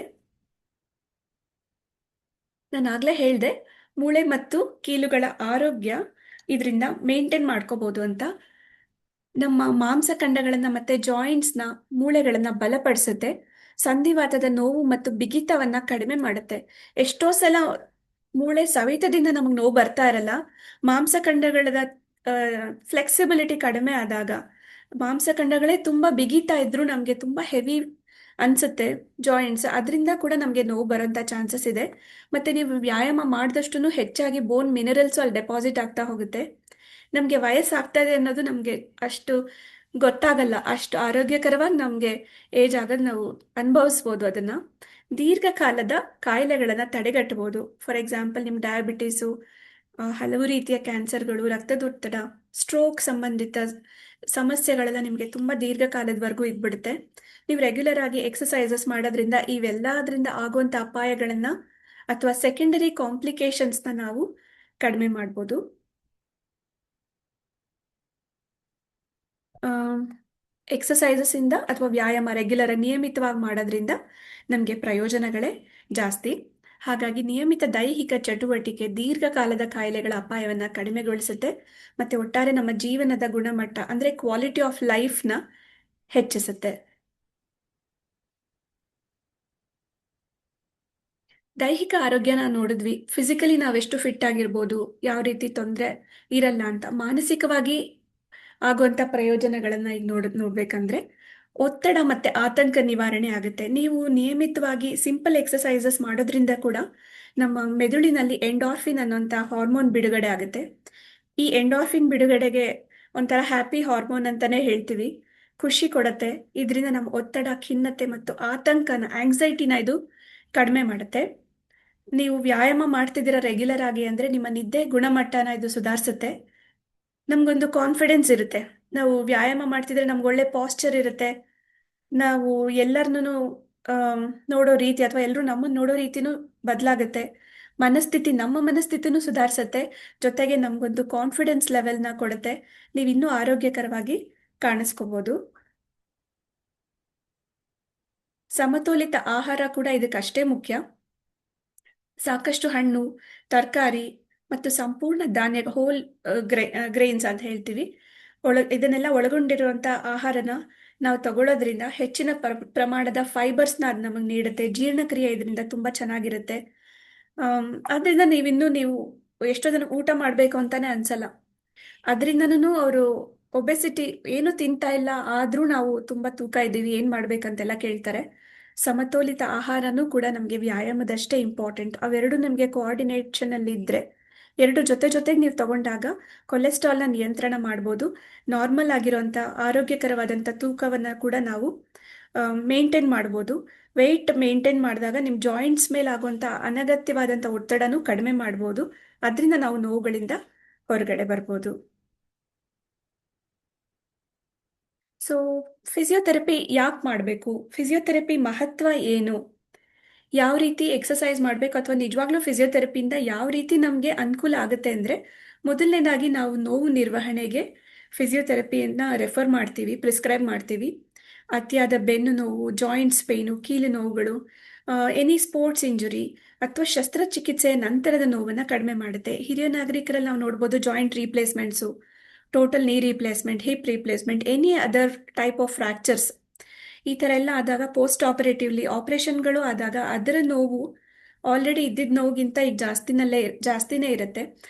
ನಾನು ಆಗಲೇ ಹೇಳಿದೆ ಮೂಳೆ ಮತ್ತು ಕೀಲುಗಳ ಆರೋಗ್ಯ ಇದರಿಂದ ಮೇಂಟೈನ್ ಮಾಡ್ಕೋಬಹುದು ಅಂತ. ನಮ್ಮ ಮಾಂಸಖಂಡಗಳನ್ನು ಮತ್ತೆ ಜಾಯಿಂಟ್ಸ್ನ ಮೂಳೆಗಳನ್ನು ಬಲಪಡಿಸುತ್ತೆ, ಸಂಧಿವಾತದ ನೋವು ಮತ್ತು ಬಿಗಿತವನ್ನ ಕಡಿಮೆ ಮಾಡುತ್ತೆ. ಎಷ್ಟೋ ಸಲ ಮೂಳೆ ಸವೆತದಿಂದ ನಮಗೆ ನೋವು ಬರ್ತಾ ಇರಲ್ಲ, ಮಾಂಸಖಂಡಗಳ ಫ್ಲೆಕ್ಸಿಬಿಲಿಟಿ ಕಡಿಮೆ ಆದಾಗ ಮಾಂಸಖಂಡಗಳೇ ತುಂಬ ಬಿಗಿತಾ ಇದ್ರೂ ನಮಗೆ ತುಂಬ ಹೆವಿ ಅನ್ಸುತ್ತೆ ಜಾಯಿಂಟ್ಸ್, ಅದರಿಂದ ಕೂಡ ನಮಗೆ ನೋವು ಬರೋಂಥ ಚಾನ್ಸಸ್ ಇದೆ. ಮತ್ತು ನೀವು ವ್ಯಾಯಾಮ ಮಾಡಿದಷ್ಟು ಹೆಚ್ಚಾಗಿ ಬೋನ್ ಮಿನರಲ್ಸು ಅಲ್ಲಿ ಡೆಪಾಸಿಟ್ ಆಗ್ತಾ ಹೋಗುತ್ತೆ. ನಮಗೆ ವಯಸ್ಸಾಗ್ತಾ ಇದೆ ಅನ್ನೋದು ನಮಗೆ ಅಷ್ಟು ಗೊತ್ತಾಗಲ್ಲ, ಅಷ್ಟು ಆರೋಗ್ಯಕರವಾಗಿ ನಮಗೆ ಏಜ್ ಆಗೋದು ನಾವು ಅನುಭವಿಸ್ಬೋದು. ಅದನ್ನು ದೀರ್ಘಕಾಲದ ಕಾಯಿಲೆಗಳನ್ನು ತಡೆಗಟ್ಟಬಹುದು. ಫಾರ್ ಎಕ್ಸಾಂಪಲ್ ನಿಮ್ಮ ಡಯಾಬಿಟೀಸು, ಹಲವು ರೀತಿಯ ಕ್ಯಾನ್ಸರ್ಗಳು, ರಕ್ತದೊತ್ತಡ, ಸ್ಟ್ರೋಕ್ ಸಂಬಂಧಿತ ಸಮಸ್ಯೆಗಳೆಲ್ಲ ನಿಮಗೆ ತುಂಬ ದೀರ್ಘಕಾಲದವರೆಗೂ ಇದ್ಬಿಡುತ್ತೆ. ನೀವು ರೆಗ್ಯುಲರ್ ಆಗಿ ಎಕ್ಸಸೈಸಸ್ ಮಾಡೋದ್ರಿಂದ ಇವೆಲ್ಲದರಿಂದ ಆಗುವಂಥ ಅಪಾಯಗಳನ್ನು ಅಥವಾ ಸೆಕೆಂಡರಿ ಕಾಂಪ್ಲಿಕೇಶನ್ಸ್ನ ನಾವು ಕಡಿಮೆ ಮಾಡ್ಬೋದು. ಎಕ್ಸಸೈಸಸ್ ಇಂದ ಅಥವಾ ವ್ಯಾಯಾಮ ರೆಗ್ಯುಲರ್ ನಿಯಮಿತವಾಗಿ ಮಾಡೋದ್ರಿಂದ ನಮಗೆ ಪ್ರಯೋಜನಗಳೇ ಜಾಸ್ತಿ. ಹಾಗಾಗಿ ನಿಯಮಿತ ದೈಹಿಕ ಚಟುವಟಿಕೆ ದೀರ್ಘಕಾಲದ ಕಾಯಿಲೆಗಳ ಅಪಾಯವನ್ನು ಕಡಿಮೆಗೊಳಿಸುತ್ತೆ ಮತ್ತು ಒಟ್ಟಾರೆ ನಮ್ಮ ಜೀವನದ ಗುಣಮಟ್ಟ ಅಂದರೆ ಕ್ವಾಲಿಟಿ ಆಫ್ ಲೈಫ್ನ ಹೆಚ್ಚಿಸುತ್ತೆ. ದೈಹಿಕ ಆರೋಗ್ಯನ ನೋಡಿದ್ವಿ, ಫಿಸಿಕಲಿ ನಾವೆಷ್ಟು ಫಿಟ್ ಆಗಿರ್ಬೋದು, ಯಾವ ರೀತಿ ತೊಂದರೆ ಇರಲ್ಲ ಅಂತ. ಮಾನಸಿಕವಾಗಿ ಆಗುವಂಥ ಪ್ರಯೋಜನಗಳನ್ನು ಈಗ ನೋಡ್ಬೇಕಂದ್ರೆ ಒತ್ತಡ ಮತ್ತು ಆತಂಕ ನಿವಾರಣೆ ಆಗುತ್ತೆ. ನೀವು ನಿಯಮಿತವಾಗಿ ಸಿಂಪಲ್ ಎಕ್ಸಸೈಸಸ್ ಮಾಡೋದ್ರಿಂದ ಕೂಡ ನಮ್ಮ ಮೆದುಳಿನಲ್ಲಿ ಎಂಡಾರ್ಫಿನ್ ಅನ್ನೋಂಥ ಹಾರ್ಮೋನ್ ಬಿಡುಗಡೆ ಆಗುತ್ತೆ. ಈ ಎಂಡಾರ್ಫಿನ್ ಬಿಡುಗಡೆಗೆ ಒಂಥರ ಹ್ಯಾಪಿ ಹಾರ್ಮೋನ್ ಅಂತಲೇ ಹೇಳ್ತೀವಿ, ಖುಷಿ ಕೊಡುತ್ತೆ. ಇದರಿಂದ ನಮ್ಮ ಒತ್ತಡ, ಖಿನ್ನತೆ ಮತ್ತು ಆತಂಕನ, ಆಂಗ್ಸೈಟಿನ ಇದು ಕಡಿಮೆ ಮಾಡುತ್ತೆ. ನೀವು ವ್ಯಾಯಾಮ ಮಾಡ್ತಿದ್ದೀರಾ ರೆಗ್ಯುಲರ್ ಆಗಿ ಅಂದರೆ ನಿಮ್ಮ ನಿದ್ದೆ ಗುಣಮಟ್ಟನ ಇದು ಸುಧಾರಿಸುತ್ತೆ. ನಮಗೊಂದು ಕಾನ್ಫಿಡೆನ್ಸ್ ಇರುತ್ತೆ, ನಾವು ವ್ಯಾಯಾಮ ಮಾಡ್ತಿದ್ರೆ ನಮ್ಗೆ ಒಳ್ಳೆ ಪಾಸ್ಚರ್ ಇರುತ್ತೆ, ನಾವು ಎಲ್ಲರನ್ನೂ ನೋಡೋ ರೀತಿ ಅಥವಾ ಎಲ್ಲರೂ ನಮ್ಮನ್ನು ನೋಡೋ ರೀತಿನೂ ಬದಲಾಗುತ್ತೆ, ನಮ್ಮ ಮನಸ್ಥಿತಿನೂ ಸುಧಾರಿಸುತ್ತೆ, ಜೊತೆಗೆ ನಮಗೊಂದು ಕಾನ್ಫಿಡೆನ್ಸ್ ಲೆವೆಲ್ನ ಕೊಡುತ್ತೆ. ನೀವು ಇನ್ನೂ ಆರೋಗ್ಯಕರವಾಗಿ ಕಾಣಿಸ್ಕೋಬೋದು. ಸಮತೋಲಿತ ಆಹಾರ ಕೂಡ ಇದಕ್ಕಷ್ಟೇ ಮುಖ್ಯ. ಸಾಕಷ್ಟು ಹಣ್ಣು, ತರಕಾರಿ ಮತ್ತು ಸಂಪೂರ್ಣ ಧಾನ್ಯ, ಹೋಲ್ ಗ್ರೈನ್ಸ್ ಅಂತ ಹೇಳ್ತೀವಿ, ಇದನ್ನೆಲ್ಲ ಒಳಗೊಂಡಿರುವಂಥ ಆಹಾರನ ನಾವು ತಗೊಳ್ಳೋದ್ರಿಂದ ಹೆಚ್ಚಿನ ಪ್ರಮಾಣದ ಫೈಬರ್ಸ್ನ ಅದು ನಮಗೆ ನೀಡುತ್ತೆ. ಜೀರ್ಣಕ್ರಿಯೆ ಇದರಿಂದ ತುಂಬ ಚೆನ್ನಾಗಿರುತ್ತೆ. ಅದರಿಂದ ನೀವು ಎಷ್ಟೋ ಜನ ಊಟ ಮಾಡಬೇಕು ಅಂತಾನೆ ಅನ್ಸಲ್ಲ, ಅದರಿಂದನೂ ಅವರು ಒಬೆಸಿಟಿ ಏನು ತಿಂತಾ ಇಲ್ಲ ಆದರೂ ನಾವು ತುಂಬ ತೂಕ ಇದ್ದೀವಿ ಏನು ಮಾಡ್ಬೇಕಂತೆಲ್ಲ ಕೇಳ್ತಾರೆ. ಸಮತೋಲಿತ ಆಹಾರನೂ ಕೂಡ ನಮಗೆ ವ್ಯಾಯಾಮದಷ್ಟೇ ಇಂಪಾರ್ಟೆಂಟ್. ಅವೆರಡು ನಮಗೆ ಕೋಆರ್ಡಿನೇಷನಲ್ಲಿ ಇದ್ದರೆ, ಎರಡು ಜೊತೆಗೆ ನೀವು ತಗೊಂಡಾಗ ಕೊಲೆಸ್ಟ್ರಾಲ್ನ ನಿಯಂತ್ರಣ ಮಾಡ್ಬೋದು. ನಾರ್ಮಲ್ ಆಗಿರೋಂಥ ಆರೋಗ್ಯಕರವಾದಂಥ ತೂಕವನ್ನು ಕೂಡ ನಾವು ಮೇಂಟೈನ್ ಮಾಡ್ಬೋದು. ವೆಯ್ಟ್ ಮೇಂಟೈನ್ ಮಾಡಿದಾಗ ನಿಮ್ಮ ಜಾಯಿಂಟ್ಸ್ ಮೇಲೆ ಆಗುವಂಥ ಅನಗತ್ಯವಾದಂಥ ಒತ್ತಡನೂ ಕಡಿಮೆ ಮಾಡ್ಬೋದು. ಅದರಿಂದ ನಾವು ನೋವುಗಳಿಂದ ಹೊರಗಡೆ ಬರ್ಬೋದು. ಸೊ ಫಿಸಿಯೋಥೆರಪಿ ಯಾಕೆ ಮಾಡಬೇಕು, ಫಿಸಿಯೋಥೆರಪಿ ಮಹತ್ವ ಏನು, ಯಾವ ರೀತಿ ಎಕ್ಸಸೈಸ್ ಮಾಡಬೇಕು, ಅಥವಾ ನಿಜವಾಗ್ಲೂ ಫಿಸಿಯೋಥೆರಪಿಯಿಂದ ಯಾವ ರೀತಿ ನಮಗೆ ಅನುಕೂಲ ಆಗುತ್ತೆ ಅಂದರೆ, ಮೊದಲನೇದಾಗಿ ನಾವು ನೋವು ನಿರ್ವಹಣೆಗೆ ಫಿಸಿಯೋಥೆರಪಿಯನ್ನು ರೆಫರ್ ಮಾಡ್ತೀವಿ, ಪ್ರಿಸ್ಕ್ರೈಬ್ ಮಾಡ್ತೀವಿ. ಅತಿಯಾದ ಬೆನ್ನು ನೋವು, ಜಾಯಿಂಟ್ಸ್ ಪೇಯ್ನು, ಕೀಲು ನೋವುಗಳು, ಎನಿ ಸ್ಪೋರ್ಟ್ಸ್ ಇಂಜುರಿ ಅಥವಾ ಶಸ್ತ್ರಚಿಕಿತ್ಸೆಯ ನಂತರದ ನೋವನ್ನು ಕಡಿಮೆ ಮಾಡುತ್ತೆ. ಹಿರಿಯ ನಾಗರಿಕರಲ್ಲಿ ನಾವು ನೋಡ್ಬೋದು joint replacements, total knee replacement, hip replacement, any other type of fractures, ಈ ಥರ ಎಲ್ಲ ಆದಾಗ ಪೋಸ್ಟ್ ಆಪರೇಟಿವ್ಲಿ ಆಪರೇಷನ್ಗಳು ಆದಾಗ ಅದರ ನೋವು ಆಲ್ರೆಡಿ ಇದ್ದಿದ್ದ ನೋವಿಗಿಂತ ಈಗ ಜಾಸ್ತಿನೇ ಇರುತ್ತೆ.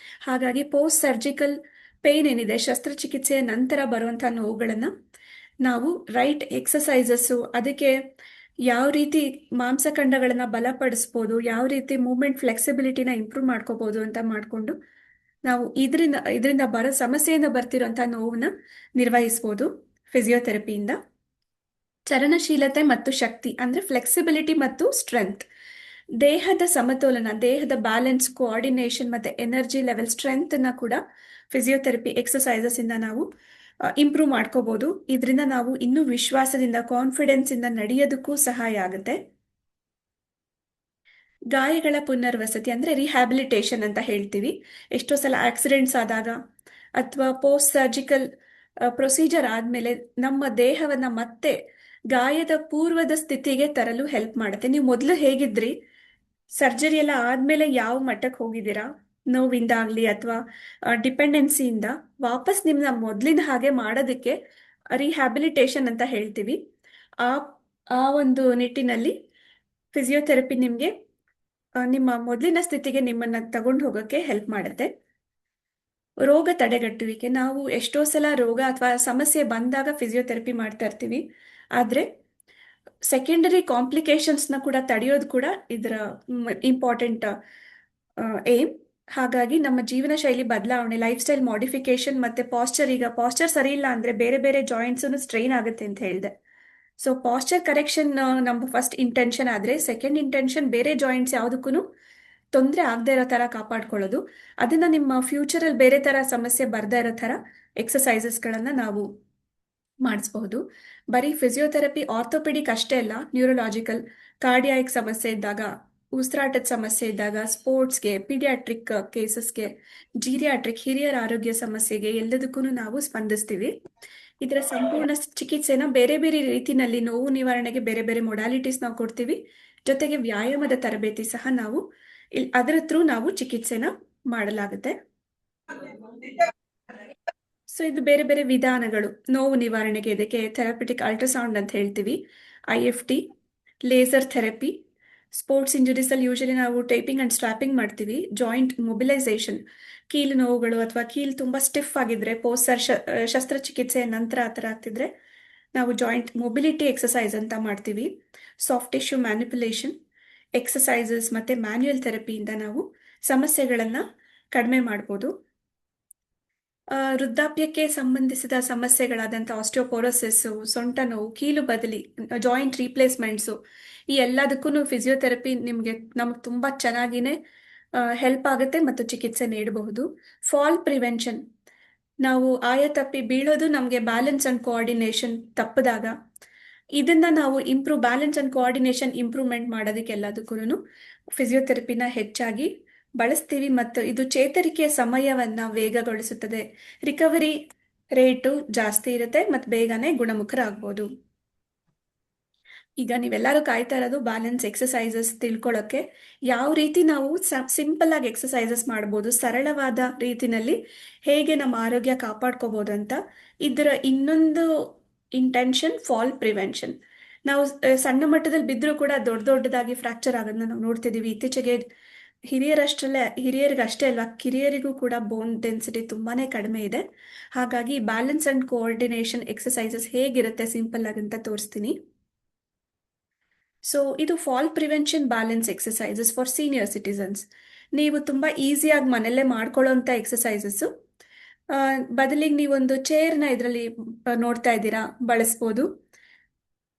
ಹಾಗಾಗಿ ಪೋಸ್ಟ್ ಸರ್ಜಿಕಲ್ ಪೇಯ್ನ್ ಏನಿದೆ, ಶಸ್ತ್ರಚಿಕಿತ್ಸೆಯ ನಂತರ ಬರುವಂಥ ನೋವುಗಳನ್ನು ನಾವು ರೈಟ್ ಎಕ್ಸಸೈಸಸ್ಸು, ಅದಕ್ಕೆ ಯಾವ ರೀತಿ ಮಾಂಸಖಂಡಗಳನ್ನು ಬಲಪಡಿಸ್ಬೋದು, ಯಾವ ರೀತಿ ಮೂವ್ಮೆಂಟ್ ಫ್ಲೆಕ್ಸಿಬಿಲಿಟಿನ ಇಂಪ್ರೂವ್ ಮಾಡ್ಕೋಬೋದು ಅಂತ ಮಾಡಿಕೊಂಡು ನಾವು ಇದರಿಂದ ಬರೋ ಸಮಸ್ಯೆಯಿಂದ ಬರ್ತಿರೋಂಥ ನೋವನ್ನ ನಿರ್ವಹಿಸ್ಬೋದು ಫಿಸಿಯೋಥೆರಪಿಯಿಂದ. ಚಲನಶೀಲತೆ ಮತ್ತು ಶಕ್ತಿ ಅಂದರೆ ಫ್ಲೆಕ್ಸಿಬಿಲಿಟಿ ಮತ್ತು ಸ್ಟ್ರೆಂತ್, ದೇಹದ ಸಮತೋಲನ, ದೇಹದ ಬ್ಯಾಲೆನ್ಸ್, ಕೋಆರ್ಡಿನೇಷನ್ ಮತ್ತು ಎನರ್ಜಿ ಲೆವೆಲ್, ಸ್ಟ್ರೆಂತನ್ನು ಕೂಡ ಫಿಸಿಯೋಥೆರಪಿ ಎಕ್ಸಸೈಸಸ್ಸಿಂದ ನಾವು ಇಂಪ್ರೂವ್ ಮಾಡ್ಕೋಬೋದು. ಇದರಿಂದ ನಾವು ಇನ್ನೂ ವಿಶ್ವಾಸದಿಂದ, ಕಾನ್ಫಿಡೆನ್ಸಿಂದ ನಡೆಯೋದಕ್ಕೂ ಸಹಾಯ ಆಗುತ್ತೆ. ಗಾಯಗಳ ಪುನರ್ವಸತಿ ಅಂದರೆ ರಿಹ್ಯಾಬಿಲಿಟೇಷನ್ ಅಂತ ಹೇಳ್ತೀವಿ. ಎಷ್ಟೋ ಸಲ ಆಕ್ಸಿಡೆಂಟ್ಸ್ ಆದಾಗ ಅಥವಾ ಪೋಸ್ಟ್ ಸರ್ಜಿಕಲ್ ಪ್ರೊಸೀಜರ್ ಆದಮೇಲೆ ನಮ್ಮ ದೇಹವನ್ನು ಮತ್ತೆ ಗಾಯದ ಪೂರ್ವದ ಸ್ಥಿತಿಗೆ ತರಲು ಹೆಲ್ಪ್ ಮಾಡುತ್ತೆ. ನೀವು ಮೊದಲು ಹೇಗಿದ್ರಿ, ಸರ್ಜರಿ ಎಲ್ಲ ಆದಮೇಲೆ ಯಾವ ಮಟ್ಟಕ್ಕೆ ಹೋಗಿದ್ದೀರಾ, ನೋವಿಂದ ಆಗಲಿ ಅಥವಾ ಡಿಪೆಂಡೆನ್ಸಿಯಿಂದ, ವಾಪಸ್ ನಿಮ್ಮನ್ನ ಮೊದಲಿನ ಹಾಗೆ ಮಾಡೋದಕ್ಕೆ ರಿಹ್ಯಾಬಿಲಿಟೇಷನ್ ಅಂತ ಹೇಳ್ತೀವಿ. ಆ ಒಂದು ನಿಟ್ಟಿನಲ್ಲಿ ಫಿಸಿಯೋಥೆರಪಿ ನಿಮಗೆ ನಿಮ್ಮ ಮೊದಲಿನ ಸ್ಥಿತಿಗೆ ನಿಮ್ಮನ್ನು ತಗೊಂಡು ಹೋಗೋಕ್ಕೆ ಹೆಲ್ಪ್ ಮಾಡುತ್ತೆ. ರೋಗ ತಡೆಗಟ್ಟುವಿಕೆ, ನಾವು ಎಷ್ಟೋ ಸಲ ರೋಗ ಅಥವಾ ಸಮಸ್ಯೆ ಬಂದಾಗ ಫಿಸಿಯೋಥೆರಪಿ ಮಾಡ್ತಾ ಇರ್ತೀವಿ, ಆದರೆ ಸೆಕೆಂಡರಿ ಕಾಂಪ್ಲಿಕೇಶನ್ಸ್ನ ಕೂಡ ತಡೆಯೋದು ಕೂಡ ಇದರ ಇಂಪಾರ್ಟೆಂಟ್ ಏಮ್. ಹಾಗಾಗಿ ನಮ್ಮ ಜೀವನ ಶೈಲಿ ಬದಲಾವಣೆ, ಲೈಫ್ ಸ್ಟೈಲ್ ಮಾಡಿಫಿಕೇಶನ್ ಮತ್ತು ಪಾಸ್ಚರ್, ಈಗ ಪಾಸ್ಚರ್ ಸರಿ ಇಲ್ಲ ಅಂದರೆ ಬೇರೆ ಬೇರೆ ಜಾಯಿಂಟ್ಸನ್ನು ಸ್ಟ್ರೈನ್ ಆಗುತ್ತೆ ಅಂತ ಹೇಳಿದೆ. ಸೊ ಪಾಸ್ಚರ್ ಕರೆಕ್ಷನ್ ನಮ್ಮ ಫಸ್ಟ್ ಇಂಟೆನ್ಷನ್ ಆದರೆ, ಸೆಕೆಂಡ್ ಇಂಟೆನ್ಷನ್ ಬೇರೆ ಜಾಯಿಂಟ್ಸ್ ಯಾವುದಕ್ಕೂ ತೊಂದರೆ ಆಗದೆ ಇರೋ ಥರ ಕಾಪಾಡ್ಕೊಳ್ಳೋದು. ಅದನ್ನು ನಿಮ್ಮ ಫ್ಯೂಚರಲ್ಲಿ ಬೇರೆ ಥರ ಸಮಸ್ಯೆ ಬರದೇ ಇರೋ ಥರ ಎಕ್ಸಸೈಸಸ್ಗಳನ್ನು ನಾವು ಮಾಡಿಸ್ಬಹುದು. ಬರೀ ಫಿಸಿಯೋಥೆರಪಿ ಆರ್ಥೋಪೆಡಿಕ್ ಅಷ್ಟೇ ಅಲ್ಲ, ನ್ಯೂರೋಲಾಜಿಕಲ್, ಕಾರ್ಡಿಯಾಕ್ ಸಮಸ್ಯೆ ಇದ್ದಾಗ, ಉಸಿರಾಟದ ಸಮಸ್ಯೆ ಇದ್ದಾಗ, ಸ್ಪೋರ್ಟ್ಸ್ಗೆ, ಪೀಡಿಯಾಟ್ರಿಕ್ ಕೇಸಸ್ಗೆ, ಜೀರಿಯಾಟ್ರಿಕ್ ಹಿರಿಯರ ಆರೋಗ್ಯ ಸಮಸ್ಯೆಗೆ ಎಲ್ಲದಕ್ಕೂ ನಾವು ಸ್ಪಂದಿಸ್ತೀವಿ. ಇದರ ಸಂಪೂರ್ಣ ಚಿಕಿತ್ಸೆನ ಬೇರೆ ಬೇರೆ ರೀತಿಯಲ್ಲಿ ನೋವು ನಿವಾರಣೆಗೆ ಬೇರೆ ಬೇರೆ ಮೊಡಾಲಿಟೀಸ್ ನಾವು ಕೊಡ್ತೀವಿ. ಜೊತೆಗೆ ವ್ಯಾಯಾಮದ ತರಬೇತಿ ಸಹ ನಾವು ಅದರ ಥ್ರೂ ನಾವು ಚಿಕಿತ್ಸೆನ ಮಾಡಲಾಗುತ್ತೆ. ಸೊ ಇದು ಬೇರೆ ಬೇರೆ ವಿಧಾನಗಳು ನೋವು ನಿವಾರಣೆಗೆ. ಇದಕ್ಕೆ ಥೆರಪಿಟಿಕ್ ಅಲ್ಟ್ರಾಸೌಂಡ್ ಅಂತ ಹೇಳ್ತೀವಿ, IFT, ಲೇಸರ್ ಥೆರಪಿ. ಸ್ಪೋರ್ಟ್ಸ್ ಇಂಜುರೀಸಲ್ಲಿ ಯೂಶಲಿ ನಾವು ಟೇಪಿಂಗ್ ಆ್ಯಂಡ್ ಸ್ಟ್ರಾಪಿಂಗ್ ಮಾಡ್ತೀವಿ. ಜಾಯಿಂಟ್ ಮೊಬಿಲೈಸೇಷನ್, ಕೀಲು ನೋವುಗಳು ಅಥವಾ ಕೀಲು ತುಂಬ ಸ್ಟಿಫ್ ಆಗಿದ್ರೆ, ಶಸ್ತ್ರಚಿಕಿತ್ಸೆಯ ನಂತರ ಆ ಥರ ಆಗ್ತಿದ್ರೆ ನಾವು ಜಾಯಿಂಟ್ ಮೊಬಿಲಿಟಿ ಎಕ್ಸಸೈಸ್ ಅಂತ ಮಾಡ್ತೀವಿ. ಸಾಫ್ಟ್ ಟಿಶ್ಯೂ ಮ್ಯಾನಿಪುಲೇಷನ್ ಎಕ್ಸಸೈಸಸ್ ಮತ್ತು ಮ್ಯಾನ್ಯುಯಲ್ ಥೆರಪಿಯಿಂದ ನಾವು ಸಮಸ್ಯೆಗಳನ್ನು ಕಡಿಮೆ ಮಾಡ್ಬೋದು. ವೃದ್ಧಾಪ್ಯಕ್ಕೆ ಸಂಬಂಧಿಸಿದ ಸಮಸ್ಯೆಗಳಾದಂಥ ಆಸ್ಟಿಯೋಪೋರೋಸಿಸ್ಸು, ಸೊಂಟ ನೋವು, ಕೀಲು ಬದಲಿ, ಜಾಯಿಂಟ್ ರೀಪ್ಲೇಸ್ಮೆಂಟ್ಸು, ಈ ಎಲ್ಲದಕ್ಕೂ ಫಿಸಿಯೋಥೆರಪಿ ನಮಗೆ ತುಂಬ ಚೆನ್ನಾಗಿಯೇ ಹೆಲ್ಪ್ ಆಗುತ್ತೆ ಮತ್ತು ಚಿಕಿತ್ಸೆ ನೀಡಬಹುದು. ಫಾಲ್ ಪ್ರಿವೆನ್ಷನ್, ನಾವು ತಪ್ಪಿ ಬೀಳೋದು ನಮಗೆ ಬ್ಯಾಲೆನ್ಸ್ ಆ್ಯಂಡ್ ಕೋಆರ್ಡಿನೇಷನ್ ತಪ್ಪಿದಾಗ, ಇದನ್ನು ನಾವು ಬ್ಯಾಲೆನ್ಸ್ ಆ್ಯಂಡ್ ಕೋಆರ್ಡಿನೇಷನ್ ಇಂಪ್ರೂವ್ಮೆಂಟ್ ಮಾಡೋದಕ್ಕೆ ಎಲ್ಲದಕ್ಕೂ ಫಿಸಿಯೋಥೆರಪಿನ ಹೆಚ್ಚಾಗಿ ಬಳಸ್ತೀವಿ. ಮತ್ತು ಇದು ಚೇತರಿಕೆಯ ಸಮಯವನ್ನು ವೇಗಗೊಳಿಸುತ್ತದೆ, ರಿಕವರಿ ರೇಟು ಜಾಸ್ತಿ ಇರುತ್ತೆ ಮತ್ತು ಬೇಗನೆ ಗುಣಮುಖರಾಗ್ಬೋದು. ಈಗ ನೀವೆಲ್ಲರೂ ಕಾಯ್ತಾ ಇರೋದು ಬ್ಯಾಲೆನ್ಸ್ ಎಕ್ಸಸೈಸಸ್ ತಿಳ್ಕೊಳ್ಳೋಕ್ಕೆ, ಯಾವ ರೀತಿ ನಾವು ಸಿಂಪಲ್ ಆಗಿ ಎಕ್ಸಸೈಸಸ್ ಮಾಡ್ಬೋದು, ಸರಳವಾದ ರೀತಿಯಲ್ಲಿ ಹೇಗೆ ನಮ್ಮ ಆರೋಗ್ಯ ಕಾಪಾಡ್ಕೋಬೋದು ಅಂತ. ಇದರ ಇನ್ನೊಂದು ಇಂಟೆನ್ಷನ್ ಫಾಲ್ ಪ್ರಿವೆನ್ಷನ್. ನಾವು ಸಣ್ಣ ಮಟ್ಟದಲ್ಲಿ ಬಿದ್ದರೂ ಕೂಡ ದೊಡ್ಡದಾಗಿ ಫ್ರ್ಯಾಕ್ಚರ್ ಆಗೋದನ್ನ ನಾವು ನೋಡ್ತಿದ್ದೀವಿ ಇತ್ತೀಚೆಗೆ. ಹಿರಿಯರಿಗಷ್ಟೇ ಅಲ್ವಾ, ಕಿರಿಯರಿಗೂ ಕೂಡ ಬೋನ್ ಡೆನ್ಸಿಟಿ ತುಂಬಾ ಕಡಿಮೆ ಇದೆ. ಹಾಗಾಗಿ ಬ್ಯಾಲೆನ್ಸ್ ಆ್ಯಂಡ್ ಕೋಆರ್ಡಿನೇಷನ್ ಎಕ್ಸಸೈಸಸ್ ಹೇಗಿರುತ್ತೆ ಸಿಂಪಲ್ ಆಗಿ ಅಂತ ತೋರಿಸ್ತೀನಿ. ಸೊ ಇದು fall prevention balance exercises for senior citizens. ನೀವು ತುಂಬ ಈಸಿಯಾಗಿ ಮನೆಯಲ್ಲೇ ಮಾಡ್ಕೊಳ್ಳೋಂಥ ಎಕ್ಸಸೈಸಸ್ಸು. ಬದಲಿಗೆ ನೀವೊಂದು ಚೇರ್ನ ಇದರಲ್ಲಿ ನೋಡ್ತಾ ಇದ್ದೀರಾ, ಬಳಸ್ಬೋದು.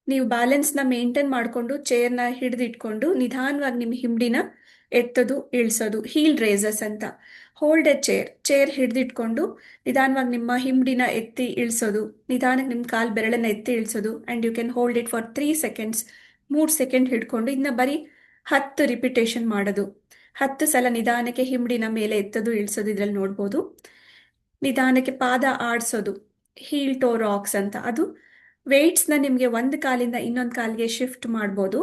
ನೀವು ಬ್ಯಾಲೆನ್ಸ್ನ ಮೇಂಟೈನ್ ಮಾಡಿಕೊಂಡು ಚೇರ್ನ ಹಿಡಿದಿಟ್ಕೊಂಡು ನಿಧಾನವಾಗಿ ನಿಮ್ಮ ಹಿಂಡಿನ ಎತ್ತೋದು ಇಳಿಸೋದು, ಹೀಲ್ ರೇಸಸ್ ಅಂತ. ಹೋಲ್ಡ್ ಎ ಚೇರ್ ಹಿಡಿದಿಟ್ಕೊಂಡು ನಿಧಾನವಾಗಿ ನಿಮ್ಮ ಹಿಂಬಡಿನ ಎತ್ತಿ ಇಳಿಸೋದು, ನಿಧಾನಕ್ಕೆ ನಿಮ್ಮ ಕಾಲು ಬೆರಳನ್ನ ಎತ್ತಿ ಇಳಿಸೋದು. And you can hold it for 3 seconds. 3 second ಹಿಡ್ಕೊಂಡು ಇದನ್ನ ಬರೀ 10 ರಿಪಿಟೇಷನ್ ಮಾಡೋದು. 10 ಸಲ ನಿಧಾನಕ್ಕೆ ಹಿಂಬಡಿನ ಮೇಲೆ ಎತ್ತೋದು ಇಳಿಸೋದು ಇದರಲ್ಲಿ ನೋಡ್ಬೋದು. ನಿಧಾನಕ್ಕೆ ಪಾದ ಆಡಿಸೋದು, ಹೀಲ್ ಟೋ ರಾಕ್ಸ್ ಅಂತ. ಅದು ವೆಯ್ಟ್ಸ್ನ ನಿಮಗೆ ಒಂದು ಕಾಲಿಂದ ಇನ್ನೊಂದು ಕಾಲಿಗೆ ಶಿಫ್ಟ್ ಮಾಡ್ಬೋದು.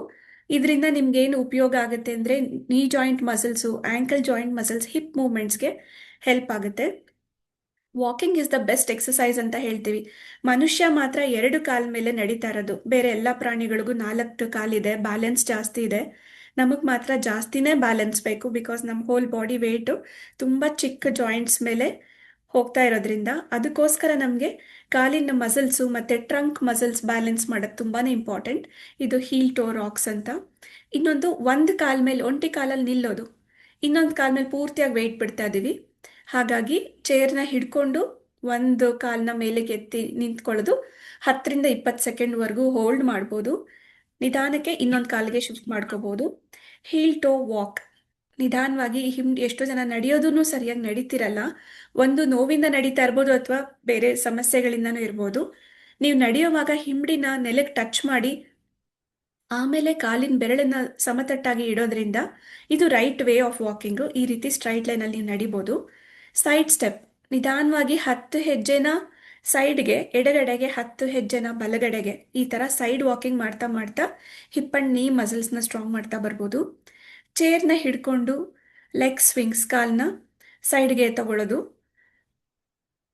ಇದರಿಂದ ನಿಮ್ಗೆ ಏನು ಉಪಯೋಗ ಆಗುತ್ತೆ ಅಂದರೆ knee joint muscles, ankle joint muscles, hip ಮೂವ್ಮೆಂಟ್ಸ್ಗೆ ಹೆಲ್ಪ್ ಆಗುತ್ತೆ. Walking is the best exercise ಅಂತ ಹೇಳ್ತೀವಿ. ಮನುಷ್ಯ ಮಾತ್ರ 2 ಕಾಲ ಮೇಲೆ ನಡೀತಾ ಇರೋದು. ಬೇರೆ ಎಲ್ಲ ಪ್ರಾಣಿಗಳಿಗೂ 4 ಕಾಲಿದೆ, ಬ್ಯಾಲೆನ್ಸ್ ಜಾಸ್ತಿ ಇದೆ. ನಮಗೆ ಮಾತ್ರ ಜಾಸ್ತಿನೇ ಬ್ಯಾಲೆನ್ಸ್ ಬೇಕು. ಬಿಕಾಸ್ ನಮ್ಮ ಹೋಲ್ ಬಾಡಿ ವೆಯ್ಟು ತುಂಬ ಚಿಕ್ಕ ಜಾಯಿಂಟ್ಸ್ ಮೇಲೆ ಹೋಗ್ತಾ ಇರೋದ್ರಿಂದ ಅದಕ್ಕೋಸ್ಕರ ನಮಗೆ ಕಾಲಿನ ಮಸಲ್ಸು ಮತ್ತು ಟ್ರಂಕ್ ಮಸಲ್ಸ್ ಬ್ಯಾಲೆನ್ಸ್ ಮಾಡೋದು ತುಂಬಾ ಇಂಪಾರ್ಟೆಂಟ್. ಇದು ಹೀಲ್ ಟೋ ರಾಕ್ಸ್ ಅಂತ. ಇನ್ನೊಂದು, ಒಂದು ಕಾಲ ಮೇಲೆ ಒಂಟಿ ಕಾಲಲ್ಲಿ ನಿಲ್ಲೋದು, ಇನ್ನೊಂದು ಕಾಲ ಮೇಲೆ ಪೂರ್ತಿಯಾಗಿ ವೆಯ್ಟ್ ಬಿಡ್ತಾ ಇದ್ದೀವಿ. ಹಾಗಾಗಿ ಚೇರ್ನ ಹಿಡ್ಕೊಂಡು ಒಂದು ಕಾಲನ್ನ ಮೇಲೆಗೆ ಎತ್ತಿ ನಿಂತ್ಕೊಳ್ಳೋದು, 10ರಿಂದ 20 ಸೆಕೆಂಡ್ವರೆಗೂ ಹೋಲ್ಡ್ ಮಾಡ್ಬೋದು. ನಿಧಾನಕ್ಕೆ ಇನ್ನೊಂದು ಕಾಲಿಗೆ ಶಿಫ್ಟ್ ಮಾಡ್ಕೋಬೋದು. ಹೀಲ್ ಟೋ ವಾಕ್, ನಿಧಾನವಾಗಿ ಎಷ್ಟೋ ಜನ ನಡೆಯೋದೂ ಸರಿಯಾಗಿ ನಡೀತಿರಲ್ಲ. ಒಂದು ನೋವಿಂದ ನಡೀತಾ ಇರ್ಬೋದು ಅಥವಾ ಬೇರೆ ಸಮಸ್ಯೆಗಳಿಂದನೂ ಇರ್ಬೋದು. ನೀವು ನಡೆಯುವಾಗ ಹಿಂಬಡಿನ ನೆಲಕ್ಕೆ ಟಚ್ ಮಾಡಿ ಆಮೇಲೆ ಕಾಲಿನ ಬೆರಳನ್ನ ಸಮತಟ್ಟಾಗಿ ಇಡೋದ್ರಿಂದ ಇದು ರೈಟ್ ವೇ ಆಫ್ ವಾಕಿಂಗು. ಈ ರೀತಿ ಸ್ಟ್ರೈಟ್ ಲೈನಲ್ಲಿ ನೀವು ನಡಿಬೋದು. ಸೈಡ್ ಸ್ಟೆಪ್, ನಿಧಾನವಾಗಿ 10 ಹೆಜ್ಜೆನ ಸೈಡ್ಗೆ, ಎಡಗಡೆಗೆ 10 ಹೆಜ್ಜೆನ ಬಲಗಡೆಗೆ, ಈ ಥರ ಸೈಡ್ ವಾಕಿಂಗ್ ಮಾಡ್ತಾ ಮಾಡ್ತಾ ಹಿಪ್ ಅಂಡ್ ನೀ ಮಸಲ್ಸ್ನ ಸ್ಟ್ರಾಂಗ್ ಮಾಡ್ತಾ ಬರ್ಬೋದು. ಚೇರ್ನ ಹಿಡ್ಕೊಂಡು ಲೆಗ್ ಸ್ವಿಂಗ್ಸ್, ಕಾಲನ್ನ ಸೈಡ್ಗೆ ತಗೊಳ್ಳೋದು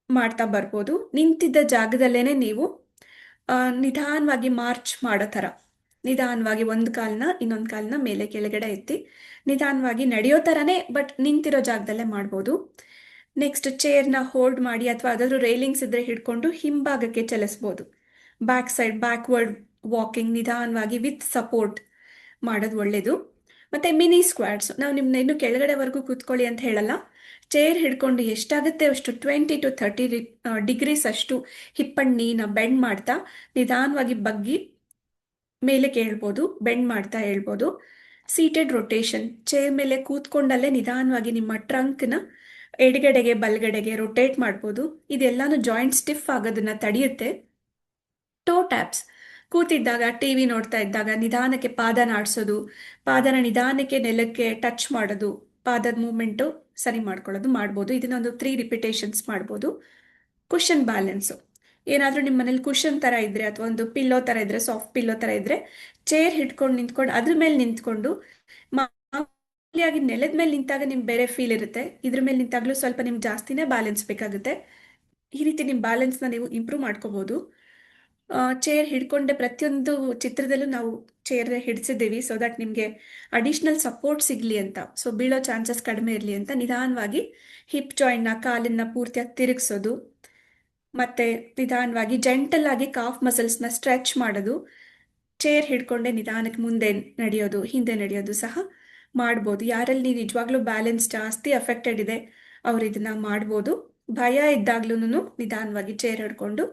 ಮಾಡ್ತಾ ಬರ್ಬೋದು. ನಿಂತಿದ್ದ ಜಾಗದಲ್ಲೇ ನೀವು ನಿಧಾನವಾಗಿ ಮಾರ್ಚ್ ಮಾಡೋ ಥರ ನಿಧಾನವಾಗಿ ಒಂದು ಕಾಲನ್ನ ಇನ್ನೊಂದು ಕಾಲನ್ನ ಮೇಲೆ ಕೆಳಗಡೆ ಎತ್ತಿ ನಿಧಾನವಾಗಿ ನಡೆಯೋ ಥರನೇ ಬಟ್ ನಿಂತಿರೋ ಜಾಗದಲ್ಲೇ ಮಾಡ್ಬೋದು. ನೆಕ್ಸ್ಟ್, ಚೇರ್ನ ಹೋಲ್ಡ್ ಮಾಡಿ ಅಥವಾ ಅದಾದ್ರೂ ರೈಲಿಂಗ್ಸ್ ಇದ್ರೆ ಹಿಡ್ಕೊಂಡು ಹಿಂಭಾಗಕ್ಕೆ ಚಲಿಸ್ಬೋದು. ಬ್ಯಾಕ್ ಸೈಡ್, ಬ್ಯಾಕ್ವರ್ಡ್ ವಾಕಿಂಗ್ ನಿಧಾನವಾಗಿ ವಿತ್ ಸಪೋರ್ಟ್ ಮಾಡೋದು ಒಳ್ಳೆಯದು. ಮತ್ತು ಮಿನಿ ಸ್ಕ್ವಾಟ್ಸ್, ನಾವು ನಿಮ್ಮನ್ನ ಇನ್ನೂ ಕೆಳಗಡೆವರೆಗೂ ಕೂತ್ಕೊಳ್ಳಿ ಅಂತ ಹೇಳಲ್ಲ. ಚೇರ್ ಹಿಡ್ಕೊಂಡು ಎಷ್ಟಾಗುತ್ತೆ ಅಷ್ಟು 20 to 30 ಡಿಗ್ರೀಸ್ ಅಷ್ಟು ಹಿಪ್ ಅಂಡ್ ನೀನ ಬೆಂಡ್ ಮಾಡ್ತಾ ನಿಧಾನವಾಗಿ ಬಗ್ಗಿ ಮೇಲೆ ಕೇಳ್ಬೋದು, ಬೆಂಡ್ ಮಾಡ್ತಾ ಹೇಳ್ಬೋದು. ಸೀಟೆಡ್ ರೊಟೇಷನ್, ಚೇರ್ ಮೇಲೆ ಕೂತ್ಕೊಂಡಲ್ಲೇ ನಿಧಾನವಾಗಿ ನಿಮ್ಮ ಟ್ರಂಕ್ನ ಎಡಗಡೆಗೆ ಬಲಗಡೆಗೆ ರೊಟೇಟ್ ಮಾಡ್ಬೋದು. ಇದೆಲ್ಲಾನು ಜಾಯಿಂಟ್ ಸ್ಟಿಫ್ ಆಗೋದನ್ನ ತಡೆಯುತ್ತೆ. ಟೋ ಟ್ಯಾಪ್ಸ್, ಕೂತಿದ್ದಾಗ ಟಿವಿ ನೋಡ್ತಾ ಇದ್ದಾಗ ನಿಧಾನಕ್ಕೆ ಪಾದನ ಆಡಿಸೋದು, ಪಾದನ ನಿಧಾನಕ್ಕೆ ನೆಲಕ್ಕೆ ಟಚ್ ಮಾಡೋದು, ಪಾದದ ಮೂಮೆಂಟು ಸರಿ ಮಾಡ್ಕೊಳ್ಳೋದು ಮಾಡ್ಬೋದು. ಇದನ್ನೊಂದು 3 ರಿಪಿಟೇಷನ್ಸ್ ಮಾಡ್ಬೋದು. ಕುಷನ್ ಬ್ಯಾಲೆನ್ಸು, ಏನಾದರೂ ನಿಮ್ಮ ಮನೇಲಿ ಕುಷನ್ ಥರ ಇದ್ದರೆ ಅಥವಾ ಒಂದು ಪಿಲ್ಲೋ ಥರ ಇದ್ದರೆ, ಸಾಫ್ಟ್ ಪಿಲ್ಲೋ ಥರ ಇದ್ದರೆ ಚೇರ್ ಹಿಡ್ಕೊಂಡು ನಿಂತ್ಕೊಂಡು ಅದ್ರ ಮೇಲೆ ನಿಂತ್ಕೊಂಡು ಮಾಮೂಲಿಯಾಗಿ ನೆಲದ ಮೇಲೆ ನಿಂತಾಗ ನಿಮ್ಗೆ ಬೇರೆ ಫೀಲ್ ಇರುತ್ತೆ. ಇದ್ರ ಮೇಲೆ ನಿಂತಾಗಲೂ ಸ್ವಲ್ಪ ನಿಮ್ಗೆ ಜಾಸ್ತಿನೇ ಬ್ಯಾಲೆನ್ಸ್ ಬೇಕಾಗುತ್ತೆ. ಈ ರೀತಿ ನಿಮ್ಮ ಬ್ಯಾಲೆನ್ಸ್ನ ನೀವು ಇಂಪ್ರೂವ್ ಮಾಡ್ಕೋಬೋದು. ಚೇರ್ ಹಿಡ್ಕೊಂಡೆ ಪ್ರತಿಯೊಂದು ಚಿತ್ರದಲ್ಲೂ ನಾವು ಚೇರ್ ಹಿಡಿಸಿದ್ದೀವಿ ಸೊ ದಟ್ ನಿಮಗೆ ಅಡಿಷ್ನಲ್ ಸಪೋರ್ಟ್ ಸಿಗಲಿ ಅಂತ, ಸೊ ಬೀಳೋ ಚಾನ್ಸಸ್ ಕಡಿಮೆ ಇರಲಿ ಅಂತ. ನಿಧಾನವಾಗಿ ಹಿಪ್ ಜಾಯಿಂಟ್ನ ಕಾಲನ್ನ ಪೂರ್ತಿಯಾಗಿ ತಿರುಗಿಸೋದು, ಮತ್ತು ನಿಧಾನವಾಗಿ ಜೆಂಟಲ್ ಆಗಿ ಕಾಫ್ ಮಸಲ್ಸ್ನ ಸ್ಟ್ರೆಚ್ ಮಾಡೋದು. ಚೇರ್ ಹಿಡ್ಕೊಂಡೆ ನಿಧಾನಕ್ಕೆ ಮುಂದೆ ನಡೆಯೋದು, ಹಿಂದೆ ನಡೆಯೋದು ಸಹ ಮಾಡ್ಬೋದು. ಯಾರಲ್ಲಿ ನಿಜವಾಗ್ಲೂ ಬ್ಯಾಲೆನ್ಸ್ ಜಾಸ್ತಿ ಅಫೆಕ್ಟೆಡ್ ಇದೆ ಅವ್ರು ಇದನ್ನ ಮಾಡ್ಬೋದು. ಭಯ ಇದ್ದಾಗ್ಲೂ ನಿಧಾನವಾಗಿ ಚೇರ್ ಹಿಡ್ಕೊಂಡು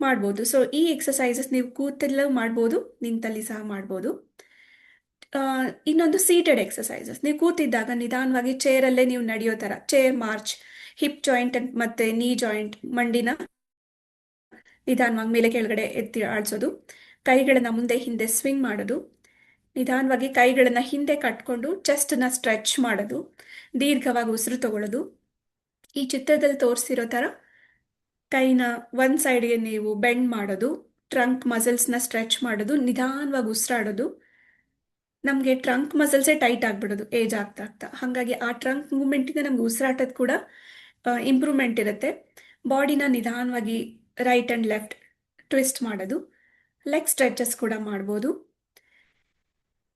ಮಾಡ್ಬೋದು. ಸೊ ಈ ಎಕ್ಸಸೈಸಸ್ ನೀವು ಕೂತಲ್ಲೂ ಮಾಡ್ಬೋದು, ನಿಂತಲ್ಲಿ ಸಹ ಮಾಡ್ಬೋದು. ಇನ್ನೊಂದು ಸೀಟೆಡ್ ಎಕ್ಸಸೈಸಸ್, ನೀವು ಕೂತಿದ್ದಾಗ ನಿಧಾನವಾಗಿ ಚೇರಲ್ಲೇ ನೀವು ನಡೆಯೋ ಥರ ಚೇರ್ ಮಾರ್ಚ್, ಹಿಪ್ ಜಾಯಿಂಟ್ ಮತ್ತು ನೀ ಜಾಯಿಂಟ್, ಮಂಡಿನ ನಿಧಾನವಾಗಿ ಮೇಲೆ ಕೆಳಗಡೆ ಎತ್ತಿ ಆಡಿಸೋದು, ಕೈಗಳನ್ನ ಮುಂದೆ ಹಿಂದೆ ಸ್ವಿಂಗ್ ಮಾಡೋದು, ನಿಧಾನವಾಗಿ ಕೈಗಳನ್ನ ಹಿಂದೆ ಕಟ್ಕೊಂಡು ಚೆಸ್ಟನ್ನ ಸ್ಟ್ರೆಚ್ ಮಾಡೋದು, ದೀರ್ಘವಾಗಿ ಉಸಿರು ತಗೊಳ್ಳೋದು. ಈ ಚಿತ್ರದಲ್ಲಿ ತೋರಿಸಿರೋ ಥರ ಕೈನ ಒಂದು ಸೈಡ್ಗೆ ನೀವು ಬೆಂಡ್ ಮಾಡೋದು, ಟ್ರಂಕ್ ಮಸಲ್ಸ್ನ ಸ್ಟ್ರೆಚ್ ಮಾಡೋದು, ನಿಧಾನವಾಗಿ ಉಸಿರಾಡೋದು. ನಮಗೆ ಟ್ರಂಕ್ ಮಸಲ್ಸೇ ಟೈಟ್ ಆಗಿಬಿಡೋದು ಏಜ್ ಆಗ್ತಾ ಆಗ್ತಾ. ಹಾಗಾಗಿ ಆ ಟ್ರಂಕ್ ಮೂಮೆಂಟಿಂದ ನಮ್ಗೆ ಉಸಿರಾಟದ ಕೂಡ ಇಂಪ್ರೂವ್ಮೆಂಟ್ ಇರುತ್ತೆ. ಬಾಡಿನ ನಿಧಾನವಾಗಿ ರೈಟ್ ಆ್ಯಂಡ್ ಲೆಫ್ಟ್ ಟ್ವಿಸ್ಟ್ ಮಾಡೋದು, ಲೆಗ್ ಸ್ಟ್ರೆಚಸ್ ಕೂಡ ಮಾಡ್ಬೋದು.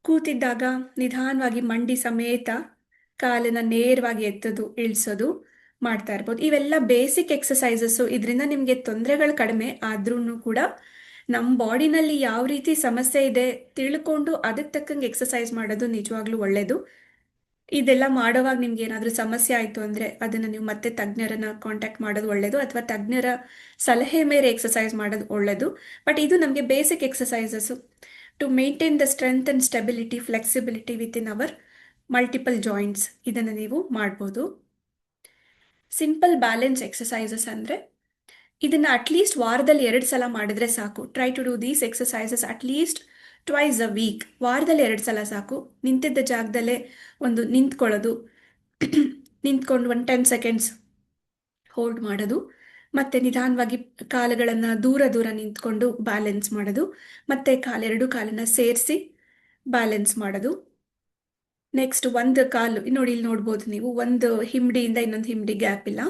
ಕೂತಿದ್ದಾಗ ನಿಧಾನವಾಗಿ ಮಂಡಿ ಸಮೇತ ಕಾಲನ್ನ ನೇರವಾಗಿ ಎತ್ತೋದು ಇಳಿಸೋದು ಮಾಡ್ತಾ ಇರ್ಬೋದು. ಇವೆಲ್ಲ ಬೇಸಿಕ್ ಎಕ್ಸಸೈಸಸ್ಸು. ಇದರಿಂದ ನಿಮಗೆ ತೊಂದರೆಗಳು ಕಡಿಮೆ ಆದ್ರೂ ಕೂಡ ನಮ್ಮ ಬಾಡಿನಲ್ಲಿ ಯಾವ ರೀತಿ ಸಮಸ್ಯೆ ಇದೆ ತಿಳ್ಕೊಂಡು ಅದಕ್ಕೆ ತಕ್ಕಂಗೆ ಎಕ್ಸಸೈಸ್ ಮಾಡೋದು ನಿಜವಾಗ್ಲೂ ಒಳ್ಳೆಯದು. ಇದೆಲ್ಲ ಮಾಡೋವಾಗ ನಿಮ್ಗೆ ಏನಾದರೂ ಸಮಸ್ಯೆ ಆಯಿತು ಅಂದರೆ ಅದನ್ನು ನೀವು ಮತ್ತೆ ತಜ್ಞರನ್ನ ಕಾಂಟ್ಯಾಕ್ಟ್ ಮಾಡೋದು ಒಳ್ಳೆಯದು, ಅಥವಾ ತಜ್ಞರ ಸಲಹೆ ಮೇರೆ ಎಕ್ಸಸೈಸ್ ಮಾಡೋದು ಒಳ್ಳೆಯದು. ಬಟ್ ಇದು ನಮಗೆ basic exercises to maintain the strength and stability, flexibility with in our multiple joints. ಇದನ್ನು ನೀವು ಮಾಡ್ಬೋದು. ಸಿಂಪಲ್ ಬ್ಯಾಲೆನ್ಸ್ ಎಕ್ಸಸೈಸಸ್ ಅಂದರೆ ಇದನ್ನು ಅಟ್ಲೀಸ್ಟ್ ವಾರದಲ್ಲಿ 2 ಸಲ ಮಾಡಿದ್ರೆ ಸಾಕು. Try to do these exercises at least twice a week. ವಾರದಲ್ಲಿ 2 ಸಲ ಸಾಕು. ನಿಂತಿದ್ದ ಜಾಗದಲ್ಲೇ ಒಂದು ನಿಂತ್ಕೊಳ್ಳೋದು, ನಿಂತ್ಕೊಂಡು ಒಂದು 10 ಸೆಕೆಂಡ್ಸ್ ಹೋಲ್ಡ್ ಮಾಡೋದು, ಮತ್ತೆ ನಿಧಾನವಾಗಿ ಕಾಲುಗಳನ್ನು ದೂರ ದೂರ ನಿಂತ್ಕೊಂಡು ಬ್ಯಾಲೆನ್ಸ್ ಮಾಡೋದು, ಮತ್ತೆ ಎರಡು ಕಾಲನ್ನು ಸೇರಿಸಿ ಬ್ಯಾಲೆನ್ಸ್ ಮಾಡೋದು. ನೆಕ್ಸ್ಟ್ ಒಂದು ಕಾಲು ನೋಡಿ, ಇಲ್ಲಿ ನೋಡ್ಬೋದು ನೀವು, ಒಂದು ಹಿಂಬಡಿಯಿಂದ ಇನ್ನೊಂದು ಹಿಂಬಡಿ ಗ್ಯಾಪ್ ಇಲ್ಲ.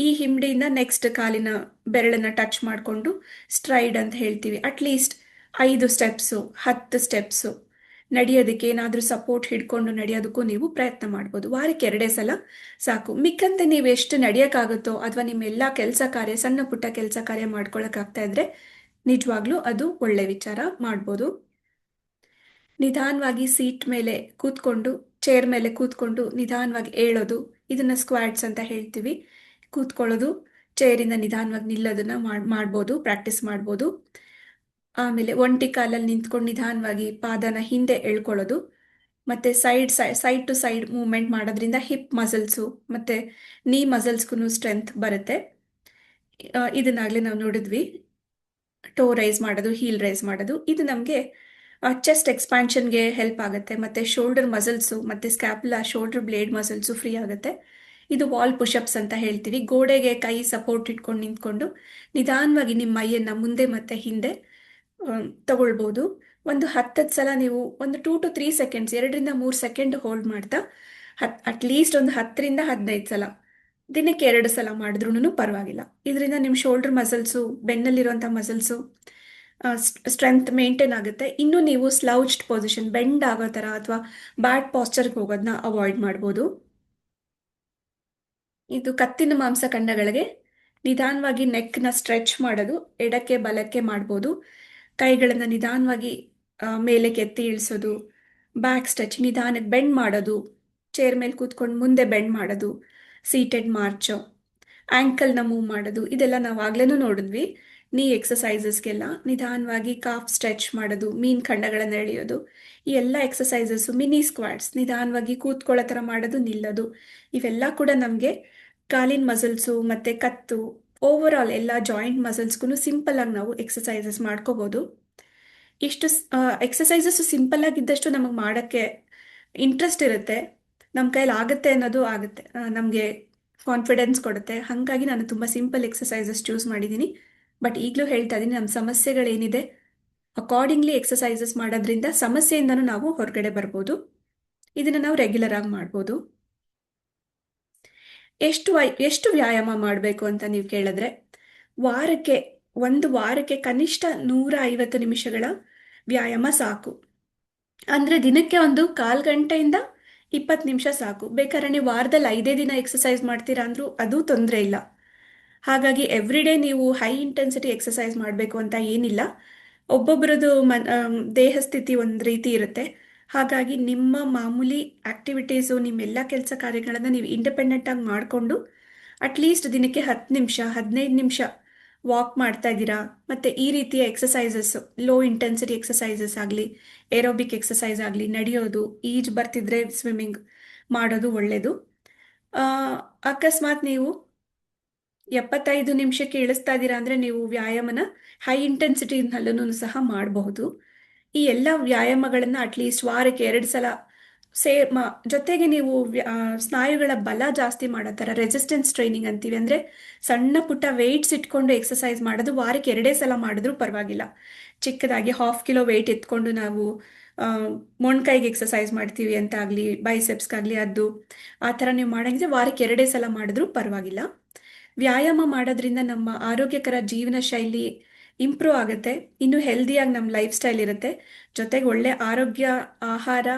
ಈ ಹಿಂಬಡಿಯಿಂದ ನೆಕ್ಸ್ಟ್ ಕಾಲಿನ ಬೆರಳನ್ನು ಟಚ್ ಮಾಡಿಕೊಂಡು ಸ್ಟ್ರೈಡ್ ಅಂತ ಹೇಳ್ತೀವಿ. ಅಟ್ಲೀಸ್ಟ್ 5 ಸ್ಟೆಪ್ಸು 10 ಸ್ಟೆಪ್ಸು ನಡೆಯೋದಕ್ಕೆ ಏನಾದರೂ ಸಪೋರ್ಟ್ ಹಿಡ್ಕೊಂಡು ನಡೆಯೋದಕ್ಕೂ ನೀವು ಪ್ರಯತ್ನ ಮಾಡ್ಬೋದು. ವಾರಕ್ಕೆ 2 ಸಲ ಸಾಕು. ಮಿಕ್ಕಂತೆ ನೀವು ಎಷ್ಟು ನಡೆಯೋಕ್ಕಾಗುತ್ತೋ ಅಥವಾ ನಿಮ್ಮೆಲ್ಲ ಕೆಲಸ ಕಾರ್ಯ, ಸಣ್ಣ ಪುಟ್ಟ ಕೆಲಸ ಕಾರ್ಯ ಮಾಡ್ಕೊಳಕ್ಕಾಗ್ತಾ ಇದ್ರೆ ನಿಜವಾಗ್ಲೂ ಅದು ಒಳ್ಳೆ ವಿಚಾರ, ಮಾಡ್ಬೋದು. ನಿಧಾನವಾಗಿ ಸೀಟ್ ಮೇಲೆ ಕೂತ್ಕೊಂಡು, ಚೇರ್ ಮೇಲೆ ಕೂತ್ಕೊಂಡು ನಿಧಾನವಾಗಿ ಏಳೋದು, ಇದನ್ನ ಸ್ಕ್ವಾಟ್ಸ್ ಅಂತ ಹೇಳ್ತೀವಿ. ಕೂತ್ಕೊಳ್ಳೋದು, ಚೇರಿಂದ ನಿಧಾನವಾಗಿ ನಿಲ್ಲೋದನ್ನ ಮಾಡ್ಬೋದು, ಪ್ರಾಕ್ಟೀಸ್ ಮಾಡ್ಬೋದು. ಆಮೇಲೆ ಒಂಟಿ ಕಾಲಲ್ಲಿ ನಿಂತ್ಕೊಂಡು ನಿಧಾನವಾಗಿ ಪಾದನ ಹಿಂದೆ ಎಳ್ಕೊಳ್ಳೋದು, ಮತ್ತೆ ಸೈಡ್ ಟು ಸೈಡ್ ಮೂವ್ಮೆಂಟ್ ಮಾಡೋದ್ರಿಂದ ಹಿಪ್ ಮಸಲ್ಸು ಮತ್ತೆ ನೀ ಮಸಲ್ಸ್ಗೂ ಸ್ಟ್ರೆಂತ್ ಬರುತ್ತೆ. ಇದನ್ನಾಗಲೇ ನಾವು ನೋಡಿದ್ವಿ. ಟೋ ರೈಸ್ ಮಾಡೋದು, ಹೀಲ್ ರೈಸ್ ಮಾಡೋದು, ಇದು ನಮಗೆ ಚೆಸ್ಟ್ ಎಕ್ಸ್ಪಾನ್ಷನ್ಗೆ ಹೆಲ್ಪ್ ಆಗುತ್ತೆ. ಮತ್ತು ಶೋಲ್ಡರ್ ಮಸಲ್ಸು ಮತ್ತು ಸ್ಕ್ಯಾಪುಲಾ, ಶೋಲ್ಡರ್ ಬ್ಲೇಡ್ ಮಸಲ್ಸು ಫ್ರೀ ಆಗುತ್ತೆ. ಇದು ವಾಲ್ ಪುಷಪ್ಸ್ ಅಂತ ಹೇಳ್ತೀವಿ. ಗೋಡೆಗೆ ಕೈ ಸಪೋರ್ಟ್ ಇಟ್ಕೊಂಡು ನಿಂತ್ಕೊಂಡು ನಿಧಾನವಾಗಿ ನಿಮ್ಮ ಮೈಯನ್ನು ಮುಂದೆ ಮತ್ತು ಹಿಂದೆ ತಗೊಳ್ಬೋದು. ಒಂದು 10 ಸಲ ನೀವು ಒಂದು 2 to 3 ಸೆಕೆಂಡ್ಸ್, 2 ರಿಂದ 3 ಸೆಕೆಂಡ್ ಹೋಲ್ಡ್ ಮಾಡ್ತಾ ಅಟ್ಲೀಸ್ಟ್ ಒಂದು 10 ರಿಂದ 15 ಸಲ ದಿನಕ್ಕೆ 2 ಸಲ ಮಾಡಿದ್ರೂ ಪರವಾಗಿಲ್ಲ. ಇದರಿಂದ ನಿಮ್ಮ ಶೋಲ್ಡರ್ ಮಸಲ್ಸು, ಬೆನ್ನಲ್ಲಿರುವಂಥ ಮಸಲ್ಸು ಸ್ಟ್ರೆಂತ್ ಮೇಂಟೈನ್ ಆಗುತ್ತೆ. ಇನ್ನು ನೀವು ಸ್ಲೌಚ್ಡ್ ಪೊಸಿಷನ್, ಬೆಂಡ್ ಆಗೋ ಥರ ಅಥವಾ ಬ್ಯಾಡ್ ಪಾಸ್ಚರ್ಗೆ ಹೋಗೋದನ್ನ ಅವಾಯ್ಡ್ ಮಾಡ್ಬೋದು. ಇದು ಕತ್ತಿನ ಮಾಂಸಖಂಡಗಳಿಗೆ ನಿಧಾನವಾಗಿ ನೆಕ್ನ ಸ್ಟ್ರೆಚ್ ಮಾಡೋದು, ಎಡಕ್ಕೆ ಬಲಕ್ಕೆ ಮಾಡ್ಬೋದು. ಕೈಗಳನ್ನು ನಿಧಾನವಾಗಿ ಮೇಲಕ್ಕೆ ಎತ್ತಿ ಇಳಿಸೋದು, ಬ್ಯಾಕ್ ಸ್ಟ್ರೆಚ್, ನಿಧಾನಕ್ಕೆ ಬೆಂಡ್ ಮಾಡೋದು, ಚೇರ್ ಮೇಲೆ ಕೂತ್ಕೊಂಡು ಮುಂದೆ ಬೆಂಡ್ ಮಾಡೋದು, ಸೀಟೆಡ್ ಮಾರ್ಚು, ಆ್ಯಂಕಲ್ನ ಮೂವ್ ಮಾಡೋದು, ಇದೆಲ್ಲ ನಾವು ಆಗ್ಲೇನೂ ನೋಡಿದ್ವಿ. ನೀ ಎಕ್ಸಸೈಸಸ್ಗೆಲ್ಲ ನಿಧಾನವಾಗಿ ಕಾಫ್ ಸ್ಟ್ರೆಚ್ ಮಾಡೋದು, ಮೀನ್ ಖಂಡಗಳನ್ನು ಎಳೆಯೋದು, ಈ ಎಲ್ಲ ಎಕ್ಸಸೈಸಸ್ಸು, ಮಿನಿ ಸ್ಕ್ವಾಟ್ಸ್, ನಿಧಾನವಾಗಿ ಕೂತ್ಕೊಳ್ಳೋ ಥರ ಮಾಡೋದು, ನಿಲ್ಲೋದು, ಇವೆಲ್ಲ ಕೂಡ ನಮಗೆ ಕಾಲಿನ ಮಸಲ್ಸು ಮತ್ತು ಕತ್ತು, ಓವರ್ ಆಲ್ ಎಲ್ಲ ಜಾಯಿಂಟ್ ಮಸಲ್ಸ್ಗೂ ಸಿಂಪಲ್ಲಾಗಿ ನಾವು ಎಕ್ಸಸೈಸಸ್ ಮಾಡ್ಕೋಬೋದು. ಇಷ್ಟು ಎಕ್ಸಸೈಸಸ್ಸು ಸಿಂಪಲ್ ಆಗಿದ್ದಷ್ಟು ನಮಗೆ ಮಾಡೋಕ್ಕೆ ಇಂಟ್ರೆಸ್ಟ್ ಇರುತ್ತೆ, ನಮ್ಮ ಕೈಲಿ ಆಗುತ್ತೆ ಅನ್ನೋದು ಆಗುತ್ತೆ, ನಮಗೆ ಕಾನ್ಫಿಡೆನ್ಸ್ ಕೊಡುತ್ತೆ. ಹಾಗಾಗಿ ನಾನು ತುಂಬ ಸಿಂಪಲ್ ಎಕ್ಸಸೈಸಸ್ ಚೂಸ್ ಮಾಡಿದ್ದೀನಿ. ಬಟ್ ಈಗಲೂ ಹೇಳ್ತಾ ಇದ್ದೀನಿ, ನಮ್ಮ ಸಮಸ್ಯೆಗಳೇನಿದೆ ಅಕಾರ್ಡಿಂಗ್ಲಿ ಎಕ್ಸಸೈಸಸ್ ಮಾಡೋದ್ರಿಂದ ಸಮಸ್ಯೆಯಿಂದನೂ ನಾವು ಹೊರಗಡೆ ಬರ್ಬೋದು. ಇದನ್ನು ನಾವು ರೆಗ್ಯುಲರ್ ಆಗಿ ಮಾಡ್ಬೋದು. ಎಷ್ಟು ವ್ಯಾಯಾಮ ಮಾಡಬೇಕು ಅಂತ ನೀವು ಕೇಳಿದ್ರೆ, ಒಂದು ವಾರಕ್ಕೆ ಕನಿಷ್ಠ 150 ನಿಮಿಷಗಳ ವ್ಯಾಯಾಮ ಸಾಕು. ಅಂದರೆ ದಿನಕ್ಕೆ ಒಂದು 1/4 ಗಂಟೆಯಿಂದ 20 ನಿಮಿಷ ಸಾಕು. ಬೇಕಾದ್ರೆ ನೀವು ವಾರದಲ್ಲಿ 5 ದಿನ ಎಕ್ಸಸೈಸ್ ಮಾಡ್ತೀರಾ ಅಂದರೂ ಅದು ತೊಂದರೆ ಇಲ್ಲ. ಹಾಗಾಗಿ ಎವ್ರಿಡೇ ನೀವು ಹೈ ಇಂಟೆನ್ಸಿಟಿ ಎಕ್ಸಸೈಸ್ ಮಾಡಬೇಕು ಅಂತ ಏನಿಲ್ಲ. ಒಬ್ಬೊಬ್ಬರದು ದೇಹ ಸ್ಥಿತಿ ಒಂದು ರೀತಿ ಇರುತ್ತೆ. ಹಾಗಾಗಿ ನಿಮ್ಮ ಮಾಮೂಲಿ ಆ್ಯಕ್ಟಿವಿಟೀಸು, ನಿಮ್ಮೆಲ್ಲ ಕೆಲಸ ಕಾರ್ಯಗಳನ್ನು ನೀವು ಇಂಡಿಪೆಂಡೆಂಟಾಗಿ ಮಾಡಿಕೊಂಡು ಅಟ್ಲೀಸ್ಟ್ ದಿನಕ್ಕೆ 10 ನಿಮಿಷ 15 ನಿಮಿಷ ವಾಕ್ ಮಾಡ್ತಾ ಇದ್ದೀರಾ, ಮತ್ತು ಈ ರೀತಿಯ ಎಕ್ಸಸೈಸಸ್ಸು, ಲೋ ಇಂಟೆನ್ಸಿಟಿ ಎಕ್ಸಸೈಸಸ್ ಆಗಲಿ, ಏರೋಬಿಕ್ ಎಕ್ಸಸೈಸ್ ಆಗಲಿ, ನಡೆಯೋದು, ಈಜು ಬರ್ತಿದ್ರೆ ಸ್ವಿಮ್ಮಿಂಗ್ ಮಾಡೋದು ಒಳ್ಳೆಯದು. ಅಕಸ್ಮಾತ್ ನೀವು 75 ನಿಮಿಷಕ್ಕೆ ಇಳಿಸ್ತಾ ಇದ್ದೀರಾ ಅಂದರೆ ನೀವು ವ್ಯಾಯಾಮನ ಹೈ ಇಂಟೆನ್ಸಿಟಿನಲ್ಲೂ ಸಹ ಮಾಡಬಹುದು. ಈ ಎಲ್ಲ ವ್ಯಾಯಾಮಗಳನ್ನು ಅಟ್ಲೀಸ್ಟ್ ವಾರಕ್ಕೆ 2 ಸಲ ಜೊತೆಗೆ ನೀವು ಸ್ನಾಯುಗಳ ಬಲ ಜಾಸ್ತಿ ಮಾಡೋ ಥರ ರೆಸಿಸ್ಟೆನ್ಸ್ ಟ್ರೈನಿಂಗ್ ಅಂತೀವಿ. ಅಂದರೆ ಸಣ್ಣ ಪುಟ್ಟ ವೆಯ್ಟ್ಸ್ ಇಟ್ಕೊಂಡು ಎಕ್ಸಸೈಸ್ ಮಾಡೋದು ವಾರಕ್ಕೆ 2 ಸಲ ಮಾಡಿದ್ರೂ ಪರವಾಗಿಲ್ಲ. ಚಿಕ್ಕದಾಗಿ 1/2 ಕಿಲೋ ವೆಯ್ಟ್ ಎತ್ಕೊಂಡು ನಾವು ಮೊಣ್ಕೈಗೆ ಎಕ್ಸಸೈಸ್ ಮಾಡ್ತೀವಿ ಅಂತ ಆಗಲಿ, ಬೈಸೆಪ್ಸ್ಗಾಗಲಿ, ಅದು ಆ ಥರ ನೀವು ಮಾಡೋಂಗಿದ್ರೆ ವಾರಕ್ಕೆ 2 ಸಲ ಮಾಡಿದ್ರೂ ಪರವಾಗಿಲ್ಲ. ವ್ಯಾಯಾಮ ಮಾಡೋದ್ರಿಂದ ನಮ್ಮ ಆರೋಗ್ಯಕರ ಜೀವನ ಶೈಲಿ ಇಂಪ್ರೂವ್ ಆಗುತ್ತೆ, ಇನ್ನೂ ಹೆಲ್ದಿಯಾಗಿ ನಮ್ಮ ಲೈಫ್ ಸ್ಟೈಲ್ ಇರುತ್ತೆ. ಜೊತೆಗೆ ಒಳ್ಳೆ ಆರೋಗ್ಯ, ಆಹಾರ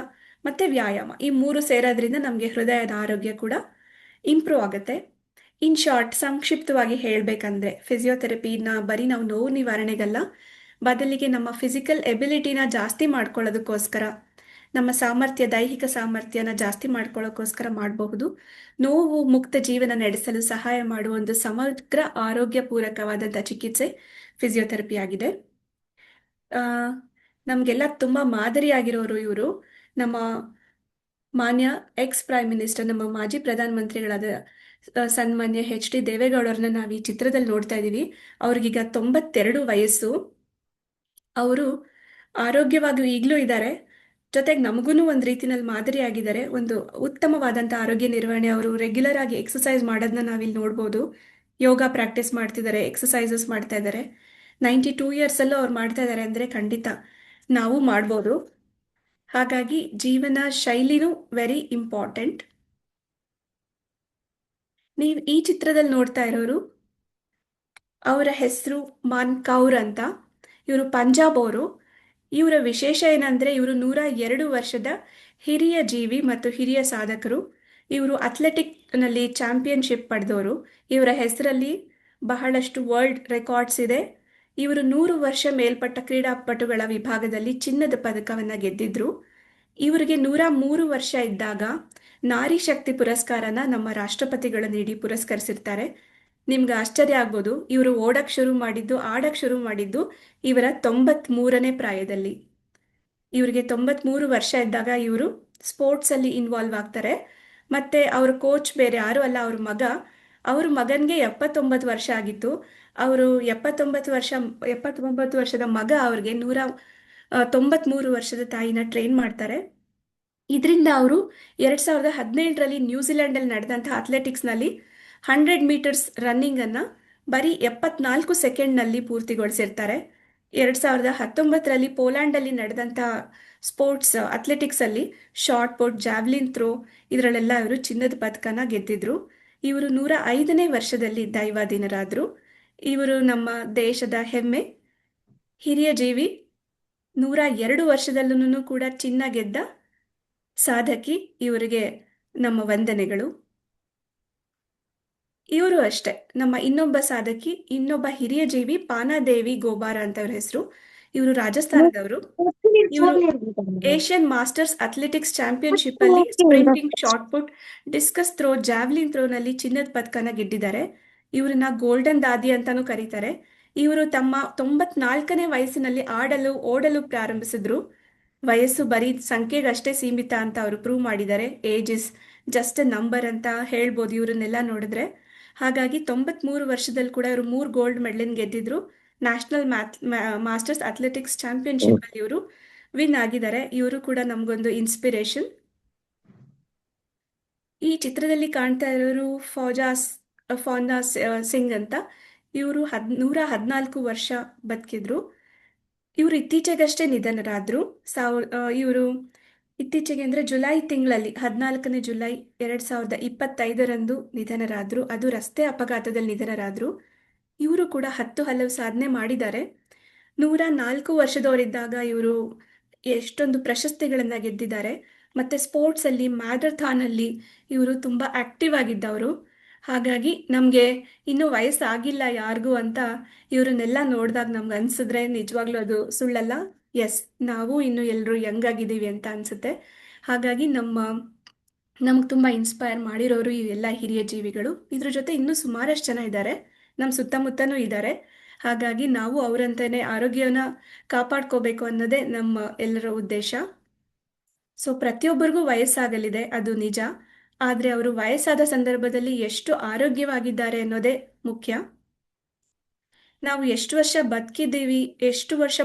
ಮತ್ತು ವ್ಯಾಯಾಮ ಈ 3 ಸೇರೋದ್ರಿಂದ ನಮಗೆ ಹೃದಯದ ಆರೋಗ್ಯ ಕೂಡ ಇಂಪ್ರೂವ್ ಆಗುತ್ತೆ. ಇನ್ ಶಾರ್ಟ್, ಸಂಕ್ಷಿಪ್ತವಾಗಿ ಹೇಳಬೇಕಂದ್ರೆ, ಫಿಸಿಯೋಥೆರಪಿನ ಬರೀ ನಾವು ನೋವು ನಿವಾರಣೆಗಲ್ಲ, ಬದಲಿಗೆ ನಮ್ಮ ಫಿಸಿಕಲ್ ಎಬಿಲಿಟಿನ ಜಾಸ್ತಿ ಮಾಡ್ಕೊಳ್ಳೋದಕ್ಕೋಸ್ಕರ, ನಮ್ಮ ದೈಹಿಕ ಸಾಮರ್ಥ್ಯನ ಜಾಸ್ತಿ ಮಾಡ್ಕೊಳ್ಳೋಕ್ಕೋಸ್ಕರ ಮಾಡಬಹುದು. ನೋವು ಮುಕ್ತ ಜೀವನ ನಡೆಸಲು ಸಹಾಯ ಮಾಡುವ ಒಂದು ಸಮಗ್ರ ಆರೋಗ್ಯಪೂರಕವಾದಂಥ ಚಿಕಿತ್ಸೆ ಫಿಸಿಯೋಥೆರಪಿ ಆಗಿದೆ. ನಮಗೆಲ್ಲ ತುಂಬ ಮಾದರಿಯಾಗಿರೋರು ಇವರು. ನಮ್ಮ ಮಾನ್ಯ ಪ್ರೈಮ್ ಮಿನಿಸ್ಟರ್, ನಮ್ಮ ಮಾಜಿ ಪ್ರಧಾನಮಂತ್ರಿಗಳಾದ ಸನ್ಮಾನ್ಯ ಎಚ್ ಡಿ ದೇವೇಗೌಡರನ್ನ ನಾವು ಈ ಚಿತ್ರದಲ್ಲಿ ನೋಡ್ತಾ ಇದ್ದೀವಿ. ಅವ್ರಿಗೀಗ 92 ವಯಸ್ಸು. ಅವರು ಆರೋಗ್ಯವಾಗಿ ಈಗಲೂ ಇದ್ದಾರೆ. ಜೊತೆಗೆ ನಮಗೂ ಒಂದು ರೀತಿನಲ್ಲಿ ಮಾದರಿಯಾಗಿದ್ದಾರೆ. ಒಂದು ಉತ್ತಮವಾದಂಥ ಆರೋಗ್ಯ ನಿರ್ವಹಣೆ. ಅವರು ರೆಗ್ಯುಲರ್ ಆಗಿ ಎಕ್ಸಸೈಸ್ ಮಾಡೋದನ್ನ ನಾವಿಲ್ಲಿ ನೋಡ್ಬೋದು. ಯೋಗ ಪ್ರಾಕ್ಟೀಸ್ ಮಾಡ್ತಿದ್ದಾರೆ, ಎಕ್ಸಸೈಸಸ್ ಮಾಡ್ತಾ ಇದ್ದಾರೆ. 92 ಇಯರ್ಸಲ್ಲೂ ಅವ್ರು ಮಾಡ್ತಾ ಇದ್ದಾರೆ ಅಂದರೆ ಖಂಡಿತ ನಾವು ಮಾಡ್ಬೋದು. ಹಾಗಾಗಿ ಜೀವನ ಶೈಲಿನೂ ವೆರಿ ಇಂಪಾರ್ಟೆಂಟ್. ನೀವು ಈ ಚಿತ್ರದಲ್ಲಿ ನೋಡ್ತಾ ಇರೋರು, ಅವರ ಹೆಸರು ಮಾನ್ ಕೌರ್ ಅಂತ. ಇವರು ಪಂಜಾಬ್ ಅವರು. ಇವರ ವಿಶೇಷ ಏನಂದರೆ ಇವರು 102 ವರ್ಷದ ಹಿರಿಯ ಜೀವಿ ಮತ್ತು ಹಿರಿಯ ಸಾಧಕರು. ಇವರು ಅಥ್ಲೆಟಿಕ್ನಲ್ಲಿ ಚಾಂಪಿಯನ್ಶಿಪ್ ಪಡೆದವರು. ಇವರ ಹೆಸರಲ್ಲಿ ಬಹಳಷ್ಟು ವರ್ಲ್ಡ್ ರೆಕಾರ್ಡ್ಸ್ ಇದೆ. ಇವರು 100 ವರ್ಷ ಮೇಲ್ಪಟ್ಟ ಕ್ರೀಡಾಪಟುಗಳ ವಿಭಾಗದಲ್ಲಿ ಚಿನ್ನದ ಪದಕವನ್ನು ಗೆದ್ದಿದ್ರು. ಇವರಿಗೆ 103 ವರ್ಷ ಇದ್ದಾಗ ನಾರಿ ಶಕ್ತಿ ಪುರಸ್ಕಾರನ ನಮ್ಮ ರಾಷ್ಟ್ರಪತಿಗಳು ನೀಡಿ ಪುರಸ್ಕರಿಸಿರ್ತಾರೆ. ನಿಮ್ಗೆ ಆಶ್ಚರ್ಯ ಆಗ್ಬೋದು, ಇವರು ಓಡಕ್ಕೆ ಶುರು ಮಾಡಿದ್ದು, ಆಡಕ್ಕೆ ಶುರು ಮಾಡಿದ್ದು ಇವರ 93ನೇ ಪ್ರಾಯದಲ್ಲಿ. ಇವರಿಗೆ 93 ವರ್ಷ ಇದ್ದಾಗ ಇವರು ಸ್ಪೋರ್ಟ್ಸಲ್ಲಿ ಇನ್ವಾಲ್ವ್ ಆಗ್ತಾರೆ. ಮತ್ತು ಅವ್ರ ಕೋಚ್ ಬೇರೆ ಯಾರೂ ಅಲ್ಲ, ಅವ್ರ ಮಗನಿಗೆ 79 ವರ್ಷ ಆಗಿತ್ತು. ಅವರು 79 ವರ್ಷದ ಮಗ ಅವ್ರಿಗೆ 193 ವರ್ಷದ ತಾಯಿನ ಟ್ರೈನ್ ಮಾಡ್ತಾರೆ. ಇದರಿಂದ ಅವರು 2017ರಲ್ಲಿ ನ್ಯೂಜಿಲೆಂಡಲ್ಲಿ ನಡೆದಂಥ ಅಥ್ಲೆಟಿಕ್ಸ್ನಲ್ಲಿ 100 ಮೀಟರ್ಸ್ ರನ್ನಿಂಗನ್ನು ಬರೀ 74 ಸೆಕೆಂಡ್ನಲ್ಲಿ ಪೂರ್ತಿಗೊಳಿಸಿರ್ತಾರೆ. 2019ರಲ್ಲಿ ಪೋಲ್ಯಾಂಡಲ್ಲಿ ನಡೆದಂಥ ಸ್ಪೋರ್ಟ್ಸ್ ಅಥ್ಲೆಟಿಕ್ಸಲ್ಲಿ ಶಾರ್ಟ್ ಪುಟ್, ಜಾವ್ಲಿನ್ ಥ್ರೋ ಇದರಲ್ಲೆಲ್ಲ ಇವರು ಚಿನ್ನದ ಪದಕನ ಗೆದ್ದಿದ್ರು. ಇವರು 105ನೇ ವರ್ಷದಲ್ಲಿ ದೈವಾಧೀನರಾದರು. ಇವರು ನಮ್ಮ ದೇಶದ ಹೆಮ್ಮೆ, ಹಿರಿಯ ಜೀವಿ. 102 ವರ್ಷದಲ್ಲೂ ಕೂಡ ಚಿನ್ನ ಗೆದ್ದ ಸಾಧಕಿ. ಇವರಿಗೆ ನಮ್ಮ ವಂದನೆಗಳು. ಇವರು ಅಷ್ಟೇ ನಮ್ಮ ಇನ್ನೊಬ್ಬ ಸಾಧಕಿ, ಇನ್ನೊಬ್ಬ ಹಿರಿಯ ಜೀವಿ ಪಾನಾದೇವಿ ಗೋಬಾರ ಅಂತ ಇವ್ರ ಹೆಸರು. ಇವರು ರಾಜಸ್ಥಾನದವರು. ಇವರು ಏಷ್ಯನ್ ಮಾಸ್ಟರ್ಸ್ ಅಥ್ಲೆಟಿಕ್ಸ್ ಚಾಂಪಿಯನ್ಶಿಪ್ ಅಲ್ಲಿ sprinting, short put, discus throw, javelin ಥ್ರೋನಲ್ಲಿ ಚಿನ್ನದ ಪದಕನ ಗೆದ್ದಿದ್ದಾರೆ. ಇವ್ರನ್ನ ಗೋಲ್ಡನ್ ದಾದಿ ಅಂತಾನೂ ಕರೀತಾರೆ. ಇವರು ತಮ್ಮ 94ನೇ ವಯಸ್ಸಿನಲ್ಲಿ ಓಡಲು ಪ್ರಾರಂಭಿಸಿದ್ರು. ವಯಸ್ಸು ಬರೀ ಸಂಖ್ಯೆಗಷ್ಟೇ ಸೀಮಿತ ಅಂತ ಅವರು ಪ್ರೂವ್ ಮಾಡಿದ್ದಾರೆ. Age is just A number ಅಂತ ಹೇಳ್ಬೋದು ಇವ್ರನ್ನೆಲ್ಲ ನೋಡಿದ್ರೆ. ಹಾಗಾಗಿ 93 ವರ್ಷದಲ್ಲಿ ಕೂಡ ಇವರು 3 ಗೋಲ್ಡ್ ಮೆಡಲ್ ಗೆದ್ದಿದ್ರು. ನ್ಯಾಷನಲ್ ಮಾಸ್ಟರ್ಸ್ ಅಥ್ಲೆಟಿಕ್ಸ್ ಚಾಂಪಿಯನ್ಶಿಪ್ ಅಲ್ಲಿ ಇವರು ವಿನ್ ಆಗಿದ್ದಾರೆ. ಇವರು ಕೂಡ ನಮಗೊಂದು ಇನ್ಸ್ಪಿರೇಷನ್. ಈ ಚಿತ್ರದಲ್ಲಿ ಕಾಣ್ತಾ ಇರೋರು ಫೌಂದಾ ಸಿಂಗ್ ಅಂತ. ಇವರು 114 ವರ್ಷ ಬದುಕಿದ್ರು. ಇವರು ಇತ್ತೀಚೆಗಷ್ಟೇ ನಿಧನರಾದರು. ಇವರು ಇತ್ತೀಚೆಗೆ ಅಂದರೆ ಜುಲೈ ತಿಂಗಳಲ್ಲಿ 14ನೇ ಜುಲೈ 2025ರಂದು ನಿಧನರಾದರು. ಅದು ರಸ್ತೆ ಅಪಘಾತದಲ್ಲಿ ನಿಧನರಾದರು. ಇವರು ಕೂಡ ಹಲವು ಸಾಧನೆ ಮಾಡಿದ್ದಾರೆ. 104 ವರ್ಷದವರಿದ್ದಾಗ ಇವರು ಎಷ್ಟೊಂದು ಪ್ರಶಸ್ತಿಗಳನ್ನು ಗೆದ್ದಿದ್ದಾರೆ. ಮತ್ತು ಸ್ಪೋರ್ಟ್ಸಲ್ಲಿ ಮ್ಯಾರಥಾನಲ್ಲಿ ಇವರು ತುಂಬ ಆ್ಯಕ್ಟಿವ್ ಆಗಿದ್ದವರು. ಹಾಗಾಗಿ ನಮಗೆ ಇನ್ನೂ ವಯಸ್ಸಾಗಿಲ್ಲ ಯಾರಿಗೂ ಅಂತ ಇವರನ್ನೆಲ್ಲ ನೋಡಿದಾಗ ನಮ್ಗೆ ಅನಿಸಿದ್ರೆ ನಿಜವಾಗ್ಲೂ ಅದು ಸುಳ್ಳಲ್ಲ. ಎಸ್, ನಾವು ಇನ್ನೂ ಎಲ್ಲರೂ ಯಂಗ್ ಆಗಿದ್ದೀವಿ ಅಂತ ಅನಿಸುತ್ತೆ. ಹಾಗಾಗಿ ನಮ್ಗೆ ತುಂಬ ಇನ್ಸ್ಪೈರ್ ಮಾಡಿರೋರು ಇವೆಲ್ಲ ಹಿರಿಯ ಜೀವಿಗಳು. ಇದ್ರ ಜೊತೆ ಇನ್ನೂ ಸುಮಾರಷ್ಟು ಜನ ಇದ್ದಾರೆ, ನಮ್ಮ ಸುತ್ತಮುತ್ತನೂ ಇದ್ದಾರೆ. ಹಾಗಾಗಿ ನಾವು ಅವರಂತೆಯೇ ಆರೋಗ್ಯನ ಕಾಪಾಡ್ಕೋಬೇಕು ಅನ್ನೋದೇ ನಮ್ಮ ಎಲ್ಲರ ಉದ್ದೇಶ. ಸೊ ಪ್ರತಿಯೊಬ್ಬರಿಗೂ ವಯಸ್ಸಾಗಲಿದೆ, ಅದು ನಿಜ. ಆದರೆ ಅವರು ವಯಸ್ಸಾದ ಸಂದರ್ಭದಲ್ಲಿ ಎಷ್ಟು ಆರೋಗ್ಯವಾಗಿದ್ದಾರೆ ಅನ್ನೋದೇ ಮುಖ್ಯ. ನಾವು ಎಷ್ಟು ವರ್ಷ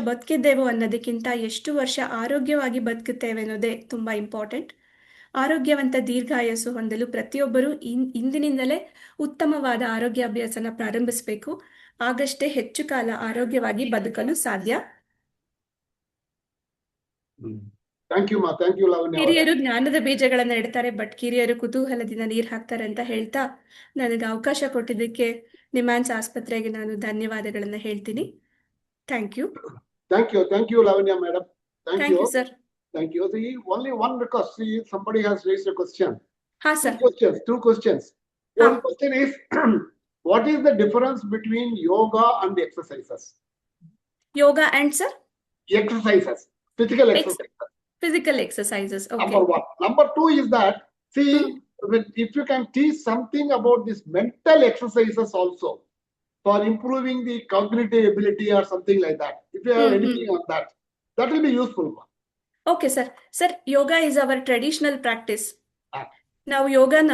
ಬದುಕಿದ್ದೇವೋ ಅನ್ನೋದಕ್ಕಿಂತ ಎಷ್ಟು ವರ್ಷ ಆರೋಗ್ಯವಾಗಿ ಬದುಕುತ್ತೇವೆ ಅನ್ನೋದೇ ತುಂಬ ಇಂಪಾರ್ಟೆಂಟ್. ಆರೋಗ್ಯವಂತ ದೀರ್ಘಾಯಸ್ಸು ಹೊಂದಲು ಪ್ರತಿಯೊಬ್ಬರೂ ಇಂದಿನಿಂದಲೇ ಉತ್ತಮವಾದ ಆರೋಗ್ಯಾಭ್ಯಾಸನ ಪ್ರಾರಂಭಿಸಬೇಕು. ಆಗಷ್ಟೇ ಹೆಚ್ಚು ಕಾಲ ಆರೋಗ್ಯವಾಗಿ ಬದುಕಲು ಸಾಧ್ಯ. Thank you Lavanya. ಹಿರಿಯರು ಜ್ಞಾನದ ಬೀಜಗಳನ್ನು ನೆಡ್ತಾರೆ, ಬಟ್ ಕಿರಿಯರು ಕುತೂಹಲದಿಂದ ನೀರು ಹಾಕ್ತಾರೆ ಅಂತ ಹೇಳ್ತಾ ನನಗೆ ಅವಕಾಶ ಕೊಟ್ಟಿದ್ದಕ್ಕೆ ನಿಮ್ಯಾನ್ಸ್ ಆಸ್ಪತ್ರೆಗೆ ನಾನು ಧನ್ಯವಾದಗಳನ್ನು ಹೇಳ್ತೀನಿ. Thank you Lavanya madam. Thank you sir. Thank you. See, only one request. See, somebody has raised a question. ಹಾ sir. Two questions. One question is, what is the difference between yoga and exercises? Yoga and sir? Exercises. Physical exercises. Physical exercises. Okay. Number one. Number two is that, see, if you can teach something about this mental exercises also for improving the cognitive ability or something like that. If you have anything on that, that will be useful. Okay sir. Sir, yoga is our traditional practice. ನಾವು ಯೋಗನ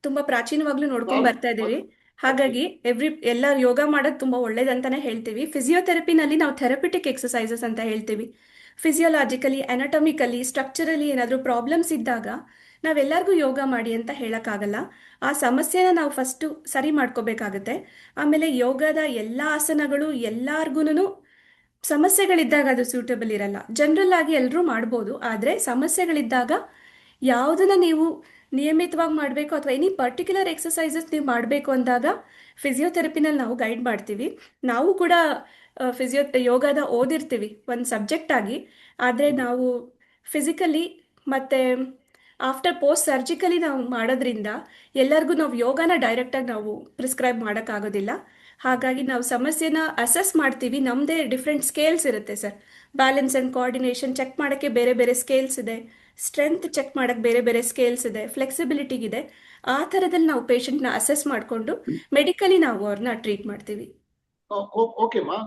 ತುಂಬಾ ಪ್ರಾಚೀನವಾಗ್ಲೂ ನೋಡ್ಕೊಂಡ್ ಬರ್ತಾ ಇದ್ದೀವಿ. ಹಾಗಾಗಿ ಎಲ್ಲ ಯೋಗ ಮಾಡೋದು ತುಂಬಾ ಒಳ್ಳೇದಂತಾನೆ ಹೇಳ್ತೀವಿ. ಫಿಸಿಯೋಥೆರಪಿನಲ್ಲಿ ನಾವು ಥೆರಪಿಟಿಕ್ ಎಕ್ಸಸೈಸಸ್ ಅಂತ ಹೇಳ್ತೀವಿ. ಫಿಸಿಯೋಲಾಜಿಕಲಿ, ಅನಾಟಮಿಕಲಿ, ಸ್ಟ್ರಕ್ಚರಲಿ ಏನಾದರೂ ಪ್ರಾಬ್ಲಮ್ಸ್ ಇದ್ದಾಗ ನಾವೆಲ್ಲರಿಗೂ ಯೋಗ ಮಾಡಿ ಅಂತ ಹೇಳಕ್ಕಾಗಲ್ಲ. ಆ ಸಮಸ್ಯೆನ ನಾವು ಫಸ್ಟು ಸರಿ ಮಾಡ್ಕೋಬೇಕಾಗತ್ತೆ. ಆಮೇಲೆ ಯೋಗದ ಎಲ್ಲ ಆಸನಗಳು ಎಲ್ಲಾರ್ಗೂನು ಸಮಸ್ಯೆಗಳಿದ್ದಾಗ ಅದು ಸೂಟಬಲ್ ಇರಲ್ಲ. ಜನರಲ್ ಆಗಿ ಎಲ್ಲರೂ ಮಾಡ್ಬೋದು, ಆದರೆ ಸಮಸ್ಯೆಗಳಿದ್ದಾಗ ಯಾವುದನ್ನ ನೀವು ನಿಯಮಿತವಾಗಿ ಮಾಡಬೇಕು ಅಥವಾ ಎನಿ ಪರ್ಟಿಕ್ಯುಲರ್ ಎಕ್ಸಸೈಸಸ್ ನೀವು ಮಾಡಬೇಕು ಅಂದಾಗ ಫಿಸಿಯೋಥೆರಪಿನಲ್ಲಿ ನಾವು ಗೈಡ್ ಮಾಡ್ತೀವಿ. ನಾವು ಕೂಡ ಯೋಗದ ಓದಿರ್ತೀವಿ ಒಂದು ಸಬ್ಜೆಕ್ಟ್ ಆಗಿ, ಆದರೆ ನಾವು ಫಿಸಿಕಲಿ ಮತ್ತು ಆಫ್ಟರ್ ಪೋಸ್ಟ್ ಸರ್ಜಿಕಲಿ ನಾವು ಮಾಡೋದ್ರಿಂದ ಎಲ್ಲರಿಗೂ ನಾವು ಯೋಗನ ಡೈರೆಕ್ಟಾಗಿ ನಾವು ಪ್ರಿಸ್ಕ್ರೈಬ್ ಮಾಡೋಕ್ಕಾಗೋದಿಲ್ಲ. ಹಾಗಾಗಿ ನಾವು ಸಮಸ್ಯೆನ ಅಸೆಸ್ ಮಾಡ್ತೀವಿ. ನಮ್ಮದೇ ಡಿಫ್ರೆಂಟ್ ಸ್ಕೇಲ್ಸ್ ಇರುತ್ತೆ sir. Balance and coordination check ಮಾಡೋಕ್ಕೆ ಬೇರೆ ಬೇರೆ ಸ್ಕೇಲ್ಸ್ ಇದೆ, ಸ್ಟ್ರೆಂತ್ ಚೆಕ್ ಮಾಡೋಕ್ಕೆ ಬೇರೆ ಬೇರೆ ಸ್ಕೇಲ್ಸ್ ಇದೆ, ಫ್ಲೆಕ್ಸಿಬಿಲಿಟಿಗಿದೆ. ಆ ಥರದಲ್ಲಿ ನಾವು ಪೇಷಂಟ್ನ ಅಸೆಸ್ ಮಾಡಿಕೊಂಡು ಮೆಡಿಕಲಿ ನಾವು ಅವ್ರನ್ನ ಟ್ರೀಟ್ ಮಾಡ್ತೀವಿ. ಓಕೆ ಮಾ,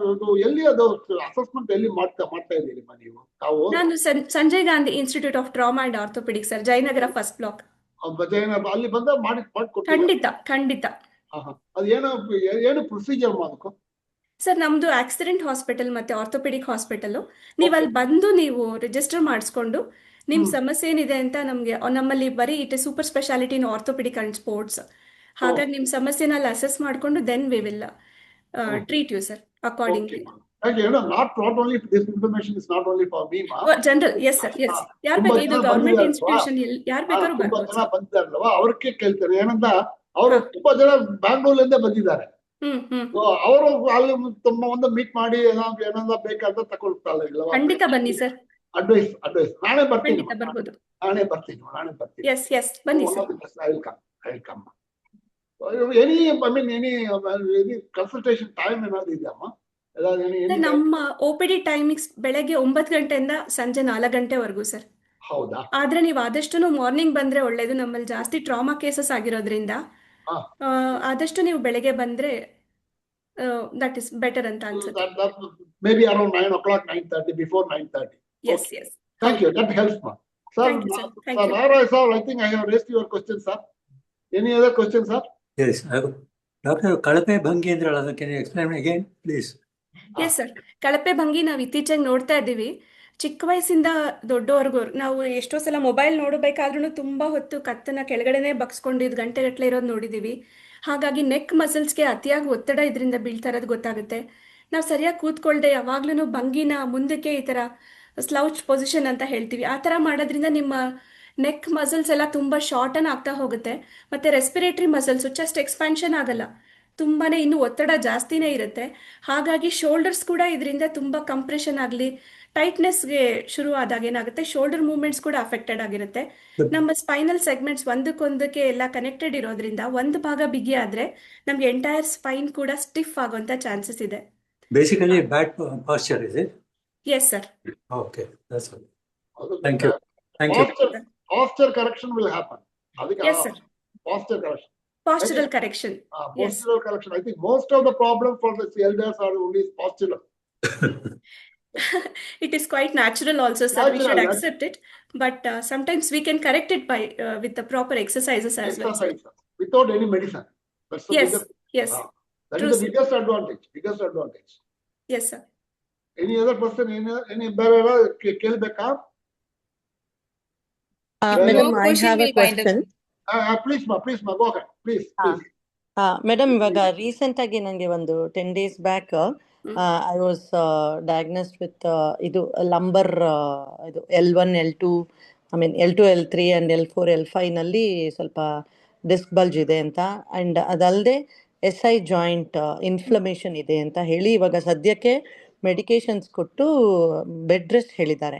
ಎಲ್ಲಿ ಅದು ಅಸೆಸ್ಮೆಂಟ್ ಎಲ್ಲಿ ಮಾಡ್ತಾ ಇದ್ದೀರಿ ನೀವು? ತಾವು ನಾನು Sanjay Gandhi institute of trauma and orthopaedic sir, Jayanagar first block. ಅಲ್ಲಿ ಬಂದ ಮಾಡಿಕೊಡ್ತೀರಾ? ಖಂಡಿತ ಖಂಡಿತ ಅದು ಏನು ಪ್ರೊಸೀಜರ್ ಮಾಡಬೇಕು ಸರ್. ನಮ್ದು ಆಕ್ಸಿಡೆಂಟ್ ಹಾಸ್ಪಿಟಲ್ ಮತ್ತೆ ಆರ್ಥೋಪೆಡಿಕ್ ಹಾಸ್ಪಿಟಲ್. ನೀವು ಅಲ್ಲಿ ಬಂದು ನೀವು ರಿಜಿಸ್ಟರ್ ಮಾಡಿಸ್ಕೊಂಡು ನಿಮ್ಮ ಸಮಸ್ಯೆ ಏನಿದೆ ಅಂತ ನಮ್ಮಲ್ಲಿ ಬರೀ super speciality in orthopaedic and sports. ಹಾಗಾಗಿ ನಿಮ್ಮ ಸಮಸ್ಯೆನ ಅಲ್ಲಿ ಅಸೆಸ್ ಮಾಡಿಕೊಂಡು then we will treat you sir accordingly. not only this information is not only for me, ma. General, yes sir, yes. ಯಾರು ಬೇಕು, ಇದು ಗವರ್ಮೆಂಟ್ ಇನ್ಸ್ಟಿಟ್ಯೂಷನ್, ಯಾರು ಬೇಕಾದ್ರೂ ತುಂಬಾ ಬರ್ಬೋದು ಜನ ಸರ್. ಬಂದಿದ್ದಾರಲ್ವಾ, ಅವ್ರಿಗೆ ಕೇಳ್ತಾರೆ. ಏನಂತ ಅವರು ತುಂಬಾ ಜನ ಬ್ಯಾಂಗ್ಳೂರಿಂದ ಬಂದಿದ್ದಾರೆ. ಅವರು ಅಲ್ಲಿ ಒಂದು ಮೀಟ್ ಮಾಡಿ ಏನಾದ್ರು ಬೇಕಾದ್ರೆ ತಗೊಳ್ತಾರೆ. ಖಂಡಿತ ಬನ್ನಿ ಸರ್. ಅಡ್ವೈಸ್ ನಾಳೆ ಬರ್ತೀನಿ. ಖಂಡಿತ ಬರ್ಬೋದು. ನಾಳೆ ಬರ್ತೀನಿ. ಎಸ್ ಎಸ್ ಬನ್ನಿ sir. I will come. Any consultation time ಏನಾದ್ರು ಇದೆಯಮ್ಮ? ನಮ್ಮ OPD ಟೈಮಿಂಗ್ಸ್ ಬೆಳಗ್ಗೆ 9 ಗಂಟೆಯಿಂದ ಸಂಜೆ 4 ಗಂಟೆವರೆಗೂ ಸರ್. ಹೌದಾ? ಆದ್ರೆ ನೀವು ಆದಷ್ಟು ಮಾರ್ನಿಂಗ್ ಬಂದ್ರೆ ಒಳ್ಳೇದು. ನಮ್ಮಲ್ಲಿ ಜಾಸ್ತಿ ಟ್ರಾಮಾ ಕೇಸಸ್ ಆಗಿರೋದ್ರಿಂದ ಆದಷ್ಟು ನೀವು ಬೆಳಗ್ಗೆ ಬಂದ್ರೆ ದಟ್ ಇಸ್ ಬೆಟರ್ ಅಂತ ಅನ್ಸುತ್ತೆ. Maybe around 9 o'clock, 9:30, before 9:30. Yes, Okay. yes. Thank you. That helps, ma. Sir, Thank you, sir. Thank you. Sir, I think I have raised your question, sir. Any other question, sir? Yes, Dr. Kalape Bhangi ಅಂದ್ರಲ್ಲ, can you explain again, please? Yes sir. ಕಳಪೆ ಭಂಗಿ ನಾವು ಇತ್ತೀಚೆಗೆ ನೋಡ್ತಾ ಇದ್ದೀವಿ. ಚಿಕ್ಕ ವಯಸ್ಸಿಂದ ದೊಡ್ಡವರೆಗೂ ನಾವು ಎಷ್ಟೋ ಸಲ ಮೊಬೈಲ್ ನೋಡಬೇಕಾದ್ರೂ ತುಂಬ ಹೊತ್ತು ಕತ್ತನ್ನ ಕೆಳಗಡೆನೆ ಬಗ್ಸ್ಕೊಂಡಿದ್ದು ಗಂಟೆಗಟ್ಟಲೆ ಇರೋದು ನೋಡಿದ್ದೀವಿ. ಹಾಗಾಗಿ ನೆಕ್ ಮಸಲ್ಸ್ಗೆ ಅತಿಯಾಗಿ ಒತ್ತಡ ಇದರಿಂದ ಬೀಳ್ತಾ ಇರೋದು ಗೊತ್ತಾಗುತ್ತೆ. ನಾವು ಸರಿಯಾಗಿ ಕೂತ್ಕೊಳ್ದೆ ಯಾವಾಗ್ಲೂ ಭಂಗಿನ ಮುಂದಕ್ಕೆ ಈ ಥರ ಸ್ಲೌಚ್ ಪೊಸಿಷನ್ ಅಂತ ಹೇಳ್ತೀವಿ, ಆ ಥರ ಮಾಡೋದ್ರಿಂದ ನಿಮ್ಮ ನೆಕ್ ಮಸಲ್ಸ್ ಎಲ್ಲ ತುಂಬ ಶಾರ್ಟನ್ ಆಗ್ತಾ ಹೋಗುತ್ತೆ. ಮತ್ತು ರೆಸ್ಪಿರೇಟರಿ ಮಸಲ್ಸು ಚೆಸ್ಟ್ ಎಕ್ಸ್ಪ್ಯಾನ್ಷನ್ ಆಗಲ್ಲ, ತುಂಬಾ ಇನ್ನೂ ಒತ್ತಡ ಜಾಸ್ತಿನೇ ಇರುತ್ತೆ. ಹಾಗಾಗಿ ಶೋಲ್ಡರ್ಸ್ ಕೂಡ ಇದರಿಂದ ತುಂಬ ಕಂಪ್ರೆಷನ್ ಆಗಲಿ ಟೈಟ್ನೆಸ್ಗೆ ಶುರು ಆದಾಗ ಏನಾಗುತ್ತೆ, ಶೋಲ್ಡರ್ ಮೂವ್ಮೆಂಟ್ಸ್ ಕೂಡ ಅಫೆಕ್ಟೆಡ್ ಆಗಿರುತ್ತೆ. ನಮ್ಮ ಸ್ಪೈನಲ್ ಸೆಗ್ಮೆಂಟ್ಸ್ ಒಂದಕ್ಕೊಂದಕ್ಕೆ ಎಲ್ಲ ಕನೆಕ್ಟೆಡ್ ಇರೋದ್ರಿಂದ ಒಂದು ಭಾಗ ಬಿಗಿ ಆದರೆ ನಮಗೆ ಎಂಟೈರ್ ಸ್ಪೈನ್ ಕೂಡ ಸ್ಟಿಫ್ ಆಗುವಂಥ ಚಾನ್ಸಸ್ ಇದೆ. Basically, bad posture, is it? Yes sir. Okay, that's all. Thank you. Thank you. Posture correction will happen. Yes sir. Posture correction. Postural correction. Yes. Postural correction. I think most of the problem for the elders are only postural. It is quite natural also, sir. We should accept it. But sometimes we can correct it by with the proper exercises as well. Exercise without any medicine. That's the Yes, biggest, yes. that True, is the sir. biggest advantage. Biggest advantage. Yes, sir. Any other person? Any better kelbeka? Madam, I Question have a will wind up. question. Please, ma, go ahead. Please. Madam, ಇವಾಗ ರೀಸೆಂಟ್ ಆಗಿ ನನಗೆ ಒಂದು 10 days back I was diagnosed with ಇದು ಲಂಬರ್, ಇದು L1 L2 L2 L3 and L4 L5 ನಲ್ಲಿ ಸ್ವಲ್ಪ ಡಿಸ್ಕ್ ಬಲ್ಜ್ ಇದೆ ಅಂತ, ಅಂಡ್ ಅದಲ್ಲದೆ SI ಜಾಯಿಂಟ್ ಇನ್ಫ್ಲಮೇಷನ್ ಇದೆ ಅಂತ ಹೇಳಿ ಇವಾಗ ಸದ್ಯಕ್ಕೆ ಮೆಡಿಕೇಶನ್ಸ್ ಕೊಟ್ಟು ಬೆಡ್ ರೆಸ್ಟ್ ಹೇಳಿದ್ದಾರೆ.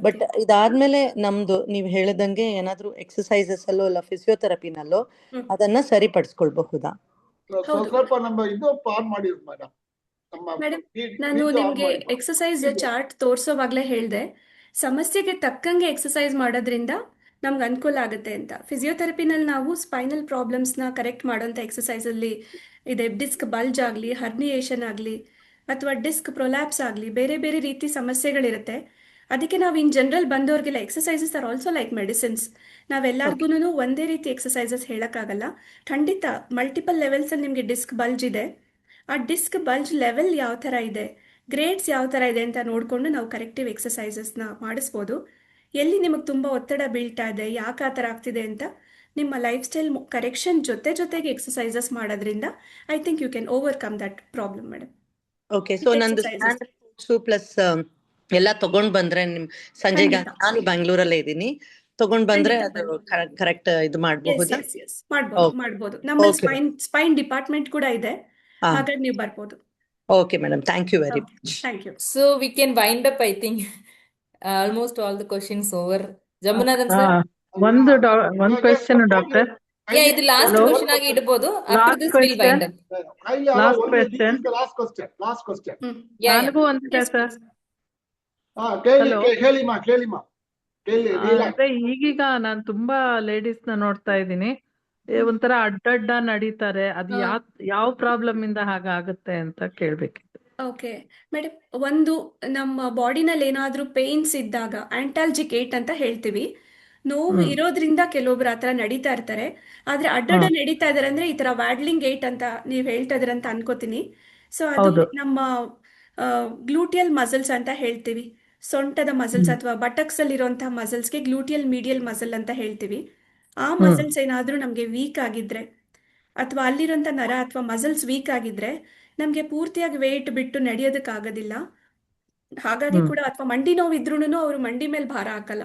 ಬಟ್ ಇದಾದ್ಮೇಲೆ ನಮ್ದು ನೀವು ಹೇಳಿದಂಗೆ ಏನಾದ್ರೂ ಎಕ್ಸಸೈಸಸ್ ಅಲ್ಲೋ ಇಲ್ಲ ಫಿಸಿಯೋಥೆರಪಿನಲ್ಲೋ ಅದನ್ನ ಸರಿಪಡಿಸ್ಕೊಳ್ಬಹುದಾ? ಸ್ವಲ್ಪ ನಮ್ಮ ಇದು ಪಾರ್ ಮಾಡಿ ಮೇಡಮ್. ಮೇಡಮ್, ನಾನು ನಿಮ್ಗೆ ಎಕ್ಸಸೈಸ್ ಚಾರ್ಟ್ ತೋರಿಸೋವಾಗ್ಲೇ ಹೇಳಿದೆ, ಸಮಸ್ಯೆಗೆ ತಕ್ಕಂಗೆ ಎಕ್ಸಸೈಸ್ ಮಾಡೋದ್ರಿಂದ ನಮ್ಗೆ ಅನುಕೂಲ ಆಗುತ್ತೆ ಅಂತ. ಫಿಸಿಯೋಥೆರಪಿನಲ್ಲಿ ನಾವು ಸ್ಪೈನಲ್ ಪ್ರಾಬ್ಲಮ್ಸ್ನ ಕರೆಕ್ಟ್ ಮಾಡೋಂಥ ಎಕ್ಸಸೈಸಲ್ಲಿ ಇದೆ. ಡಿಸ್ಕ್ ಬಲ್ಜ್ ಆಗಲಿ, ಹರ್ನಿಯೇಷನ್ ಆಗಲಿ ಅಥವಾ ಡಿಸ್ಕ್ ಪ್ರೊಲ್ಯಾಪ್ಸ್ ಆಗಲಿ, ಬೇರೆ ಬೇರೆ ರೀತಿ ಸಮಸ್ಯೆಗಳಿರುತ್ತೆ. ಅದಕ್ಕೆ ನಾವು ಇನ್ ಜನರಲ್ ಬಂದವ್ರಿಗೆಲ್ಲ exercises are also like medicines. ನಾವೆಲ್ಲರಿಗೂ ಒಂದೇ ರೀತಿ ಎಕ್ಸಸೈಸಸ್ ಹೇಳೋಕ್ಕಾಗಲ್ಲ. ಖಂಡಿತ ಮಲ್ಟಿಪಲ್ ಲೆವೆಲ್ಸಲ್ಲಿ ನಿಮಗೆ ಡಿಸ್ಕ್ ಬಲ್ಜ್ ಇದೆ. ಆ ಡಿಸ್ಕ್ ಬಲ್ಜ್ ಲೆವೆಲ್ ಯಾವ ಥರ ಇದೆ, ಗ್ರೇಡ್ಸ್ ಯಾವ ಥರ ಇದೆ ಅಂತ ನೋಡಿಕೊಂಡು ನಾವು ಕರೆಕ್ಟಿವ್ ಎಕ್ಸಸೈಸಸ್ನ ಮಾಡಿಸ್ಬೋದು. ಎಲ್ಲಿ ನಿಮಗೆ ತುಂಬ ಒತ್ತಡ ಬೀಳ್ತಾ ಇದೆ, ಯಾಕೆ ಆ ಥರ ಆಗ್ತಿದೆ ಅಂತ ನಿಮ್ಮ ಲೈಫ್ ಸ್ಟೈಲ್ ಕರೆಕ್ಷನ್ ಜೊತೆಗೆ ಎಕ್ಸಸೈಸಸ್ ಮಾಡೋದ್ರಿಂದ I think you can overcome that problem madam. Okay, so ನಂದು ಪ್ಲಸ್ ಎಲ್ಲ ತಗೊಂಡ್ ಬಂದ್ರೆ ನಿಮ್ ಸಂಜೆಗೆ ಖಂಡಿತ. ನಾನು ಬ್ಯಾಂಗ್ಳೂರಲ್ಲೇ ಇದ್ದೀನಿ, ತಗೊಂಡ್ ಬಂದ್ರೆ ಖಂಡಿತ ಅದು ಕರೆಕ್ಟ್ ಇದು ಮಾಡಬಹುದಾ? ಮಾಡ್ಬೋದು. ನಮ್ಮಲ್ಲಿ ಸ್ಪೈನ್ ಡಿಪಾರ್ಟ್ಮೆಂಟ್ ಕೂಡ ಇದೆ, ಹಾಗಾಗಿ ನೀವು ಬರ್ಬೋದು. Okay madam, thank you very much. Thank you. So we can wind up, I think. Almost all the questions over. Jamunathan sir? One question, doctor. Yeah, ಇದು ಲಾಸ್ಟ್ Hello? ಕ್ವಶನ್ ಆಗಿ ಇಡಬಹುದು. After Last this we'll question. wind up. Last question. Last question. Yeah, yeah. ನನಗೂ ಒಂದಿದೆ ಸರ್. ಕೇಳಿಮ್ಮ. ಅದೇ ಈಗೀಗ ನಾನು ತುಂಬಾ ಲೇಡೀಸ್ ನ ನೋಡ್ತಾ ಇದ್ದೀನಿ, ಒಂಥರ ಅಡ್ಡಡ್ಡ ನಡೀತಾರೆ. ಅದು ಯಾವ ಪ್ರಾಬ್ಲಮ್ ಇಂದ ಹಾಗಾಗುತ್ತೆ ಅಂತ ಕೇಳ್ಬೇಕಿತ್ತು. ಓಕೆ ಮೇಡಮ್, ಒಂದು ನಮ್ಮ ಬಾಡಿನಲ್ಲಿ ಏನಾದರೂ ಪೇನ್ಸ್ ಇದ್ದಾಗ ಆಂಟಾಲ್ಜಿಕ್ ಏಟ್ ಅಂತ ಹೇಳ್ತೀವಿ. ನೋವು ಇರೋದ್ರಿಂದ ಕೆಲವೊಬ್ರು ಆ ಥರ ನಡೀತಾ ಇರ್ತಾರೆ. ಆದರೆ ಅಡ್ಡಡ್ಡ ನಡೀತಾ ಇದ್ದಾರೆ ಅಂದರೆ ಈ ಥರ ವ್ಯಾಡ್ಲಿಂಗ್ ಏಟ್ ಅಂತ ನೀವು ಹೇಳ್ತಾ ಇದ್ದೀರ ಅಂತ ಅನ್ಕೋತೀನಿ. ಸೊ ಅದು ನಮ್ಮ ಗ್ಲೂಟಿಯಲ್ ಮಸಲ್ಸ್ ಅಂತ ಹೇಳ್ತೀವಿ. ಸೊಂಟದ ಮಸಲ್ಸ್ ಅಥವಾ ಬಟಕ್ಸ್ ಅಲ್ಲಿರುವಂತಹ ಮಸಲ್ಸ್ಗೆ ಗ್ಲೂಟಿಯಲ್ ಮೀಡಿಯಲ್ ಮಸಲ್ ಅಂತ ಹೇಳ್ತೀವಿ. ಆ ಮಸಲ್ಸ್ ಏನಾದರೂ ನಮಗೆ ವೀಕ್ ಆಗಿದ್ರೆ ಅಥವಾ ಅಲ್ಲಿರುವಂಥ ನರ ಅಥವಾ ಮಸಲ್ಸ್ ವೀಕ್ ಆಗಿದ್ರೆ ನಮಗೆ ಪೂರ್ತಿಯಾಗಿ ವೇಟ್ ಬಿಟ್ಟು ನಡೆಯೋದಕ್ಕಾಗೋದಿಲ್ಲ. ಹಾಗಾಗಿ ಕೂಡ ಅಥವಾ ಮಂಡಿ ನೋವು ಇದ್ರೂ ಅವರು ಮಂಡಿ ಮೇಲೆ ಭಾರ ಹಾಕಲ್ಲ.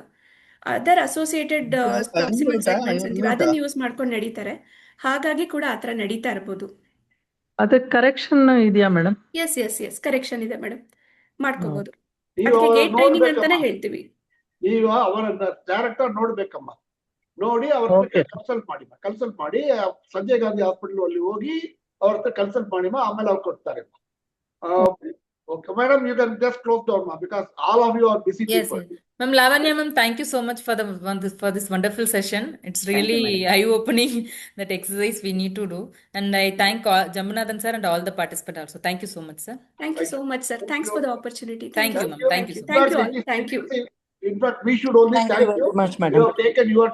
ಅದರ್ ಅಸೋಸಿಯೇಟೆಡ್ ಪ್ರಾಕ್ಸಿಮಲ್ ಸೆಗ್ಮೆಂಟ್ಸ್ ಅಂತೀವಿ, ಅದನ್ನ ಯೂಸ್ ಮಾಡ್ಕೊಂಡು ನಡೀತಾರೆ. ಹಾಗಾಗಿ ಕೂಡ ಆ ಥರ ನಡೀತಾ ಇರ್ಬೋದು. ಅದಕ್ಕೆ ಕರೆಕ್ಷನ್ ಇದೆಯಾ ಮೇಡಮ್? ಎಸ್ ಕರೆಕ್ಷನ್ ಇದೆ ಮೇಡಮ್, ಮಾಡ್ಕೋಬಹುದು. ನೀವು ಅದಕ್ಕೆ ಗೇಟ್ ಟ್ರೈನಿಂಗ್ ಅಂತಾನೆ ನೋಡ್ಬೇಕಮ್ಮ. ಹೇಳ್ತೀವಿ. ನೀವು ಅವರ ಡೈರೆಕ್ಟರ್ ನೋಡ್ಬೇಕಮ್ಮ. ನೋಡಿ ಅವ್ರ ಕನ್ಸಲ್ಟ್ ಮಾಡಿ ಸಂಜಯ್ ಗಾಂಧಿ ಹಾಸ್ಪಿಟಲ್ ಅಲ್ಲಿ ಹೋಗಿ ಅವ್ರ ಹತ್ರ ಕನ್ಸಲ್ಟ್ ಮಾಡಿಮ್ಮ, ಆಮೇಲೆ ಅವ್ರು ಕೊಡ್ತಾರೆ. Okay, madam, you can just close down, ma, because all of you are busy Yes, people. yes. Ma'am Lavanya ma'am, thank you so much for this wonderful session. It's really eye-opening that exercise we need to do. And I thank Jamunathan sir and all the participants also. Thank you so much, sir. Thank you so much, sir. Thanks for the opportunity. Thank you, ma'am. Thank you so Thank you much. all. Thank you. In fact, we should only Thank thank you you. very much, You madam. have taken your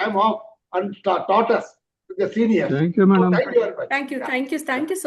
time off and taught us, the seniors. Thank you, madam. So thank you very much. Thank you so much.